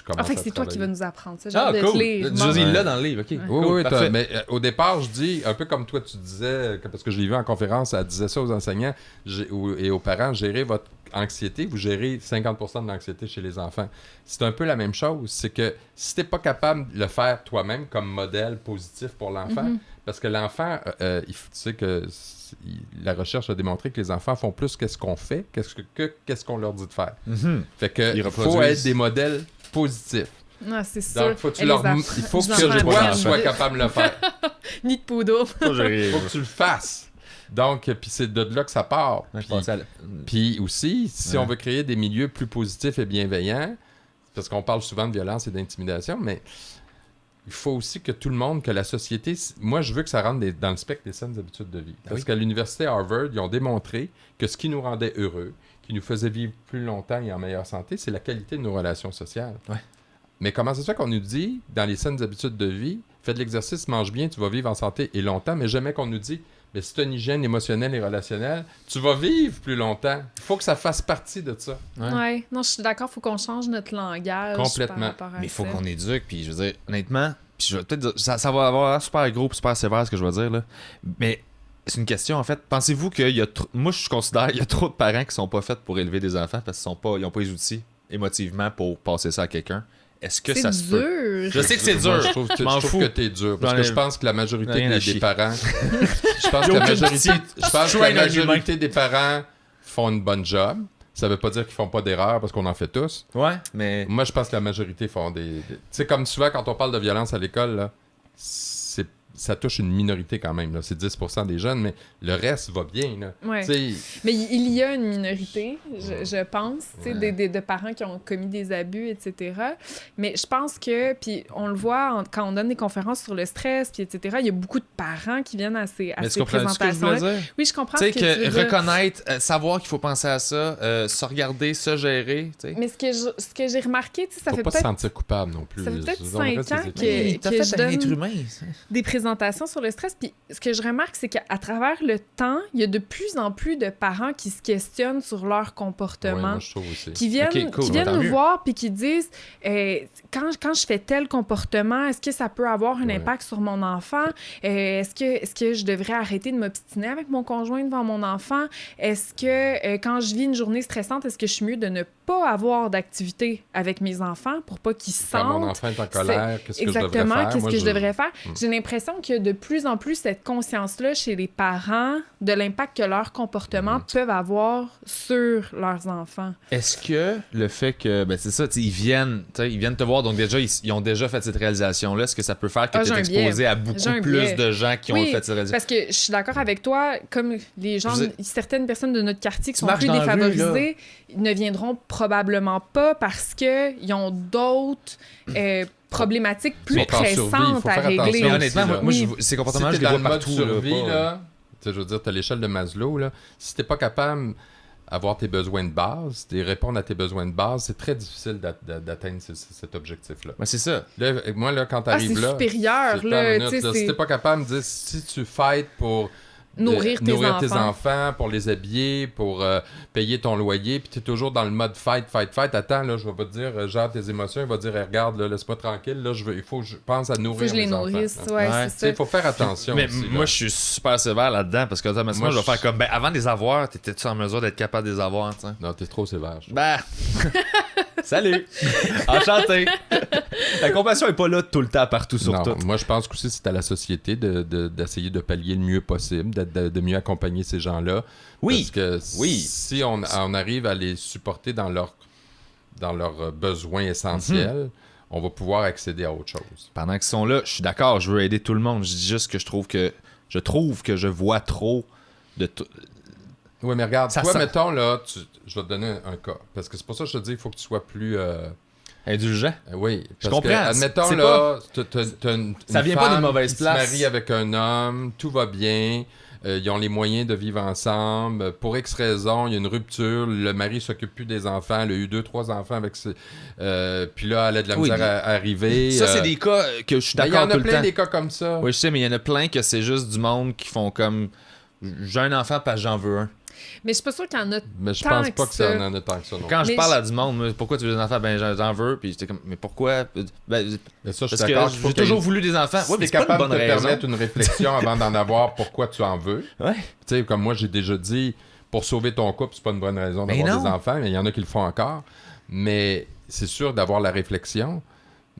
commences En fait, c'est à toi qui vas travailler. nous apprendre ça. J'ai hâte de te cool. lire. Bon. Josie l'a dans le livre, ok. Oui, Cool, oui, parfait. mais au départ, je dis, un peu comme toi, tu disais, parce que je l'ai vu en conférence, elle disait ça aux enseignants et aux parents, gérez votre anxiété, vous gérez 50% de l'anxiété chez les enfants. C'est un peu la même chose, c'est que si t'es pas capable de le faire toi-même comme modèle positif pour l'enfant, parce que l'enfant, tu sais que la recherche a démontré que les enfants font plus qu'est-ce qu'on fait, qu'est-ce qu'on leur dit de faire. Fait que Ils il faut reproduisent. être des modèles positifs. Ah, c'est sûr. Donc, il faut Les que enfants toi, apprennent. tu sois capable de le faire. Ni de poudre. Faut que tu le fasses. Donc, puis c'est de là que ça part. Puis aussi, si on veut créer des milieux plus positifs et bienveillants, parce qu'on parle souvent de violence et d'intimidation, mais il faut aussi que tout le monde, que la société... Moi, je veux que ça rentre dans le spectre des saines habitudes de vie. Parce qu'à l'université Harvard, ils ont démontré que ce qui nous rendait heureux, qui nous faisait vivre plus longtemps et en meilleure santé, c'est la qualité de nos relations sociales. Ouais. Mais comment ça se fait qu'on nous dit, dans les saines habitudes de vie, fais de l'exercice, mange bien, tu vas vivre en santé et longtemps, mais jamais qu'on nous dit, mais si tu as une hygiène émotionnelle et relationnelle, tu vas vivre plus longtemps. Il faut que ça fasse partie de ça. Ouais. Non, je suis d'accord, il faut qu'on change notre langage. Complètement. Par rapport à Mais il faut ça. qu'on éduque, puis je veux dire, honnêtement, puis je vais peut-être dire, ça va avoir l'air super gros puis super sévère ce que je vais dire, là. Mais c'est une question, en fait. Pensez-vous qu'il y a moi, je considère qu'il y a trop de parents qui sont pas faits pour élever des enfants parce qu'ils n'ont pas les outils émotivement pour passer ça à quelqu'un. Est-ce que ça se peut? dur. Je sais que c'est dur. Moi, je trouve que, m'en fous. t'es dur. Parce J'en que ai- je pense que la majorité rien à des chier. parents... je pense que J'ai la aucune majorité, pitié. je pense que Je la suis un humain. majorité des parents font une bonne job. Ça veut pas dire qu'ils font pas d'erreurs parce qu'on en fait tous. Ouais, mais. Moi, je pense que la majorité font des... Tu sais, comme souvent, quand on parle de violence à l'école, là, ça touche une minorité quand même. Là. C'est 10% des jeunes, mais le reste va bien. Là. Ouais. Tu sais, Mais il y a une minorité, je pense, tu sais, de parents qui ont commis des abus, etc. Mais je pense que, puis on le voit quand on donne des conférences sur le stress, puis etc., il y a beaucoup de parents qui viennent à ces Mais tu comprends ce que je présentations-là. voulais dire? Oui, je comprends Tu sais ce que tu veux que dire. reconnaître, savoir qu'il faut penser à ça, se regarder, se gérer, tu sais. Mais ce que j'ai remarqué, tu sais, ça faut fait pas se peut-être sentir coupable non plus. ça fait peut-être On reste 5 ans des- que- Hey, t'as que fait je un donne- être humain. ça. des présentations sur le stress. Puis ce que je remarque, c'est qu'à travers le temps, il y a de plus en plus de parents qui se questionnent sur leur Ouais, comportement. moi, je trouve aussi. Qui viennent, Ok, cool, qui viennent tant nous mieux. voir puis qui disent quand je fais tel comportement, est-ce que ça peut avoir un Ouais. impact sur mon enfant? Est-ce que je devrais arrêter de m'obstiner avec mon conjoint devant mon enfant? Est-ce que quand je vis une journée stressante, est-ce que je suis mieux de ne pas avoir d'activité avec mes enfants pour pas qu'ils Quand mon sentent enfant est en colère, qu'est-ce que je devrais exactement faire? qu'est-ce Moi, que je devrais faire? J'ai l'impression qu'il y a de plus en plus cette conscience-là chez les parents de l'impact que leurs comportements peuvent avoir sur leurs enfants. Est-ce que le fait que, ben c'est ça, tu sais, ils viennent te voir, donc déjà, ils ont déjà fait cette réalisation-là, est-ce que ça peut faire que Ah, tu j'ai es un exposé biais. à beaucoup J'ai un plus biais. de gens qui ont Oui, fait cette réalisation? parce que je suis d'accord avec toi, comme les gens, Je veux dire- certaines personnes de notre quartier qui Tu sont marches plus dans la rue, défavorisées ne viendront probablement pas parce qu'ils ont d'autres problématiques plus sont en survie, il pressantes faut à faire régler. attention. Mais honnêtement, là. moi, Oui. ces comportements, Si je t'es les dans vois le mode partout. survie, pas- là, tu sais, je veux dire, t'as l'échelle de Maslow, là. Si t'es pas capable d'avoir tes besoins de base, de répondre à tes besoins de base, c'est très difficile d'atteindre cet objectif-là. Ben, c'est ça. Là, moi, là, quand Ah, t'arrives c'est là... supérieur, c'est là, ta minute, tu sais, là. Si c'est- t'es pas capable de dire, si tu fights pour... Nourrir tes enfants, pour les habiller, pour payer ton loyer, puis tu es toujours dans le mode fight. Attends, là, je vais pas te dire, gère tes émotions. Il va dire, regarde, là, laisse-moi tranquille. Là, il faut que je pense à nourrir Faut que je les mes enfants. nourrisse, là. ouais, Ouais. Tu sais, c'est il faut faire attention Mais aussi, là. moi, je suis super sévère là-dedans parce que automatiquement, Moi, je vais faire comme, ben, avant de les avoir, t'étais-tu en mesure d'être capable de les avoir, tu sais? Non, t'es trop sévère. je trouve. Ben, salut! Enchanté! La compassion est pas là tout le temps, partout, sur Non, tout. moi, je pense qu'aussi c'est à la société d'essayer de pallier le mieux possible, de mieux accompagner ces gens-là. Oui. Parce que Oui. si on arrive à les supporter dans leurs besoins essentiels, on va pouvoir accéder à autre chose. Pendant qu'ils sont là, je suis d'accord, je veux aider tout le monde. Je dis juste que je trouve que je vois trop de tout. Oui, mais regarde, Ça toi, sent- mettons, là, je vais te donner un cas. Parce que c'est pour ça que je te dis, il faut que tu sois plus Indulgent. Oui, Je parce comprends. que, admettons, C'est là, t'as Ça vient pas d'une mauvaise qui place. se marie avec un homme, tout va bien, ils ont les moyens de vivre ensemble. Pour X raison, il y a une rupture, le mari s'occupe plus des enfants, elle a eu 2-3 enfants avec ses... puis là, elle a de la misère à arriver. Ça, c'est des cas que je suis il y d'accord en a tout le plein temps. des cas comme ça. Oui, je sais, mais il y en a plein que c'est juste du monde qui font comme... J'ai un enfant parce que j'en veux un. Mais je suis pas sûre qu'il y en a Mais je tant pense pas que ça ça. en a tant que ça. Non. Quand je Mais parle à du monde, moi, pourquoi tu veux des enfants? Ben, j'en veux. Puis j'étais comme, mais pourquoi? Ben, Mais ça, je suis parce d'accord que qu'il faut j'ai que toujours voulu des enfants. Si Ouais, mais t'es c'est pas une capable bonne de te raison. permettre une réflexion avant d'en avoir, pourquoi tu en veux. Ouais. Tu sais, comme moi, j'ai déjà dit, pour sauver ton couple, c'est pas une bonne raison Mais d'avoir non. des enfants, mais il y en a qui le font encore. Mais c'est sûr d'avoir la réflexion,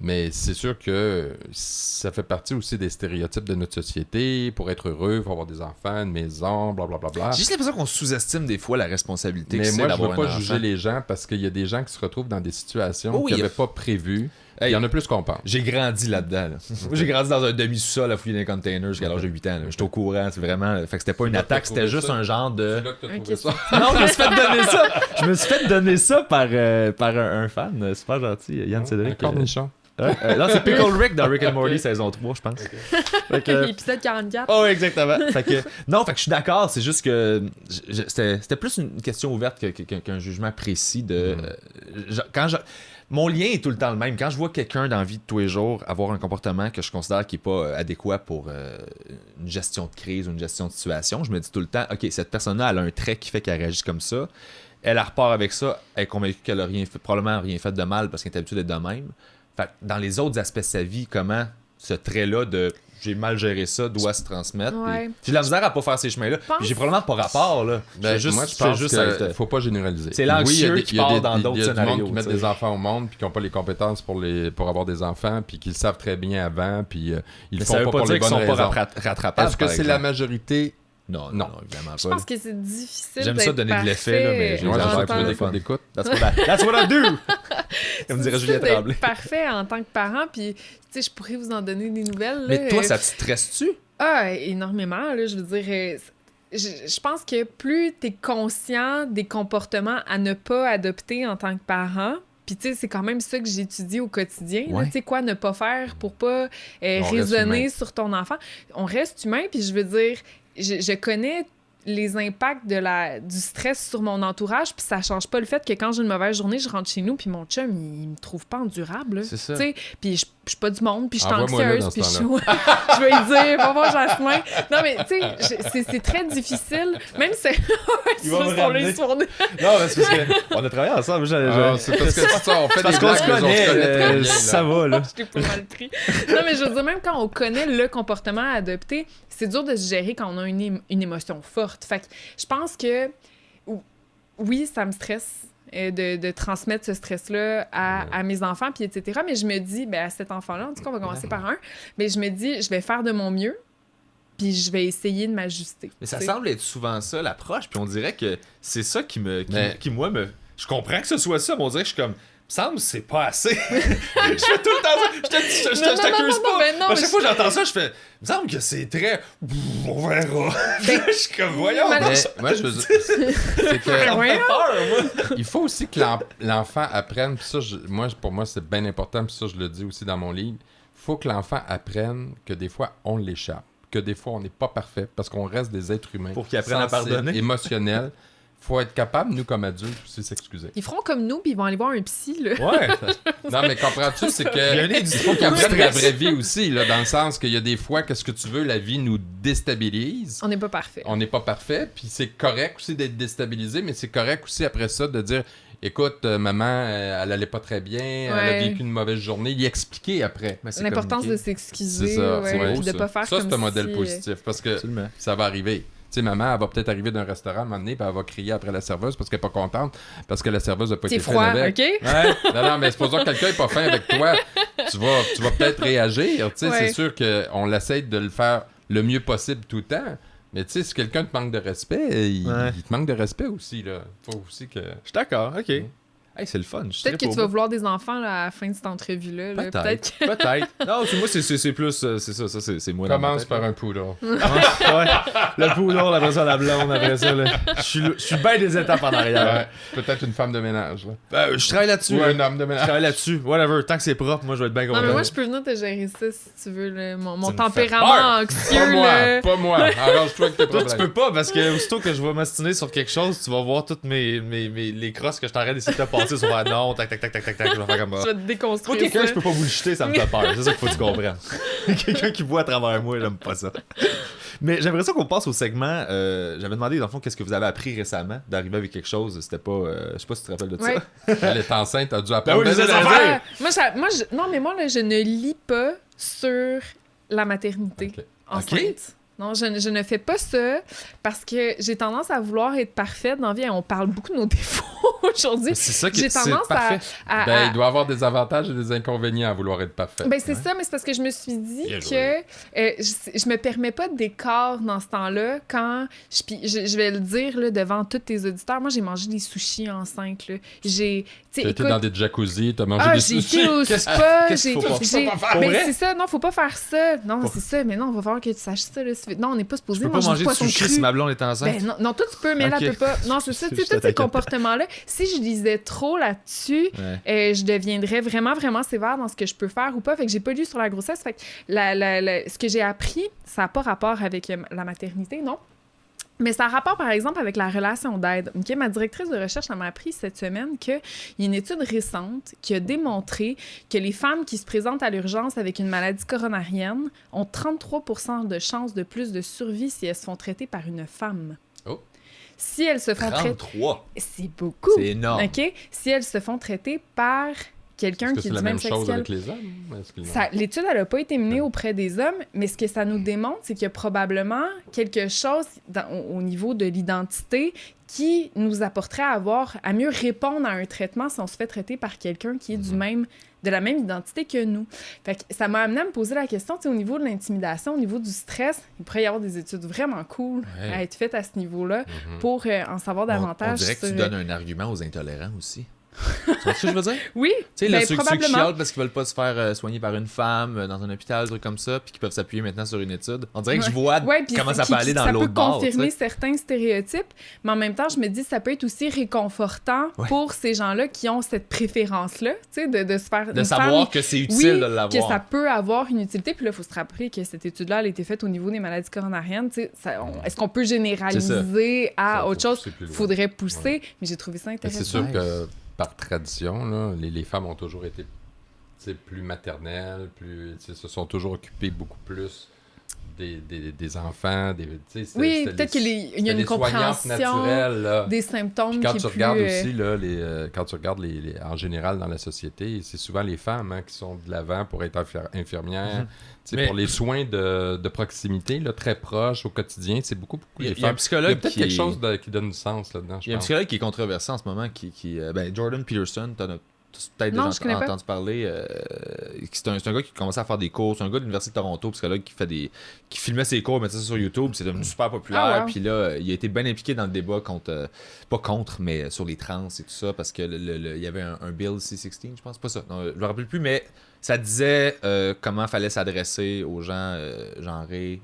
mais c'est sûr que ça fait partie aussi des stéréotypes de notre société. Pour être heureux, il faut avoir des enfants, une maison, blablabla. J'ai juste l'impression qu'on sous-estime des fois la responsabilité que Mais c'est moi, je d'avoir veux pas un juger enfant. les gens parce qu'il y a des gens qui se retrouvent dans des situations Oh, qu'ils il y a- n'avaient pas prévues. Hey. Il y en a plus qu'on pense. J'ai grandi là-dedans. Là. Moi, j'ai grandi dans un demi-sous-sol à fouiller dans les containers jusqu'à l'âge de 8 ans. là. J'étais au courant, c'est vraiment... Fait que c'était pas une là que t'as attaque, c'était trouvé juste ça. un genre de... C'est là que t'as Ok. trouvé ça. Non, je me suis fait donner ça. Je me suis fait donner ça par un fan. Super gentil, Yann Un Cédric. cornichon. Non, c'est Pickle Rick dans Rick and Morty saison 3, je pense. Fait que- L'épisode 44. Oh, exactement. Fait que, non, fait que je suis d'accord, c'est juste que c'était plus une question ouverte qu'un jugement précis de. Mon lien est tout le temps le même. Quand je vois quelqu'un dans la vie de tous les jours avoir un comportement que je considère qui n'est pas adéquat pour une gestion de crise ou une gestion de situation, je me dis tout le temps, OK, cette personne-là, elle a un trait qui fait qu'elle réagit comme ça. Elle repart avec ça, elle est convaincue qu'elle a probablement rien fait de mal parce qu'elle est habituée d'être de même. Fait que dans les autres aspects de sa vie, comment ce trait-là de j'ai mal géré ça doit se transmettre. Ouais. Puis j'ai de la misère à pas faire ces chemins-là. pense- Puis j'ai probablement pas rapport, là. Ben, moi, je pense qu'il être- faut pas généraliser. C'est l'anxieux qui part dans d'autres Il y a du scénarios, monde qui mettent tu sais. des enfants au monde puis qui n'ont pas les compétences pour avoir des enfants puis qui le savent très bien avant puis ils Mais le ça font veut pas pas pour dire les qu'ils bonnes sont pas raisons. rattrapables. Est-ce que par c'est la exemple. majorité? Non, Non. évidemment Je pas. pense que c'est difficile. J'aime ça d'être donner de l'effet, là, mais parfait j'ai Moi, les en affaires j'en tant pour fais des des fun. fois d'écoute. That's what I do! Comme dirait C'est Julien difficile Tremblay. d'être parfait en tant que parent, puis tu sais, je pourrais vous en donner des nouvelles. Mais là, toi, ça te stresse-tu? Énormément, là, je veux dire. Je pense que plus tu es conscient des comportements à ne pas adopter en tant que parent, puis tu sais, c'est quand même ça que j'étudie au quotidien, là, Ouais. tu sais, quoi ne pas faire pour pas reste raisonner humain. sur ton enfant. On reste humain, puis je veux dire, je connais les impacts du stress sur mon entourage, puis ça change pas le fait que quand j'ai une mauvaise journée, je rentre chez nous, puis mon chum, il me trouve pas endurable. là. C'est ça. Tu sais, puis je suis pas du monde, puis je suis Envoie-moi là anxieuse, dans ce puis je vais lui dire, va voir Jasmin. Non, mais tu sais, c'est très difficile. Même si Il va me sur ramener. les sournées. Non, mais c'est parce qu'on a travaillé ensemble. Ah, c'est parce que c'est ça, on fait parce des qu'on se blagues, mais on connaît, se connaît très bien. ça là. va, là. Je t'ai pas mal pris. Non, mais je veux dire, même quand on connaît le comportement à adopter, c'est dur de se gérer quand on a une émotion forte. Fait que je pense que, oui, ça me stresse de transmettre ce stress-là à mes enfants, puis etc. Mais je me dis, ben, à cet enfant-là, en tout cas, on va commencer par un, mais je me dis, je vais faire de mon mieux, puis je vais essayer de m'ajuster. Mais ça tu sais. semble être souvent ça, l'approche. Puis on dirait que c'est ça qui Mais- moi, je comprends que ce soit ça, mais on dirait que je suis comme... me semble que c'est pas assez. Je fais tout le temps ça. Je t'accuse pas. ben non, À mais chaque fois que j'entends ça, je fais... Il me semble que c'est très... On verra. Je suis comme, voyons. Mais- Mais moi, je veux dire, c'est que Ça me Ouais. fait peur, moi. il faut aussi que l'enfant apprenne, puis ça, pour moi, c'est bien important, puis ça, je le dis aussi dans mon livre, il faut que l'enfant apprenne que des fois, on l'échappe, que des fois, on n'est pas parfait, parce qu'on reste des êtres humains. Pour qu'il apprenne à sensibles, pardonner. émotionnels. Faut être capable, nous, comme adultes, aussi s'excuser. Ils feront comme nous, puis ils vont aller voir un psy, là. Ouais. Non, mais comprends-tu, c'est Il y a un que indice il faut qu'ils pour apprennent le la stress. vraie vie aussi, là, dans le sens qu'il y a des fois, qu'est-ce que tu veux, la vie nous déstabilise. On n'est pas parfait. On n'est pas parfait, puis c'est correct aussi d'être déstabilisé, mais c'est correct aussi après ça de dire écoute, maman, elle allait pas très bien, elle a Ouais. vécu une mauvaise journée, y expliquer après. Mais c'est L'importance communiqué. de s'excuser, C'est ça, ouais, c'est beau, puis de ça. pas faire Ça, comme c'est un modèle si, positif parce que Absolument. ça va arriver. Tu sais, maman, elle va peut-être arriver d'un restaurant à un moment donné, puis elle va crier après la serveuse parce qu'elle n'est pas contente, parce que la serveuse n'a pas C'est été froid, fine avec. OK? Ouais. Non, mais supposons que quelqu'un n'est pas fin avec toi, tu vas peut-être réagir. Tu sais, Ouais. c'est sûr qu'on essaie de le faire le mieux possible tout le temps. Mais tu sais, si quelqu'un te manque de respect, il te manque de respect aussi. Là. Faut aussi que. Je suis d'accord, ok. Hey, Hey, c'est le fun. Je Peut-être que trippe tu au vas bout. vouloir des enfants là, à la fin de cette entrevue-là. là. Peut-être. que- Peut-être. Non, moi, c'est plus. C'est ça, c'est moi. dans ma Commence tête, par là. un poodle. Ouais. Le poudre, après ça, la blonde, après ça. Là. Je suis bien des étapes en arrière. Ouais. Peut-être une femme de ménage. Là. Je travaille là-dessus. Ou là. un homme de Je ménage. travaille là-dessus. Whatever. Tant que c'est propre, moi, je vais être bien content. Non, mais moi, je peux venir te gérer ça si tu veux. là. Mon me fais tempérament peur. anxieux. Pas moi, là. pas moi. Arrange-toi avec tes Toi, problèmes. tu peux pas parce que aussitôt que je vais m'astiner sur quelque chose, tu vas voir toutes les crosses que je t'arrête d'essayer de te passer sur un non, tac, tac, tac, tac, tac, tac, je vais faire comme Je ça. vais te Moi, déconstruire quelqu'un, ça. je peux pas bullshiter, ça me fait peur. C'est ça qu'il faut que tu comprennes. Quelqu'un qui voit à travers moi, j'aime pas ça. Mais j'aimerais ça qu'on passe au segment. J'avais demandé, dans le fond, qu'est-ce que vous avez appris récemment d'arriver avec quelque chose. C'était pas. Je sais pas si tu te rappelles de Ouais. ça. Elle est enceinte, t'as dû Ben apprendre oui, des c'est ça. affaires. Non, mais moi, là, je ne lis pas sur la maternité Ok. enceinte. Non, je ne fais pas ça parce que j'ai tendance à vouloir être parfaite dans la vie. On parle beaucoup de nos défauts aujourd'hui. C'est ça qui J'ai c'est tendance parfait. Ben, il doit avoir des avantages et des inconvénients à vouloir être parfait. Ben, c'est ça, mais c'est parce que je me suis dit Bien que joué. je me permets pas d'écart dans ce temps-là quand je vais le dire là, devant tous tes auditeurs. Moi, j'ai mangé des sushis enceinte. Là. J'ai. Tu sais, T'as été écoute, dans des jacuzzis, t'as mangé ah, des j'ai sushis. été au Qu'est-ce- spa. qu'est-ce qu'il faut pas- j'ai- faut pas faire? Pour Ben, vrai? c'est ça, non, faut pas faire ça. Non, Pour- c'est ça, mais non, il va falloir que tu saches ça. Là. Non, on n'est pas supposé Je peux pas manger manger du de poisson sushi cru. si ma blonde est enceinte. Ben non, toi tu peux, mais Ok. elle, elle peut pas. Non, c'est ça, tu sais, Je tous ces t'attaque. comportements-là. Si je lisais trop là-dessus, Ouais. je deviendrais vraiment, vraiment sévère dans ce que je peux faire ou pas. Fait que j'ai pas lu sur la grossesse. Fait que ce que j'ai appris, ça n'a pas rapport avec la maternité, non? Mais ça a rapport, par exemple, avec la relation d'aide. Ok, ma directrice de recherche, elle m'a appris cette semaine qu'il y a une étude récente qui a démontré que les femmes qui se présentent à l'urgence avec une maladie coronarienne ont 33% de chances de plus de survie si elles se font traiter par une femme. Oh. Si elles se font traiter... 33. C'est beaucoup. C'est énorme. OK? Si elles se font traiter par quelqu'un Est-ce que qui c'est est la du même même sexe chose qu'elle. avec les hommes? Est-ce qu'ils l'ont? L'étude, elle n'a pas été menée auprès des hommes, mais ce que ça nous démontre, c'est qu'il y a probablement quelque chose au niveau de l'identité qui nous apporterait à mieux répondre à un traitement si on se fait traiter par quelqu'un qui est de la même identité que nous. Fait que ça m'a amené à me poser la question, tu sais, au niveau de l'intimidation, au niveau du stress, il pourrait y avoir des études vraiment cool Ouais. à être faites à ce niveau-là Mhm. pour en savoir davantage. On dirait que tu sur- donnes un argument aux intolérants aussi. Tu vois ce que je veux dire? Oui, Tu sais, ben, ceux qui probablement. chialent parce qu'ils veulent pas se faire soigner par une femme dans un hôpital, des trucs comme ça, puis qui peuvent s'appuyer maintenant sur une étude. On dirait que je vois Ouais, puis comment ça qui- peut aller dans l'autre Ça bord. peut confirmer tu sais. certains stéréotypes, mais en même temps, je me dis ça peut être aussi réconfortant Ouais. pour ces gens-là qui ont cette préférence-là, tu sais, de se faire... De une savoir femme, que c'est utile oui, de que l'avoir. ça peut avoir une utilité. Puis là, il faut se rappeler que cette étude-là, elle a été faite au niveau des maladies coronariennes. Tu sais, est-ce qu'on peut généraliser à Ça, autre faut chose? pousser plus loin. Faudrait pousser, mais j'ai trouvé ça Mais intéressant. c'est sûr que par tradition, là, les femmes ont toujours été plus maternelles, se sont toujours occupées beaucoup plus des enfants. Oui, peut-être qu'il y a une compréhension naturelle. Là. des symptômes Puis quand qui tu est regardes plus, aussi, là, quand tu regardes en général dans la société, c'est souvent les femmes qui sont de l'avant pour être infirmières. Mais- Pour les soins de proximité, là, très proches au quotidien, c'est beaucoup Il y a les un femmes. Il y psychologue a peut-être qui quelque est- chose qui donne du sens là-dedans, je Il y a un pense. psychologue qui est controversé en ce moment, Jordan Peterson, t'en as tous peut-être Non, déjà je connais pas. entendu parler. C'est un gars qui commençait à faire des cours, c'est un gars de l'Université de Toronto, psychologue qui filmait ses cours, mettait ça sur YouTube, c'est devenu super populaire. Ah, wow. Puis là, il a été bien impliqué dans le débat pas contre, mais sur les trans et tout ça, parce que il y avait un bill C-16, je pense, pas ça, non, je me rappelle plus, mais ça disait comment fallait s'adresser aux gens genrés.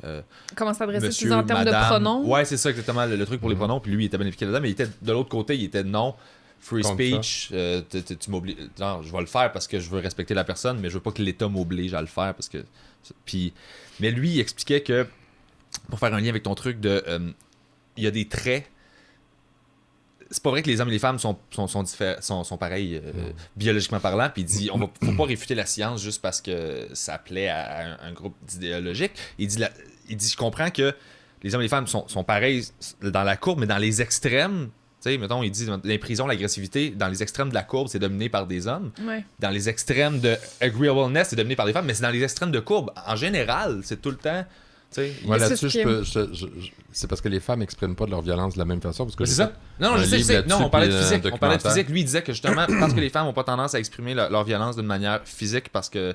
comment s'adresser Monsieur, en termes madame. de pronoms. Ouais, c'est ça exactement, le truc pour les pronoms. Puis lui, il était bien impliqué là-dedans, mais il était de l'autre côté, il était non. Free Contre speech, tu m'obliges. Non, je vais le faire parce que je veux respecter la personne, mais je veux pas que l'État m'oblige à le faire parce que. Puis, mais lui, il expliquait que, pour faire un lien avec ton truc il y a des traits. C'est pas vrai que les hommes et les femmes sont pareils biologiquement parlant. Puis il dit, faut pas réfuter la science juste parce que ça plaît à un groupe d'idéologiques. Il dit, je comprends que les hommes et les femmes sont pareils dans la courbe, mais dans les extrêmes. Tu sais, mettons, il dit, dans les prisons, l'agressivité, dans les extrêmes de la courbe, c'est dominé par des hommes. Ouais. Dans les extrêmes de agreeableness, c'est dominé par des femmes, mais c'est dans les extrêmes de courbe. En général, c'est tout le temps sais. Moi, Mais là-dessus, c'est ce c'est parce que les femmes n'expriment pas leur violence de la même façon. Parce que C'est j'ai ça? fait Non, un je sais, livre Non, on là-dessus, parlait de puis physique. un On parlait de documentaire. physique. Lui, il disait que justement, parce que les femmes n'ont pas tendance à exprimer leur violence d'une manière physique parce que,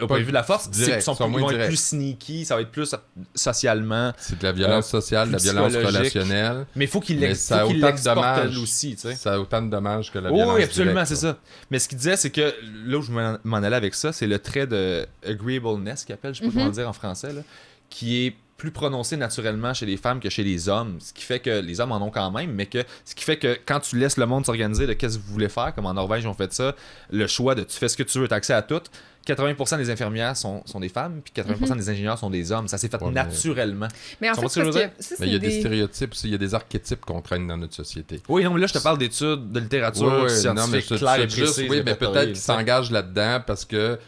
au point de vue de la force, direct, ils vont moins être direct. plus sneaky, ça va être plus socialement. C'est de la violence sociale, de la plus violence psychologique. relationnelle. Mais il faut qu'il Mais ça a autant de l'exporte dommages. elle aussi, tu sais. Ça a autant de dommages que la Oui, violence oui, absolument, directe, c'est ça. Mais ce qu'il disait, c'est que là où je m'en allais avec ça, c'est le trait de agreeableness qu'il appelle, je sais pas comment dire en français, là, qui est plus prononcé naturellement chez les femmes que chez les hommes. Ce qui fait que les hommes en ont quand même, mais ce qui fait que quand tu laisses le monde s'organiser de qu'est-ce que vous voulez faire, comme en Norvège, ils ont fait ça, le choix de tu fais ce que tu veux, tu as accès à tout. 80% des infirmières sont des femmes, puis 80% des ingénieurs sont des hommes. Ça s'est fait Ouais, naturellement. Mais en Tu fait, comprends ce que je parce veux que dire? ça, Mais il y a c'est des stéréotypes aussi, il y a des archétypes qu'on traîne dans notre société. Oui, non, mais là, je te parle d'études, de littérature Ouais, non, mais scientifique je claire et te dis juste, précise. oui, mais répertoriée, peut-être qu'ils tu sais. s'engagent là-dedans parce que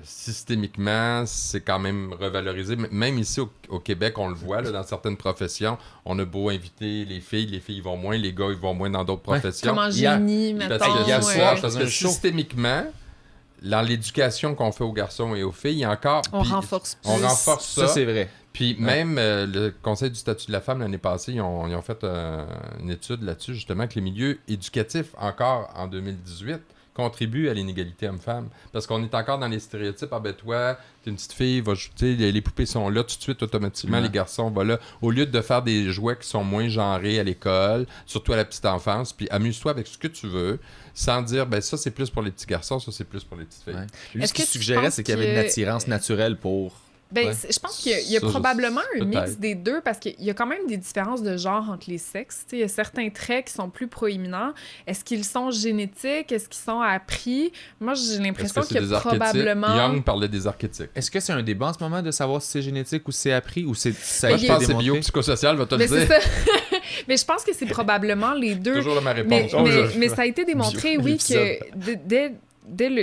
systémiquement, c'est quand même revalorisé. Même ici au Québec, on le voit là, dans certaines professions. On a beau inviter les filles ils vont moins, les gars, ils vont moins dans d'autres professions. comme en Hier- génie, Parce mettons. que hier ouais. soir, je parce faisais que un show. systémiquement, dans l'éducation qu'on fait aux garçons et aux filles, il y a encore... On puis renforce plus. On renforce ça. Ça, c'est vrai. Puis même le Conseil du statut de la femme, l'année passée, ils ont fait une étude là-dessus, justement, que les milieux éducatifs, encore en 2018, contribuent à l'inégalité homme-femme. Parce qu'on est encore dans les stéréotypes. Ah ben toi, t'es une petite fille, les poupées sont là tout de suite, automatiquement, les garçons vont là. Au lieu de faire des jouets qui sont moins genrés à l'école, surtout à la petite enfance, puis amuse-toi avec ce que tu veux, sans dire, ben ça c'est plus pour les petits garçons, ça c'est plus pour les petites filles. Ouais. Lui, Est-ce ce qu'il que tu suggérait, penses c'est qu'il y avait une que- attirance naturelle pour... Ben, Ouais. je pense qu'il y a Ça, probablement un mix peut-être. des deux parce qu'il y a quand même des différences de genre entre les sexes. Tu sais, il y a certains traits qui sont plus proéminents. Est-ce qu'ils sont génétiques? Est-ce qu'ils sont appris? Moi, j'ai Est-ce l'impression que c'est qu'il y des a archétypes? probablement... Young parlait des archétypes. Est-ce que c'est un débat en ce moment de savoir si c'est génétique ou si c'est appris ou ça a Moi, été je pense que c'est démontré? biopsychosocial, va te le Mais c'est dire. ça. Mais je pense que c'est probablement les deux. Toujours là ma Mais, réponse. mais ça a été démontré, oui, l'épisode. que dès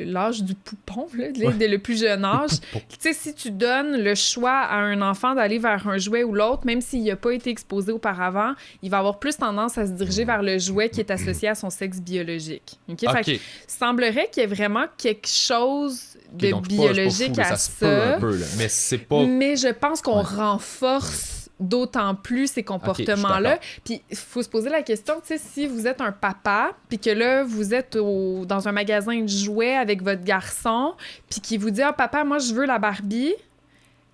l'âge du poupon, là, dès le plus jeune âge, tu sais, si tu donnes le choix à un enfant d'aller vers un jouet ou l'autre, même s'il n'a pas été exposé auparavant, il va avoir plus tendance à se diriger vers le jouet qui est associé à son sexe biologique. OK? Fait que Ok. semblerait qu'il y ait vraiment quelque chose de Ok, donc je suis pas biologique fou, là, à ça se peut un ça. peu, là. Mais c'est pas... Mais je pense qu'on Ouais. renforce d'autant plus ces comportements-là. Puis il faut se poser la question, tu sais, si vous êtes un papa, puis que là, vous êtes dans un magasin de jouets avec votre garçon, puis qui vous dit « Ah, papa, moi, je veux la Barbie »,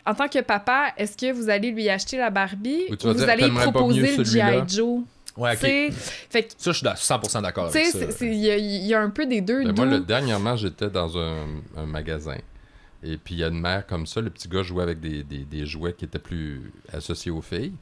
en tant que papa, est-ce que vous allez lui acheter la Barbie Ou tu ou vas vous dire, allez lui t'aimerais pas proposer mieux le celui-là? G.I. Joe? Ouais, Tu sais, fait que, Ça, je suis 100% d'accord tu avec sais, ça. il y a un peu des deux. Ben, d'où- moi, dernièrement, j'étais dans un magasin. Et puis, il y a une mère comme ça. Le petit gars jouait avec des jouets qui étaient plus associés aux filles.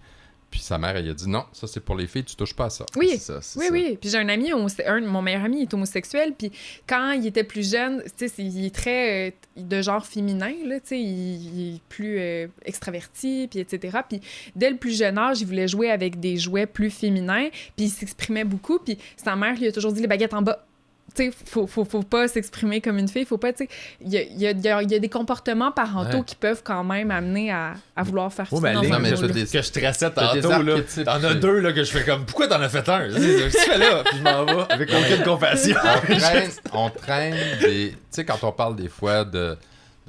Puis sa mère, elle a dit non, ça c'est pour les filles, tu touches pas à ça. Oui, C'est ça, c'est oui, ça. oui. Puis j'ai un ami, mon meilleur ami, il est homosexuel. Puis quand il était plus jeune, tu sais, il est très de genre féminin, là, tu sais, il est plus extraverti, puis etc. Puis dès le plus jeune âge, il voulait jouer avec des jouets plus féminins, puis il s'exprimait beaucoup. Puis sa mère lui a toujours dit les baguettes en bas. Tu sais, faut pas s'exprimer comme une fille, faut pas, tu sais, il y a des comportements parentaux Ouais. qui peuvent quand même amener à vouloir faire Ouais, ça mais dans Aline, un mais rôle. t'as des- que je traçais t'as des tantôt, là, archétypes, t'en as c'est- deux là, que je fais comme pourquoi t'en as fait un? Qu'est-ce que tu fais là? Puis je m'en vais avec aucune compassion. On traîne des... Tu sais, quand on parle des fois de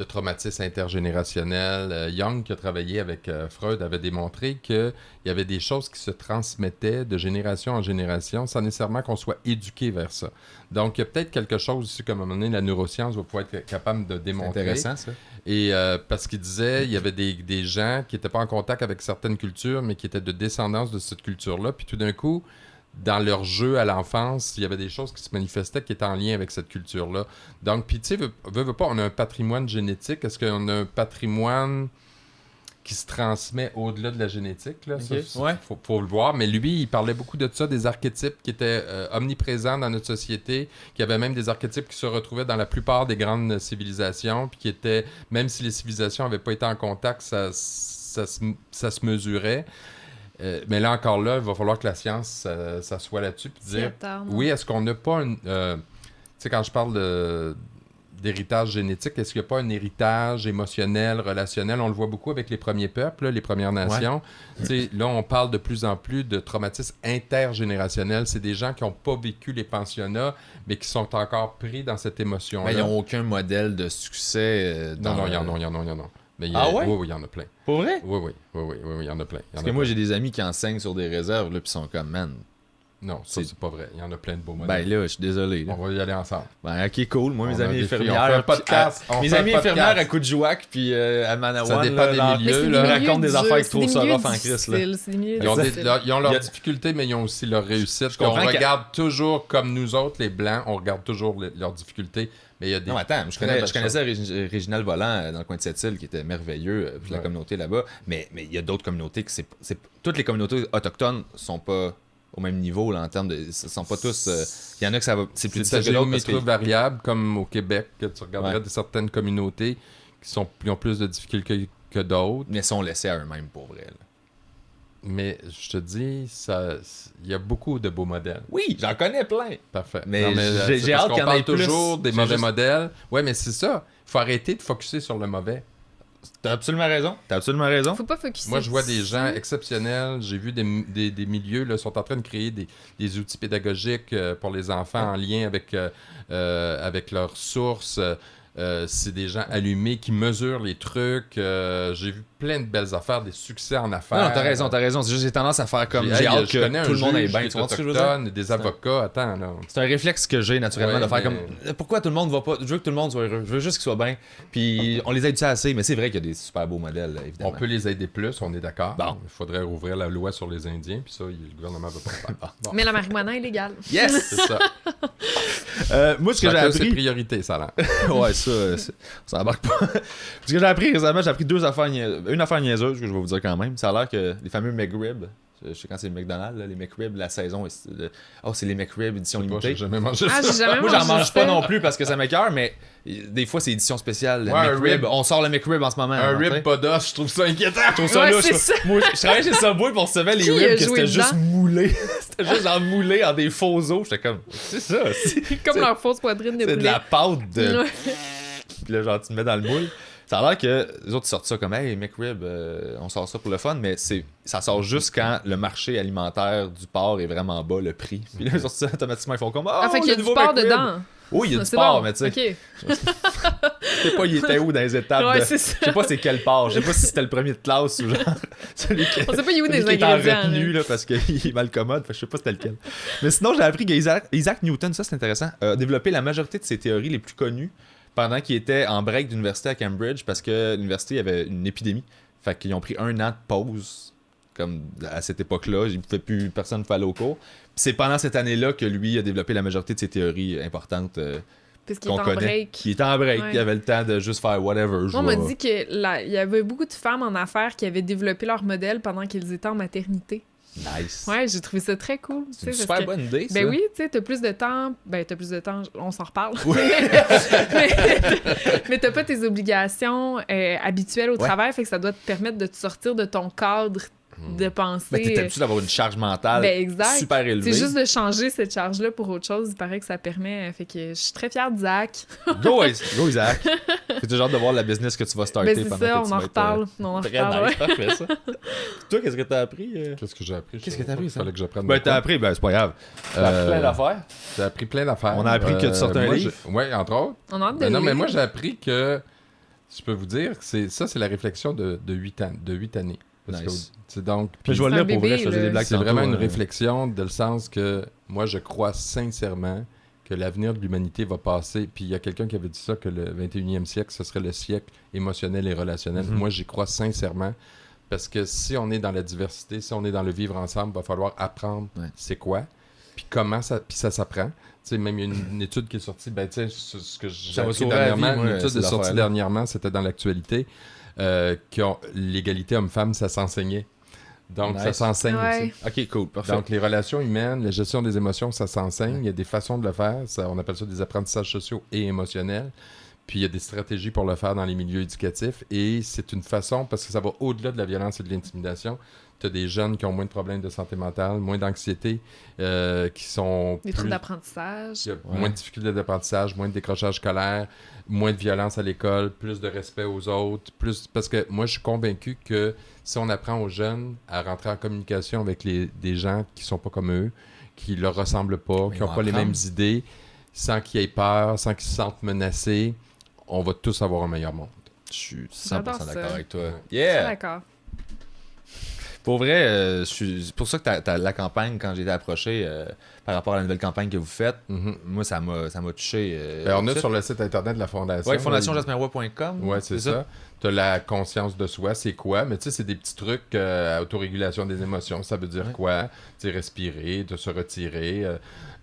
traumatisme intergénérationnel, Jung, qui a travaillé avec Freud, avait démontré qu'il y avait des choses qui se transmettaient de génération en génération sans nécessairement qu'on soit éduqué vers ça. Donc, il y a peut-être quelque chose ici, comme à un moment donné, la neuroscience va pouvoir être capable de C'est démontrer. intéressant, ça. Et parce qu'il disait, il y avait des gens qui n'étaient pas en contact avec certaines cultures, mais qui étaient de descendance de cette culture-là. Puis tout d'un coup, dans leur jeu à l'enfance, il y avait des choses qui se manifestaient qui étaient en lien avec cette culture-là. Donc, puis tu sais, veut pas, on a un patrimoine génétique. Est-ce qu'on a un patrimoine qui se transmet au-delà de la génétique? Là? Ok, Ça, ouais. faut le voir. Mais lui, il parlait beaucoup de ça, des archétypes qui étaient omniprésents dans notre société, qui avaient même des archétypes qui se retrouvaient dans la plupart des grandes civilisations, puis qui étaient, même si les civilisations n'avaient pas été en contact, ça se mesurait. Mais là, encore là, il va falloir que la science s'assoie là-dessus puis dire, oui, est-ce qu'on n'a pas une... tu sais, quand je parle d'héritage génétique, est-ce qu'il n'y a pas un héritage émotionnel, relationnel? On le voit beaucoup avec les premiers peuples, là, les Premières Nations. Tu sais, là, on parle de plus en plus de traumatisme intergénérationnel. C'est des gens qui n'ont pas vécu les pensionnats, mais qui sont encore pris dans cette émotion-là. Mais ils n'ont aucun modèle de succès Non, il y en a. Mais Ah ouais? Oui, il y en a plein. Pour vrai? Oui, il y en a plein. Parce que moi, j'ai des amis qui enseignent sur des réserves, là, puis sont comme, man. Non, ça, C'est- c'est pas vrai. Il y en a plein de beaux Ben modèles. là, je suis désolé. Là. On va y aller ensemble. Ben, ok, cool. Moi, mes On a amis des filles, infirmières. on fait un puis podcast, on mes fait un amis podcast. infirmières à Coudjouac, puis à Manawan. Ça dépend là, des dans- milieux, Mais c'est là. des racontent milieux des durs, affaires qui c'est trouvent des ça milieux rough en Christ, là. difficiles, c'est des milieux Ils ont, difficiles. ils ont leurs Il y a- difficultés, mais ils ont aussi leurs réussites. Je comprends On que- regarde toujours, comme nous autres, les Blancs, on regarde toujours leurs difficultés. Mais il y a des... Non, attends, je très belles connaissais Réginald Volant dans le coin de Sept-Îles, qui était merveilleux, puis la Ouais. communauté là-bas. Mais il y a d'autres communautés que toutes les communautés autochtones sont pas au même niveau là, en termes de. Sont pas tous. Il y en a que ça va. C'est plus C'est difficile que d'autres parce géométrie que. variable, comme au Québec, que tu regarderais Ouais. certaines communautés qui ont plus de difficultés que d'autres. Mais sont laissés à eux-mêmes pour vrai. Là. Mais je te dis, il y a beaucoup de beaux modèles. Oui, j'en connais plein. Parfait. Mais c'est j'ai parce hâte qu'on qu'il y en ait parle plus. toujours des J'ai mauvais juste- modèles. Ouais, mais c'est ça. Il faut arrêter de focusser sur le mauvais. T'as absolument raison. T'as absolument raison. Faut pas focusser. Moi, je vois des dessus. gens exceptionnels. J'ai vu des milieux là, sont en train de créer des outils pédagogiques pour les enfants en lien avec leurs sources. C'est des gens allumés qui mesurent les trucs. J'ai vu plein de belles affaires, des succès en affaires. Non, t'as raison, t'as raison. C'est juste j'ai tendance à faire comme. J'ai hâte je connais que tout un le monde aille juge bien. qui Tu est vois ce que je veux dire? autochtone, des avocats. Attends, là. C'est un réflexe que j'ai naturellement Ouais, de faire mais- comme pourquoi tout le monde va pas. Je veux que tout le monde soit heureux. Je veux juste qu'ils soient bien. Puis on les aide assez, mais c'est vrai qu'il y a des super beaux modèles, évidemment. On peut les aider plus, on est d'accord. Bon. Il faudrait rouvrir la loi sur les Indiens, puis ça, le gouvernement veut pas le faire. Bon, Mais la marijuana est légale. Yes! c'est ça. Moi, ce que j'ai Chacun ses appris. priorités, ça a l'air. Ouais, ça, ça embarque pas. Ce que j'ai appris récemment, j'ai appris deux affaires une affaire niaiseuse que je vais vous dire quand même. Ça a l'air que les fameux McRib, je sais quand c'est le McDonald's, là, les McRib, la saison, c'est les McRib édition Moi, limitée. j'ai jamais mangé Ah, ça. j'ai jamais Moi, j'en mangé mange pas ça. non plus parce que ça m'écoeure, mais des fois, c'est édition spéciale. Le Ouais, un McRib. rib. On sort le McRib en ce moment. Un hein, rib t'sais. pas d'os, je trouve ça inquiétant. Je trouve ça Ouais, là, c'est je, ça. moi, je travaillais chez Subway pour recevait les Qui a ribs que joué c'était juste dedans? moulé. C'était juste genre moulé en des faux os. J'étais comme, c'est ça. Comme leur fausse poitrine de C'est de poulet. la pâte de. Ouais. Puis là, genre, tu te mets dans le moule. Ça a l'air que les autres sortent ça comme, hey, McRib, on sort ça pour le fun, mais ça sort juste quand le marché alimentaire du porc est vraiment bas, le prix. Puis là, ils sortent ça automatiquement, ils font comme, Ah, fait qu'il y a le du nouveau porc McRib. dedans. Oui, il y a Ah, du c'est porc, bon. mais tu sais, Ok. je sais pas, il était où dans les étapes. Ouais, de- c'est ça. Je sais pas c'est quel porc. Je sais pas si c'était le premier de classe ou genre celui qui, On sait pas il est où celui des qui est en ingrédients. retenue là. là, parce qu'il est mal commode. Fait que je sais pas c'était lequel. Mais sinon, j'ai appris qu'Isaac Newton, ça c'est intéressant, a développé la majorité de ses théories les plus connues pendant qu'il était en break d'université à Cambridge parce que l'université avait une épidémie. Fait qu'ils ont pris 1 an de pause. Comme à cette époque-là, personne ne pouvait aller au cours. Puis c'est pendant cette année-là que lui a développé la majorité de ses théories importantes Parce qu'il qu'on est en connaît. break. Il était en break, Ouais. il avait le temps de juste faire whatever. Moi, on m'a dit qu'il y avait beaucoup de femmes en affaires qui avaient développé leur modèle pendant qu'ils étaient en maternité. Nice. Ouais, j'ai trouvé ça très cool. C'est une tu sais, super parce que- bonne idée, ça. Ben oui, tu sais, t'as plus de temps. Ben, t'as plus de temps, on s'en reparle. Oui. mais t'as pas tes obligations habituelles au Ouais. travail, fait que ça doit te permettre de te sortir de ton cadre de pensée. Ben, t'es habitué d'avoir une charge mentale Ben, exact. super élevée. C'est juste de changer cette charge-là pour autre chose. Il paraît que ça permet. Fait que je suis très fière d'Isaac. Go Isaac. C'est toujours hâte de voir la business que tu vas starter Ben, c'est pendant ça, que on tu en vas être, reparle. On en Très reparle, nice, ouais. parfait ça. Toi, qu'est-ce que t'as appris? Qu'est-ce que j'ai appris? Qu'est-ce que t'as appris, ça? Fallait que j'apprenne. Ben, de quoi. t'as appris, ben, c'est pas grave. T'as appris plein d'affaires. J'ai appris plein d'affaires. On a appris que tu sortais un moi, livre. Oui, entre autres. On a hâte de Ben non, mais lire. moi, j'ai appris que, je peux vous dire, c'est la réflexion de 8 ans, de 8 années. Parce Nice. que, c'est donc, Puis je vais le C'est lire un pour vrai, bébé, je faisais là. des blagues c'est tantôt, vraiment une hein. réflexion dans le sens que moi, je crois sincèrement que l'avenir de l'humanité va passer. Puis il y a quelqu'un qui avait dit ça, que le 21e siècle, ce serait le siècle émotionnel et relationnel. Mhm. Moi, j'y crois sincèrement. Parce que si on est dans la diversité, si on est dans le vivre ensemble, il va falloir apprendre Ouais. c'est quoi, puis comment ça, puis ça s'apprend. Tu sais, même il y a une étude qui est sortie, ben, tu sais, ce que j'ai Ça va appris sauver la vie, dernièrement, moi, une étude ces est sortie affaires-là. dernièrement, c'était dans l'actualité, l'égalité homme-femme, ça s'enseignait. Donc, ça Nice. s'enseigne Ouais. aussi. Ok, cool, parfait. Donc, les relations humaines, la gestion des émotions, ça s'enseigne. Il y a des façons de le faire. On appelle ça des apprentissages sociaux et émotionnels. Puis, il y a des stratégies pour le faire dans les milieux éducatifs. Et c'est une façon, parce que ça va au-delà de la violence et de l'intimidation. Tu as des jeunes qui ont moins de problèmes de santé mentale, moins d'anxiété, qui sont Des troubles d'apprentissage. il y a moins de difficultés d'apprentissage, moins de décrochage scolaire, moins de violence à l'école, plus de respect aux autres, plus parce que moi je suis convaincu que si on apprend aux jeunes à rentrer en communication avec des gens qui sont pas comme eux, qui leur ressemblent pas, Ils qui n'ont vont pas les apprendre. mêmes idées, sans qu'ils aient peur, sans qu'ils se sentent menacés, on va tous avoir un meilleur monde. Je suis 100% J'adore ça. d'accord avec toi. Je suis Yeah! d'accord. Pour vrai, c'est pour ça que la campagne, quand j'ai été approché par rapport à la nouvelle campagne que vous faites, moi, ça m'a touché. Ben, on tout est de sur le site internet de la Fondation. Ouais, fondationjasminroy.com. Ouais, c'est ça. T'as la conscience de soi, c'est quoi? Mais tu sais, c'est des petits trucs à autorégulation des émotions. Ça veut dire quoi? Tu sais, respirer, de se retirer.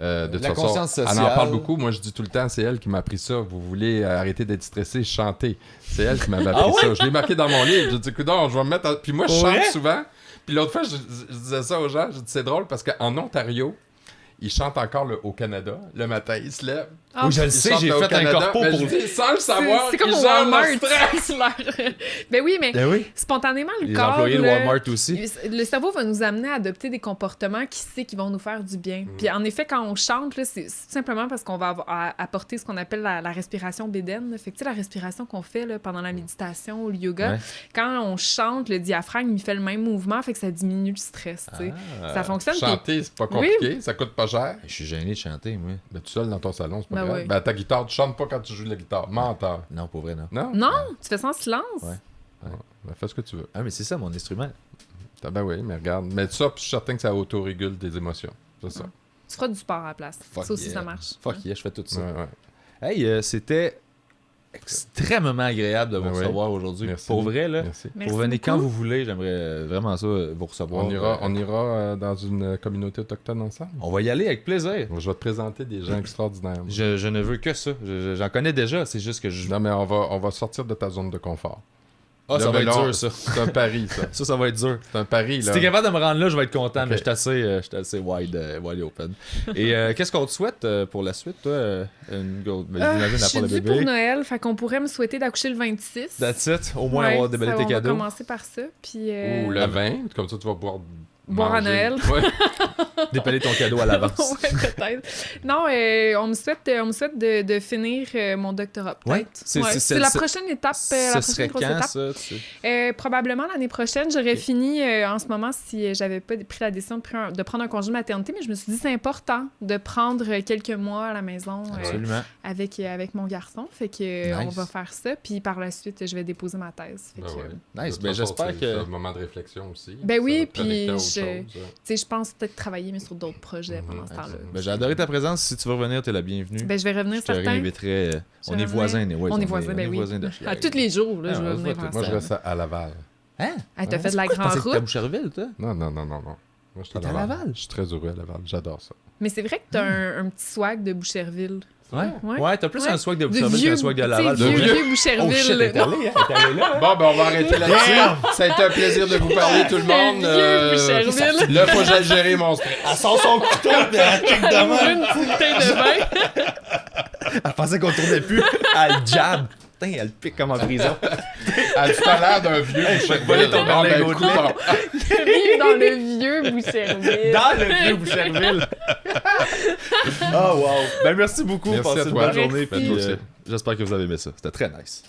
De toute La façon, conscience elle en sociale. parle beaucoup. Moi, je dis tout le temps, c'est elle qui m'a appris ça. Vous voulez arrêter d'être stressé, chanter. C'est elle qui m'avait appris ça. Je l'ai marqué dans mon livre. J'ai dit, écoute, je vais me mettre. Puis moi, je chante vrai? souvent. Puis l'autre fois, je disais ça aux gens. Je dis, c'est drôle parce qu'en Ontario, ils chantent encore au Canada. Le matin, ils se lèvent. Ah, Oui, je le Ils sais, chantent j'ai au fait un Canada, corpo mais pour... je dis, sans le savoir, c'est comme ils au gèrent leur Walmart. stress. Ben oui, mais Ben oui. spontanément, le Les corps... employés de là, Walmart aussi. Le cerveau va nous amener à adopter des comportements qui sait qui vont nous faire du bien. Puis en effet, quand on chante, là, c'est simplement parce qu'on va apporter ce qu'on appelle la respiration bédaine. Là. Fait que tu sais, la respiration qu'on fait là, pendant la méditation ou le yoga, Ouais. quand on chante, le diaphragme, il fait le même mouvement, fait que ça diminue le stress. Tu sais. Ça fonctionne. puis- Chanter, c'est pas compliqué, ça coûte pas cher. Je suis gêné de chanter, moi. Ben, tout seul dans ton salon, c'est pas Ben grave. oui. Ben, ta guitare, tu chantes pas quand tu joues de la guitare. Menteur. Non, pour vrai, non. Non? Non, tu fais ça en silence. Ouais. Ben, fais ce que tu veux. Ah, mais c'est ça, mon instrument. Ben oui, mais regarde. Mais ça, puis je suis certain que ça autorégule tes émotions. C'est ça. Tu feras du sport à la place. Fuck ça aussi, yeah. ça marche. Fuck yeah, je fais tout ça. Ouais, ouais. Hey, c'était extrêmement agréable de vous Ben oui. recevoir aujourd'hui. Merci. Pour vrai, là, Merci. Merci vous venez beaucoup. quand vous voulez, j'aimerais vraiment ça vous recevoir. On ira dans une communauté autochtone ensemble. On va y aller avec plaisir. Je vais te présenter des gens extraordinaires. Je ne veux que ça. J'en connais déjà, c'est juste que je... Non, mais on va sortir de ta zone de confort. Ah, ça Là, va mais être là, dur, ça. C'est un pari, ça. Ça va être dur. C'est un pari, Si là. t'es capable de me rendre là, je vais être content, Ok. mais je suis assez wide open. Et qu'est-ce qu'on te souhaite pour la suite, toi? J'imagine Je à suis part le due bébé. pour Noël, fait qu'on pourrait me souhaiter d'accoucher le 26. That's it. Au moins Ouais, avoir déballé ça, tes On va cadeaux. commencer par ça, puis... Ou le vin, comme ça tu vas pouvoir Boire à manger. Noël. Ouais. Déballer ton cadeau à l'avance. ouais, peut-être. Non, on me souhaite de finir mon doctorat, Ouais, peut-être. c'est- C'est la prochaine étape, la Ce prochaine serait grosse quand, étape. ça? Tu sais? Probablement l'année prochaine. J'aurais Ok. fini en ce moment si j'avais pas pris la décision de prendre un congé de maternité, mais je me suis dit c'est important de prendre quelques mois à la maison Absolument. avec mon garçon. Fait que Nice. on va faire ça, puis par la suite, je vais déposer ma thèse. Fait Ben que, ouais. Nice. De toute Ben, façon, j'espère c'est que... un moment de réflexion aussi. Ben oui, Ça va te connecter puis à autre je- chose, hein. tu sais, je pense peut-être travailler, mais sur d'autres projets pendant ce temps-là. absolument. Ben, j'ai adoré ta présence. Si tu veux revenir, t'es la bienvenue. Ben, je vais revenir je te certain. réinviterai. Je On vais est revenir. voisins, On est voisins, ben oui. de À tous les jours, là, Ah, je vais on se venir voit faire Moi, ça. je reste à Laval. Hein? Hey, t'as fait de la grande T'es à route. Boucherville, toi? Non. Moi, je suis T'es à Laval? Je suis très heureux à Laval. J'adore ça. Mais c'est vrai que t'as un petit swag de Boucherville. Ouais. Ouais. Ouais, t'as plus Ouais. un swag de De Boucherville vieux, qu'un swag de tu sais, Laval. vieux, vieux. vieux Oh shit, Boucherville. t'es allé là? Bon, ben, on va arrêter là-dessus. Ça a été un plaisir de vous parler, tout le monde. Vieux Boucherville. Là, faut que j'aille gérer mon stress. Elle sort son couteau pis elle kick de main. Une bouteille de vin. Elle pensait qu'on tournait plus. Elle jab. Putain, elle pique comme en prison. Tu as l'air d'un vieux Boucherville. voler ton Bon, ben, berlingot de écoute, lait. bon. Vivre dans le vieux Boucherville. Dans le vieux Boucherville. Oh wow. Ben merci beaucoup. Merci Passez à une toi. bonne journée. Merci. Puis, j'espère que vous avez aimé ça. C'était très nice.